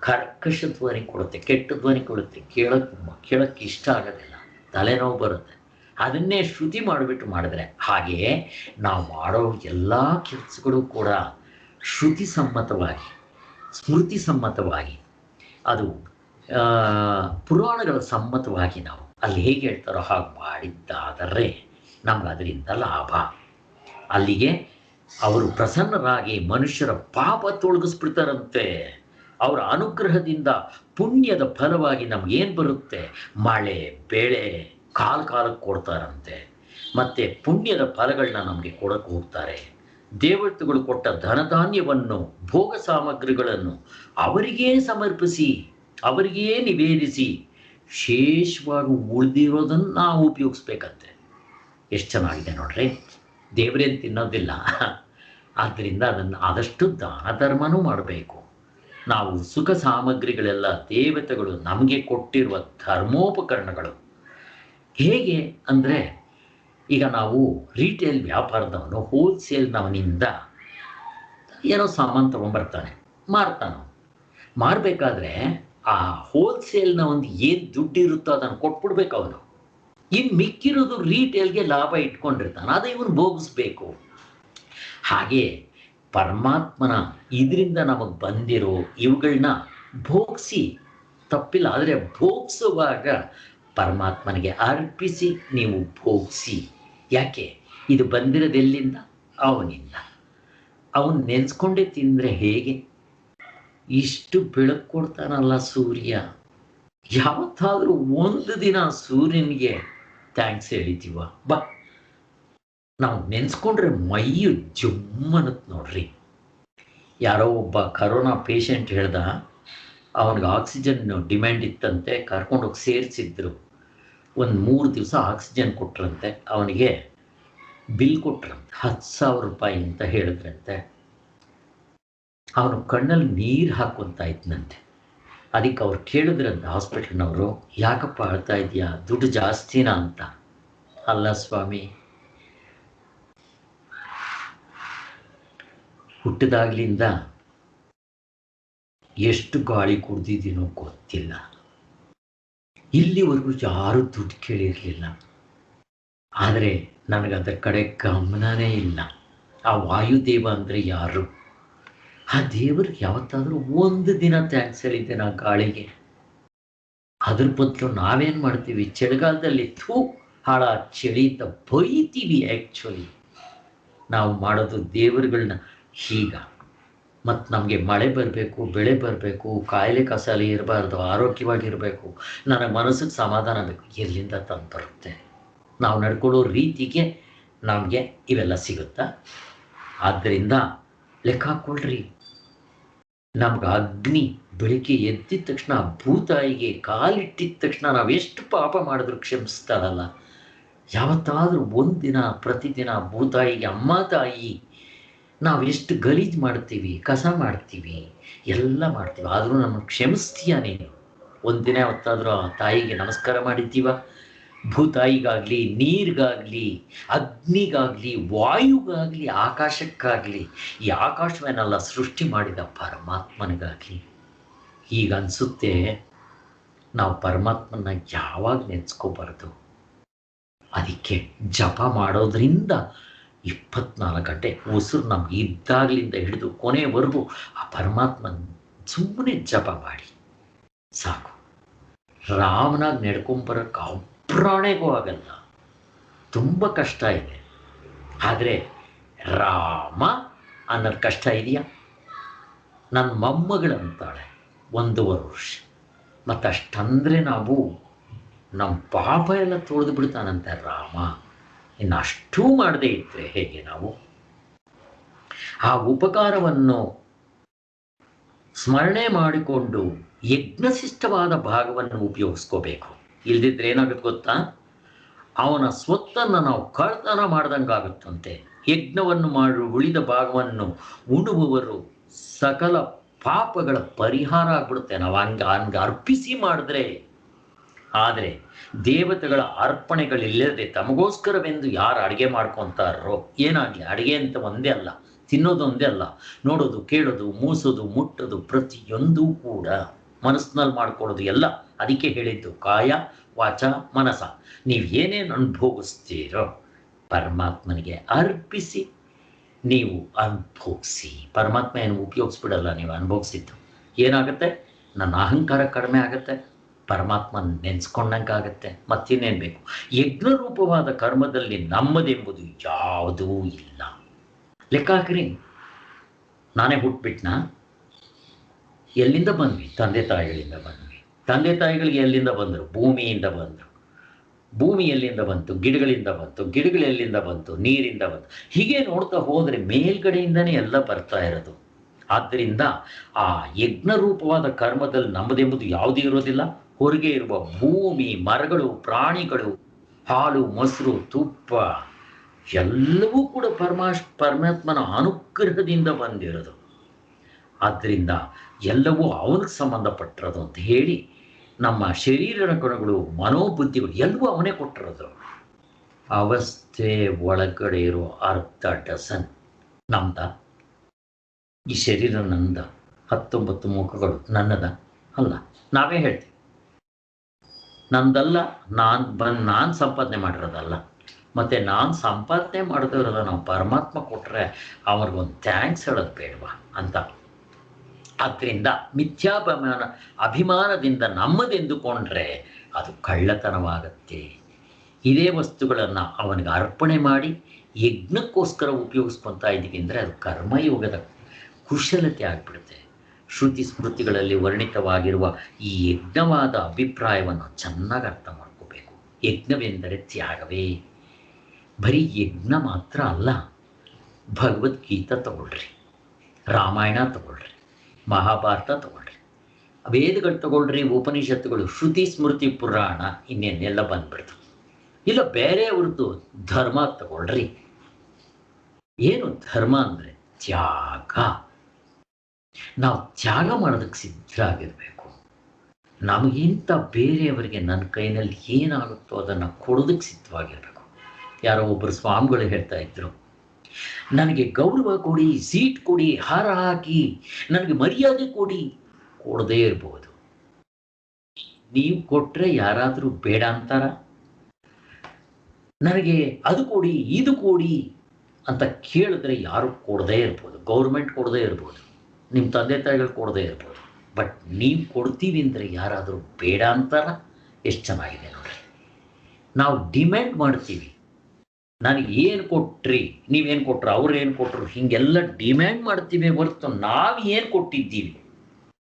ಕರ್ಕಶ ಧ್ವನಿ ಕೊಡುತ್ತೆ, ಕೆಟ್ಟ ಧ್ವನಿ ಕೊಡುತ್ತೆ, ಕೇಳೋಕ್ಕೆ ಇಷ್ಟ ಆಗೋದಿಲ್ಲ, ತಲೆನೋವು ಬರುತ್ತೆ. ಅದನ್ನೇ ಶ್ರುತಿ ಮಾಡಿಬಿಟ್ಟು ಮಾಡಿದ್ರೆ, ಹಾಗೆಯೇ ನಾವು ಮಾಡೋ ಎಲ್ಲ ಕೆಲಸಗಳು ಕೂಡ ಶ್ರುತಿ ಸಮ್ಮತವಾಗಿ, ಸ್ಮೃತಿ ಸಮ್ಮತವಾಗಿ, ಅದು ಪುರಾಣಗಳ ಸಮ್ಮತವಾಗಿ ನಾವು ಅಲ್ಲಿ ಹೇಗೆ ಹೇಳ್ತಾರೋ ಹಾಗೆ ಮಾಡಿದ್ದಾದರೆ ನಮ್ಗೆ ಅದರಿಂದ ಲಾಭ. ಅಲ್ಲಿಗೆ ಅವರು ಪ್ರಸನ್ನರಾಗಿ ಮನುಷ್ಯರ ಪಾಪ ತೊಳಗಿಸ್ಬಿಡ್ತಾರಂತೆ. ಅವರ ಅನುಗ್ರಹದಿಂದ ಪುಣ್ಯದ ಫಲವಾಗಿ ನಮಗೇನು ಬರುತ್ತೆ, ಮಳೆ ಬೆಳೆ ಕಾಲಕ್ಕೆ ಕೊಡ್ತಾರಂತೆ. ಮತ್ತು ಪುಣ್ಯದ ಫಲಗಳನ್ನ ನಮಗೆ ಕೊಡಕ್ಕೆ ಹೋಗ್ತಾರೆ. ದೇವತೆಗಳು ಕೊಟ್ಟ ಧನಧಾನ್ಯವನ್ನು, ಭೋಗ ಸಾಮಗ್ರಿಗಳನ್ನು ಅವರಿಗೇ ಸಮರ್ಪಿಸಿ, ಅವರಿಗೇ ನಿವೇದಿಸಿ, ಶೇಷವಾಗಿ ಉಳಿದಿರೋದನ್ನು ನಾವು ಉಪಯೋಗಿಸ್ಬೇಕಂತೆ. ಎಷ್ಟು ಚೆನ್ನಾಗಿದೆ ನೋಡ್ರಿ. ದೇವರೇನು ತಿನ್ನೋದಿಲ್ಲ, ಆದ್ದರಿಂದ ಅದನ್ನು ಆದಷ್ಟು ದಾನ ಧರ್ಮನೂ ಮಾಡಬೇಕು. ನಾವು ಸುಖ ಸಾಮಗ್ರಿಗಳೆಲ್ಲ ದೇವತೆಗಳು ನಮಗೆ ಕೊಟ್ಟಿರುವ ಧರ್ಮೋಪಕರಣಗಳು. ಹೇಗೆ ಅಂದರೆ, ಈಗ ನಾವು ರಿಟೇಲ್ ವ್ಯಾಪಾರದವನು ಹೋಲ್ಸೇಲ್ನವನಿಂದ ಏನೋ ಸಾಮಾನು ತೊಗೊಂಬರ್ತಾನೆ, ಮಾರ್ತಾನೋ. ಮಾರಬೇಕಾದ್ರೆ ಆ ಹೋಲ್ಸೇಲ್ನ ಒಂದು ಏನು ದುಡ್ಡಿರುತ್ತೋ ಅದನ್ನು ಕೊಟ್ಬಿಡ್ಬೇಕು ಅವನು. ಇನ್ನು ಮಿಕ್ಕಿರೋದು ರೀಟೇಲ್ಗೆ ಲಾಭ ಇಟ್ಕೊಂಡಿರ್ತಾನೆ, ಅದು ಇವನು ಭೋಗಿಸ್ಬೇಕು. ಹಾಗೆ ಪರಮಾತ್ಮನ ಇದರಿಂದ ನಮಗೆ ಬಂದಿರೋ ಇವುಗಳನ್ನ ಭೋಗಿಸಿ, ತಪ್ಪಿಲ್ಲ, ಆದರೆ ಭೋಗಿಸುವಾಗ ಪರಮಾತ್ಮನಿಗೆ ಅರ್ಪಿಸಿ ನೀವು ಭೋಗಿಸಿ. ಯಾಕೆ? ಇದು ಬಂದಿರೋದೆಲ್ಲಿಂದ? ಅವನಿಂದ. ಅವನು ನೆನೆಸ್ಕೊಂಡೇ ತಿಂದರೆ ಹೇಗೆ? ಇಷ್ಟು ಬೆಳಕು ಕೊಡ್ತಾನಲ್ಲ ಸೂರ್ಯ, ಯಾವತ್ತಾದರೂ ಒಂದು ದಿನ ಸೂರ್ಯನಿಗೆ ಥ್ಯಾಂಕ್ಸ್ ಹೇಳಿದ್ದೀವ? ಬಾ, ನಾವು ನೆನೆಸ್ಕೊಂಡ್ರೆ ಮೈಯು ಜಮ್ಮನತ್ ನೋಡ್ರಿ. ಯಾರೋ ಒಬ್ಬ ಕರೋನಾ ಪೇಷಂಟ್ ಹೇಳ್ದ, ಅವನಿಗೆ ಆಕ್ಸಿಜನ್ ಡಿಮ್ಯಾಂಡ್ ಇತ್ತಂತೆ, ಕರ್ಕೊಂಡೋಗಿ ಸೇರಿಸಿದ್ರು. ಒಂದು 3 ದಿವಸ ಆಕ್ಸಿಜನ್ ಕೊಟ್ರಂತೆ, ಅವನಿಗೆ ಬಿಲ್ ಕೊಟ್ರಂತೆ 10,000 ರೂಪಾಯಿ ಅಂತ ಹೇಳಿದ್ರಂತೆ. ಅವನು ಕಣ್ಣಲ್ಲಿ ನೀರು ಹಾಕೊಂತ ಇದ್ನಂತೆ. ಅದಕ್ಕೆ ಅವ್ರು ಕೇಳಿದ್ರಂತೆ ಹಾಸ್ಪಿಟ್ಲ್ನವರು, ಯಾಕಪ್ಪ ಅಳ್ತಾ ಇದೆಯಾ, ದುಡ್ಡು ಜಾಸ್ತಿನಾ ಅಂತ. ಅಲ್ಲ ಸ್ವಾಮಿ, ಹುಟ್ಟಿದಾಗ್ಲಿಂದ ಎಷ್ಟು ಗಾಳಿ ಕುಡ್ದಿದ್ದೀನೋ ಗೊತ್ತಿಲ್ಲ, ಇಲ್ಲಿವರೆಗೂ ಯಾರೂ ದುಡ್ಡು ಕೇಳಿರಲಿಲ್ಲ. ಆದರೆ ನನಗದರ ಕಡೆ ಗಮನನೇ ಇಲ್ಲ. ಆ ವಾಯುದೇವ ಅಂದರೆ ಯಾರು? ಆ ದೇವರಿಗೆ ಯಾವತ್ತಾದರೂ ಒಂದು ದಿನ ಥ್ಯಾಂಕ್ಸ್ ಹೇಳಿದ್ದೇನೆ ಆ ಗಾಳಿಗೆ? ಅದ್ರ ಬದಲು ನಾವೇನು ಮಾಡ್ತೀವಿ, ಚಳಿಗಾಲದಲ್ಲಿ ಹಾಳ ಚಳಿ ಅಂತ ಬೈತೀವಿ. ಆ್ಯಕ್ಚುಲಿ ನಾವು ಮಾಡೋದು ದೇವರುಗಳನ್ನ ಹೀಗ. ಮತ್ತು ನಮಗೆ ಮಳೆ ಬರಬೇಕು, ಬೆಳೆ ಬರಬೇಕು, ಕಾಯಿಲೆ ಕಸಾಲೆ ಇರಬಾರ್ದು, ಆರೋಗ್ಯವಾಗಿರಬೇಕು, ನನಗೆ ಮನಸ್ಸಿಗೆ ಸಮಾಧಾನ ಬೇಕು. ಎಲ್ಲಿಂದ ತಂದು ಬರುತ್ತೆ? ನಾವು ನಡ್ಕೊಳ್ಳೋ ರೀತಿಗೆ ನಮಗೆ ಇವೆಲ್ಲ ಸಿಗುತ್ತಾ? ಆದ್ದರಿಂದ ಲೆಕ್ಕ ಹಾಕ್ಕೊಳ್ರಿ. ನಮ್ಗೆ ಅಗ್ನಿ ಬೆಳಿಗ್ಗೆ ಎದ್ದಿದ ತಕ್ಷಣ, ಭೂತಾಯಿಗೆ ಕಾಲಿಟ್ಟಿದ ತಕ್ಷಣ ನಾವು ಎಷ್ಟು ಪಾಪ ಮಾಡಿದ್ರು ಕ್ಷಮಿಸ್ತಾಳಲ್ಲ. ಯಾವತ್ತಾದರೂ ಒಂದಿನ ಪ್ರತಿದಿನ ಭೂತಾಯಿಗೆ, ಅಮ್ಮ ತಾಯಿ, ನಾವು ಎಷ್ಟು ಗಲೀಜು ಮಾಡ್ತೀವಿ, ಕಸ ಮಾಡ್ತೀವಿ, ಎಲ್ಲ ಮಾಡ್ತೀವಿ, ಆದರೂ ನಮ್ಮನ್ನು ಕ್ಷಮಿಸ್ತೀಯ ನೀನು? ಒಂದಿನ ಯಾವತ್ತಾದರೂ ಆ ತಾಯಿಗೆ ನಮಸ್ಕಾರ ಮಾಡಿದ್ದೀವ? ಭೂತಾಯಿಗಾಗಲಿ, ನೀರಿಗಾಗಲಿ, ಅಗ್ನಿಗಾಗಲಿ, ವಾಯುಗಾಗಲಿ, ಆಕಾಶಕ್ಕಾಗಲಿ, ಈ ಆಕಾಶವನ್ನೆಲ್ಲ ಸೃಷ್ಟಿ ಮಾಡಿದ ಪರಮಾತ್ಮನಿಗಾಗಲಿ. ಈಗ ಅನಿಸುತ್ತೆ, ನಾವು ಪರಮಾತ್ಮನ ಯಾವಾಗ ನೆನೆಸ್ಕೋಬಾರ್ದು. ಅದಕ್ಕೆ ಜಪ ಮಾಡೋದ್ರಿಂದ 24 ಗಂಟೆ ಉಸಿರು ನಮ್ಗೆ ಇದ್ದಾಗಲಿಂದ ಹಿಡಿದು ಕೊನೆಯವರೆಗೂ ಆ ಪರಮಾತ್ಮನ ಸುಮ್ಮನೆ ಜಪ ಮಾಡಿ ಸಾಕು. ರಾಮನಾಗಿ ನಡ್ಕೊಂಬರೋಕ್ಕೆ ಪ್ರಾಣೆಗೂ ಆಗಲ್ಲ, ತುಂಬ ಕಷ್ಟ ಇದೆ. ಆದರೆ ರಾಮ ಅನ್ನೋದು ಕಷ್ಟ ಇದೆಯಾ? ನನ್ನ ಮೊಮ್ಮಗಳಂತಾಳೆ 1.5 ವರ್ಷ, ಮತ್ತು ಅಷ್ಟಂದರೆ ನಾವು ನಮ್ಮ ಪಾಪ ಎಲ್ಲ ತೊಳೆದು ಬಿಡ್ತಾನಂತೆ ರಾಮ. ಇನ್ನು ಅಷ್ಟೂ ಮಾಡದೇ ಇದ್ದರೆ ಹೇಗೆ? ನಾವು ಆ ಉಪಕಾರವನ್ನು ಸ್ಮರಣೆ ಮಾಡಿಕೊಂಡು ಯಜ್ಞಶಿಷ್ಟವಾದ ಭಾಗವನ್ನು ಉಪಯೋಗಿಸ್ಕೋಬೇಕು. ಇಲ್ದಿದ್ರೆ ಏನಾಗುತ್ತೆ ಗೊತ್ತಾ? ಅವನ ಸ್ವತ್ತನ್ನು ನಾವು ಕಳ್ತನ ಮಾಡ್ದಂಗಾಗುತ್ತಂತೆ. ಯಜ್ಞವನ್ನು ಮಾಡಿ ಉಳಿದ ಭಾಗವನ್ನು ಉಣುವವರು ಸಕಲ ಪಾಪಗಳ ಪರಿಹಾರ ಆಗ್ಬಿಡುತ್ತೆ ನಾವು ಹಂಗೆ ಅರ್ಪಿಸಿ ಮಾಡಿದ್ರೆ. ಆದರೆ ದೇವತೆಗಳ ಅರ್ಪಣೆಗಳಿಲ್ಲದೆ ತಮಗೋಸ್ಕರವೆಂದು ಯಾರು ಅಡುಗೆ ಮಾಡ್ಕೊತಾರೋ, ಏನಾಗಲಿ ಅಡುಗೆ ಅಂತ ಒಂದೇ ಅಲ್ಲ, ತಿನ್ನೋದು ಒಂದೇ ಅಲ್ಲ, ನೋಡೋದು, ಕೇಳೋದು, ಮೂಸೋದು, ಮುಟ್ಟೋದು ಪ್ರತಿಯೊಂದೂ ಕೂಡ ಮನಸ್ಸಿನಲ್ಲಿ ಮಾಡ್ಕೊಳ್ಳೋದು ಎಲ್ಲ. ಅದಕ್ಕೆ ಹೇಳಿದ್ದು ಕಾಯ ವಾಚ ಮನಸ. ನೀವು ಏನೇನು ಅನುಭವಿಸ್ತೀರೋ ಪರಮಾತ್ಮನಿಗೆ ಅರ್ಪಿಸಿ ನೀವು ಅನುಭವಿಸಿ. ಪರಮಾತ್ಮ ಏನು ಉಪಯೋಗಿಸ್ಬಿಡಲ್ಲ, ನೀವು ಅನುಭವಿಸಿದ್ದು ಏನಾಗುತ್ತೆ? ನನ್ನ ಅಹಂಕಾರ ಕಡಿಮೆ ಆಗುತ್ತೆ, ಪರಮಾತ್ಮ ನೆನೆಸ್ಕೊಂಡಂಗಾಗತ್ತೆ. ಮತ್ತಿನ್ನೇನು ಬೇಕು? ಯಜ್ಞರೂಪವಾದ ಕರ್ಮದಲ್ಲಿ ನಮ್ಮದೆಂಬುದು ಯಾವುದೂ ಇಲ್ಲ. ಲೆಕ್ಕ ಹಾಕ್ರಿ, ನಾನೇ ಹುಟ್ಬಿಟ್ನಾ? ಎಲ್ಲಿಂದ ಬಂದ್ವಿ? ತಂದೆ ತಾಯಿಗಳಿಂದ ಬಂದ್ವಿ. ತಂದೆ ತಾಯಿಗಳಿಗೆ ಎಲ್ಲಿಂದ ಬಂದರು? ಭೂಮಿಯಿಂದ ಬಂದರು. ಭೂಮಿ ಎಲ್ಲಿಂದ ಬಂತು? ಗಿಡಗಳಿಂದ ಬಂತು. ಗಿಡಗಳು ಎಲ್ಲಿಂದ ಬಂತು? ನೀರಿಂದ ಬಂತು. ಹೀಗೆ ನೋಡ್ತಾ ಹೋದರೆ ಮೇಲ್ಗಡೆಯಿಂದನೇ ಎಲ್ಲ ಬರ್ತಾ ಇರೋದು. ಆದ್ದರಿಂದ ಆ ಯಜ್ಞರೂಪವಾದ ಕರ್ಮದಲ್ಲಿ ನಮ್ಮದೆಂಬುದು ಯಾವುದೇ ಇರೋದಿಲ್ಲ. ಹೊರಗೆ ಇರುವ ಭೂಮಿ, ಮರಗಳು, ಪ್ರಾಣಿಗಳು, ಹಾಲು, ಮೊಸರು, ತುಪ್ಪ ಎಲ್ಲವೂ ಕೂಡ ಪರಮಾತ್ಮನ ಅನುಗ್ರಹದಿಂದ ಬಂದಿರೋದು. ಆದ್ದರಿಂದ ಎಲ್ಲವೂ ಅವನಿಗೆ ಸಂಬಂಧಪಟ್ಟಿರೋದು ಅಂತ ಹೇಳಿ ನಮ್ಮ ಶರೀರದ ಗುಣಗಳು, ಮನೋಬುದ್ಧಿಗಳು ಎಲ್ಲವೂ ಅವನೇ ಕೊಟ್ಟಿರೋದು. ಅವಸ್ಥೆ ಒಳಗಡೆ ಇರೋ ಅರ್ಧ ಡಜನ್ ನಮ್ದ? ಈ ಶರೀರ ನಂದ? 19 ಮುಖಗಳು ನನ್ನದ? ಅಲ್ಲ, ನಾವೇ ಹೇಳ್ತೀವಿ ನಂದಲ್ಲ, ನಾನು ಸಂಪಾದನೆ ಮಾಡಿರೋದಲ್ಲ. ಮತ್ತು ನಾನು ಸಂಪಾದನೆ ಮಾಡಿದವರೆಲ್ಲ ನಾವು ಪರಮಾತ್ಮ ಕೊಟ್ಟರೆ ಅವ್ರಿಗೊಂದು ಥ್ಯಾಂಕ್ಸ್ ಹೇಳೋದು ಬೇಡವಾ ಅಂತ. ಆದ್ದರಿಂದ ಅಭಿಮಾನದಿಂದ ನಮ್ಮದೆಂದುಕೊಂಡ್ರೆ ಅದು ಕಳ್ಳತನವಾಗತ್ತೆ. ಇದೇ ವಸ್ತುಗಳನ್ನು ಅವನಿಗೆ ಅರ್ಪಣೆ ಮಾಡಿ ಯಜ್ಞಕ್ಕೋಸ್ಕರ ಉಪಯೋಗಿಸ್ಕೊತಾ ಇದ್ದೀವಿ ಅಂದರೆ ಅದು ಕರ್ಮಯೋಗದ ಕುಶಲತೆ ಆಗಿಬಿಡುತ್ತೆ. ಶ್ರುತಿ ಸ್ಮೃತಿಗಳಲ್ಲಿ ವರ್ಣಿತವಾಗಿರುವ ಈ ಯಜ್ಞವಾದ ಅಭಿಪ್ರಾಯವನ್ನು ಚೆನ್ನಾಗಿ ಅರ್ಥ ಮಾಡ್ಕೋಬೇಕು. ಯಜ್ಞವೆಂದರೆ ತ್ಯಾಗವೇ. ಬರೀ ಯಜ್ಞ ಮಾತ್ರ ಅಲ್ಲ. ಭಗವದ್ಗೀತಾ ತಗೊಳ್ರಿ, ರಾಮಾಯಣ ತಗೊಳ್ರಿ, ಮಹಾಭಾರತ ತಗೊಳ್ರಿ, ವೇದಗಳು ತಗೊಳ್ರಿ, ಉಪನಿಷತ್ತುಗಳು, ಶ್ರುತಿ ಸ್ಮೃತಿ ಪುರಾಣ, ಇನ್ನೇನೆಲ್ಲ ಬಂದ್ಬಿಡ್ತು. ಇಲ್ಲ ಬೇರೆಯವ್ರದ್ದು ಧರ್ಮ ತಗೊಳ್ರಿ. ಏನು ಧರ್ಮ ಅಂದರೆ ತ್ಯಾಗ. ನಾವು ತ್ಯಾಗ ಮಾಡೋದಕ್ಕೆ ಸಿದ್ಧರಾಗಿರಬೇಕು. ನಮಗಿಂತ ಬೇರೆಯವರಿಗೆ ನನ್ನ ಕೈನಲ್ಲಿ ಏನಾಗುತ್ತೋ ಅದನ್ನು ಕೊಡೋದಕ್ಕೆ ಸಿದ್ಧವಾಗಿರಬೇಕು. ಯಾರೋ ಒಬ್ಬರು ಸ್ವಾಮಿಗಳು ಹೇಳ್ತಾ ಇದ್ರು, ನನಗೆ ಗೌರವ ಕೊಡಿ, ಸೀಟ್ ಕೊಡಿ, ಹಾರ ಹಾಕಿ, ನನಗೆ ಮರ್ಯಾದೆ ಕೊಡಿ. ಕೊಡದೇ ಇರ್ಬೋದು. ನೀವು ಕೊಟ್ಟರೆ ಯಾರಾದರೂ ಬೇಡ ಅಂತಾರ? ನನಗೆ ಅದು ಕೊಡಿ, ಇದು ಕೊಡಿ ಅಂತ ಕೇಳಿದ್ರೆ ಯಾರು ಕೊಡದೇ ಇರ್ಬೋದು. ಗೌರ್ಮೆಂಟ್ ಕೊಡದೇ ಇರ್ಬೋದು, ನಿಮ್ಮ ತಂದೆ ತಾಯಿಗಳು ಕೊಡದೇ ಇರ್ಬೋದು. ಬಟ್ ನೀವು ಕೊಡ್ತೀವಿ ಅಂದರೆ ಯಾರಾದರೂ ಬೇಡ ಅಂತಾರ? ಎಷ್ಟು ಚೆನ್ನಾಗಿದೆ ನೋಡ್ರಿ. ನಾವು ಡಿಮ್ಯಾಂಡ್ ಮಾಡ್ತೀವಿ, ನನಗೆ ಏನು ಕೊಟ್ರಿ, ನೀವೇನು ಕೊಟ್ರು, ಅವ್ರು ಏನು ಕೊಟ್ಟರು, ಹೀಗೆಲ್ಲ ಡಿಮ್ಯಾಂಡ್ ಮಾಡ್ತೀವಿ ಹೊರತು ನಾವು ಏನು ಕೊಟ್ಟಿದ್ದೀವಿ?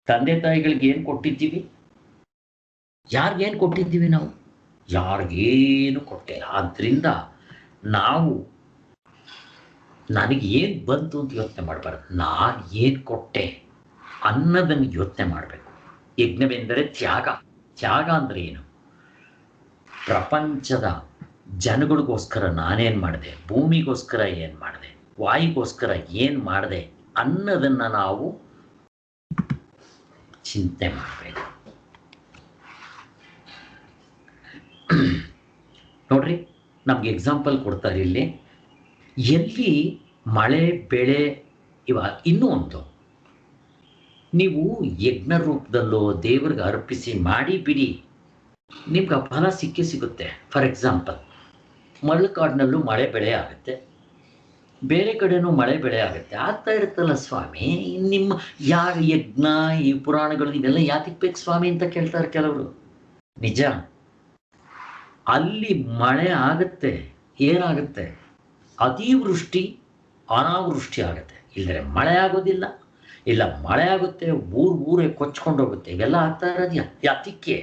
ತಂದೆ ತಾಯಿಗಳಿಗೆ ಏನು ಕೊಟ್ಟಿದ್ದೀವಿ? ಯಾರಿಗೇನು ಕೊಟ್ಟಿದ್ದೀವಿ? ನಾವು ಯಾರಿಗೇನು ಕೊಟ್ಟಿಲ್ಲ. ಆದ್ದರಿಂದ ನಾವು ನನಗೇನು ಬಂತು ಅಂತ ಯೋಚನೆ ಮಾಡಬಾರ್ದು, ನಾನು ಏನು ಕೊಟ್ಟೆ ಅನ್ನೋದನ್ನು ಯೋಚನೆ ಮಾಡಬೇಕು. ಯಜ್ಞವೆಂದರೆ ತ್ಯಾಗ. ತ್ಯಾಗ ಅಂದರೆ ಏನು? ಪ್ರಪಂಚದ ಜನಗಳಿಗೋಸ್ಕರ ನಾನೇನು ಮಾಡಿದೆ, ಭೂಮಿಗೋಸ್ಕರ ಏನು ಮಾಡಿದೆ, ವಾಯುಗೋಸ್ಕರ ಏನು ಮಾಡಿದೆ ಅನ್ನೋದನ್ನು ನಾವು ಚಿಂತೆ ಮಾಡಬೇಕು. ನೋಡ್ರಿ, ನಮ್ಗೆ ಎಕ್ಸಾಂಪಲ್ ಕೊಡ್ತಾರೆ ಇಲ್ಲಿ. ಎಲ್ಲಿ ಮಳೆ ಬೆಳೆ ಇನ್ನೂ ಒಂದು, ನೀವು ಯಜ್ಞ ರೂಪದಲ್ಲೋ ದೇವ್ರಿಗೆ ಅರ್ಪಿಸಿ ಮಾಡಿ ಬಿಡಿ, ನಿಮ್ಗೆ ಆ ಫಲ ಸಿಗುತ್ತೆ. ಫಾರ್ ಎಕ್ಸಾಂಪಲ್, ಮರಳುಕಾಡಿನಲ್ಲೂ ಮಳೆ ಬೆಳೆ ಆಗುತ್ತೆ, ಬೇರೆ ಕಡೆನೂ ಮಳೆ ಬೆಳೆ ಆಗುತ್ತೆ, ಆಗ್ತಾ ಇರುತ್ತಲ್ಲ ಸ್ವಾಮಿ. ನಿಮ್ಮ ಯಾವ ಯಜ್ಞ, ಈ ಪುರಾಣಗಳು ಇದೆಲ್ಲ ಯಾತಿಗೆ ಬೇಕು ಸ್ವಾಮಿ ಅಂತ ಕೇಳ್ತಾರೆ ಕೆಲವರು. ನಿಜ, ಅಲ್ಲಿ ಮಳೆ ಆಗುತ್ತೆ. ಏನಾಗುತ್ತೆ? ಅತಿವೃಷ್ಟಿ ಅನಾವೃಷ್ಟಿ ಆಗುತ್ತೆ. ಇಲ್ಲದ್ರೆ ಮಳೆ ಆಗೋದಿಲ್ಲ, ಇಲ್ಲ ಮಳೆ ಆಗುತ್ತೆ ಊರೇ ಕೊಚ್ಕೊಂಡು ಹೋಗುತ್ತೆ. ಇವೆಲ್ಲ ಆಗ್ತಾ ಇರೋದು ಯಾತಿಕ್ಕೆ?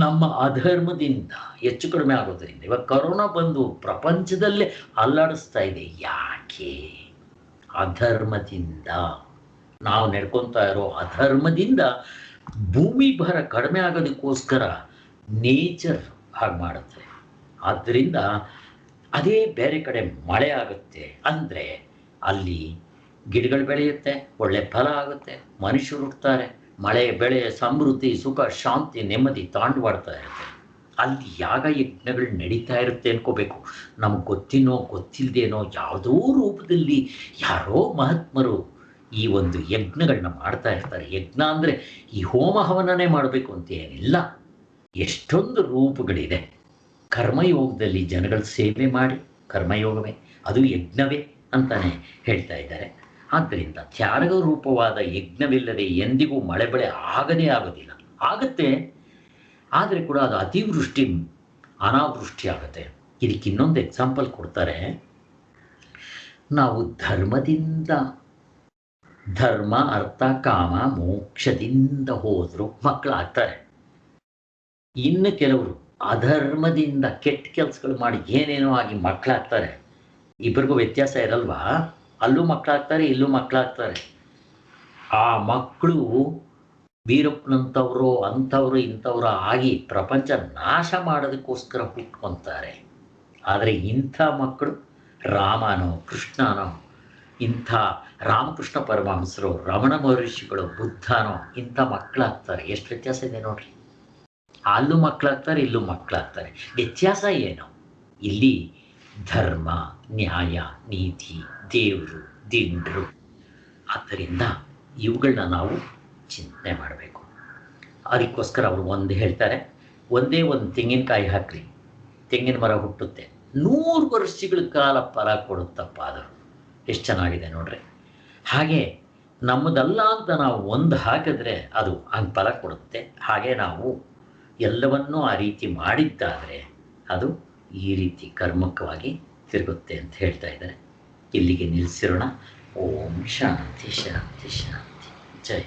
ನಮ್ಮ ಅಧರ್ಮದಿಂದ ಹೆಚ್ಚು ಕಡಿಮೆ ಆಗೋದ್ರಿಂದ. ಇವಾಗ ಕೊರೋನಾ ಬಂದು ಪ್ರಪಂಚದಲ್ಲೇ ಅಲ್ಲಾಡಿಸ್ತಾ ಇದೆ. ಯಾಕೆ? ಅಧರ್ಮದಿಂದ. ನಾವು ನಡ್ಕೊತಾ ಇರೋ ಅಧರ್ಮದಿಂದ ಭೂಮಿ ಭಾರ ಕಡಿಮೆ ಆಗೋದಕ್ಕೋಸ್ಕರ ನೇಚರ್ ಹಾಗೆ ಮಾಡುತ್ತೆ. ಆದ್ದರಿಂದ ಅದೇ ಬೇರೆ ಕಡೆ ಮಳೆ ಆಗುತ್ತೆ ಅಂದರೆ ಅಲ್ಲಿ ಗಿಡಗಳು ಬೆಳೆಯುತ್ತೆ, ಒಳ್ಳೆ ಫಲ ಆಗುತ್ತೆ, ಮನುಷ್ಯರು ಹುಟ್ಟುತ್ತಾರೆ, ಮಳೆ ಬೆಳೆ ಸಮೃದ್ಧಿ ಸುಖ ಶಾಂತಿ ನೆಮ್ಮದಿ ತಾಂಡವಾಡ್ತಾ ಇರುತ್ತೆ. ಅಲ್ಲಿ ಯಾಗ ಯಜ್ಞಗಳು ನಡೀತಾ ಇರುತ್ತೆ ಅನ್ಕೋಬೇಕು. ನಮ್ಗೆ ಗೊತ್ತಿನೋ ಗೊತ್ತಿಲ್ಲದೇನೋ ಯಾವುದೋ ರೂಪದಲ್ಲಿ ಯಾರೋ ಮಹಾತ್ಮರು ಈ ಒಂದು ಯಜ್ಞಗಳನ್ನ ಮಾಡ್ತಾ ಇರ್ತಾರೆ. ಯಜ್ಞ ಅಂದರೆ ಈ ಹೋಮ ಹವನನೇ ಮಾಡಬೇಕು ಅಂತ ಏನಿಲ್ಲ, ಎಷ್ಟೊಂದು ರೂಪಗಳಿದೆ. ಕರ್ಮಯೋಗದಲ್ಲಿ ಜನಗಳ ಸೇವೆ ಮಾಡಿ ಕರ್ಮಯೋಗವೇ, ಅದು ಯಜ್ಞವೇ ಅಂತಾನೆ ಹೇಳ್ತಾ ಇದ್ದಾರೆ. ಆದ್ದರಿಂದ ತ್ಯಾಗ ರೂಪವಾದ ಯಜ್ಞವಿಲ್ಲದೆ ಎಂದಿಗೂ ಮಳೆ ಬೆಳೆ ಆಗದೇ ಆಗೋದಿಲ್ಲ. ಆಗುತ್ತೆ, ಆದರೆ ಕೂಡ ಅದು ಅತಿವೃಷ್ಟಿ ಅನಾವೃಷ್ಟಿ ಆಗುತ್ತೆ. ಇದಕ್ಕೆ ಇನ್ನೊಂದು ಎಕ್ಸಾಂಪಲ್ ಕೊಡ್ತಾರೆ. ನಾವು ಧರ್ಮ ಅರ್ಥ ಕಾಮ ಮೋಕ್ಷದಿಂದ ಹೋದ್ರು ಮಕ್ಕಳಾಗ್ತಾರೆ. ಇನ್ನು ಕೆಲವರು ಅಧರ್ಮದಿಂದ ಕೆಟ್ಟ ಕೆಲಸಗಳು ಮಾಡಿ ಏನೇನೋ ಆಗಿ ಮಕ್ಕಳಾಗ್ತಾರೆ. ಇಬ್ಬರಿಗೂ ವ್ಯತ್ಯಾಸ ಇರಲ್ವಾ? ಅಲ್ಲೂ ಮಕ್ಕಳಾಗ್ತಾರೆ, ಇಲ್ಲೂ ಮಕ್ಕಳಾಗ್ತಾರೆ. ಆ ಮಕ್ಕಳು ವೀರಪ್ಪನಂಥವರು ಅಂಥವರು ಇಂಥವರು ಆಗಿ ಪ್ರಪಂಚ ನಾಶ ಮಾಡೋದಕ್ಕೋಸ್ಕರ ಹುಟ್ಕೊತಾರೆ. ಆದರೆ ಇಂಥ ಮಕ್ಕಳು ರಾಮನೋ ಕೃಷ್ಣನೋ, ಇಂಥ ರಾಮಕೃಷ್ಣ ಪರಮಹಂಸರು, ರಮಣ ಮಹರ್ಷಿಗಳು, ಬುದ್ಧನೋ ಇಂಥ ಮಕ್ಕಳಾಗ್ತಾರೆ. ಎಷ್ಟು ವ್ಯತ್ಯಾಸ ಇದೆ ನೋಡ್ರಿ. ಅಲ್ಲೂ ಮಕ್ಕಳಾಗ್ತಾರೆ, ಇಲ್ಲೂ ಮಕ್ಕಳಾಗ್ತಾರೆ. ವ್ಯತ್ಯಾಸ ಏನು? ಇಲ್ಲಿ ಧರ್ಮ, ನ್ಯಾಯ, ನೀತಿ, ದೇವರು, ದಿಂಡ್ರು. ಆದ್ದರಿಂದ ಇವುಗಳನ್ನ ನಾವು ಚಿಂತನೆ ಮಾಡಬೇಕು. ಅದಕ್ಕೋಸ್ಕರ ಅವರು ಒಂದು ಹೇಳ್ತಾರೆ, ಒಂದೇ ಒಂದು ತೆಂಗಿನಕಾಯಿ ಹಾಕ್ರಿ, ತೆಂಗಿನ ಮರ ಹುಟ್ಟುತ್ತೆ, 100 ವರ್ಷಗಳ ಕಾಲ ಫಲ ಕೊಡುತ್ತಪ್ಪ. ಅದು ಎಷ್ಟು ಚೆನ್ನಾಗಿದೆ ನೋಡ್ರಿ. ಹಾಗೆ ನಮ್ಮದಲ್ಲ ಅಂತ ನಾವು ಒಂದು ಹಾಕಿದ್ರೆ ಅದು ಹಂಗೆ ಫಲ ಕೊಡುತ್ತೆ. ಹಾಗೆ ನಾವು ಎಲ್ಲವನ್ನೂ ಆ ರೀತಿ ಮಾಡಿದ್ದಾದರೆ ಅದು ಈ ರೀತಿ ಕರ್ಮಕವಾಗಿ ತಿರುಗುತ್ತೆ ಅಂತ ಹೇಳ್ತಾ ಇದ್ದಾರೆ. ಇಲ್ಲಿಗೆ ನಿಲ್ಲಿಸಿರೋಣ. ಓಂ ಶಾಂತಿ ಶಾಂತಿ ಶಾಂತಿ. ಜೈ.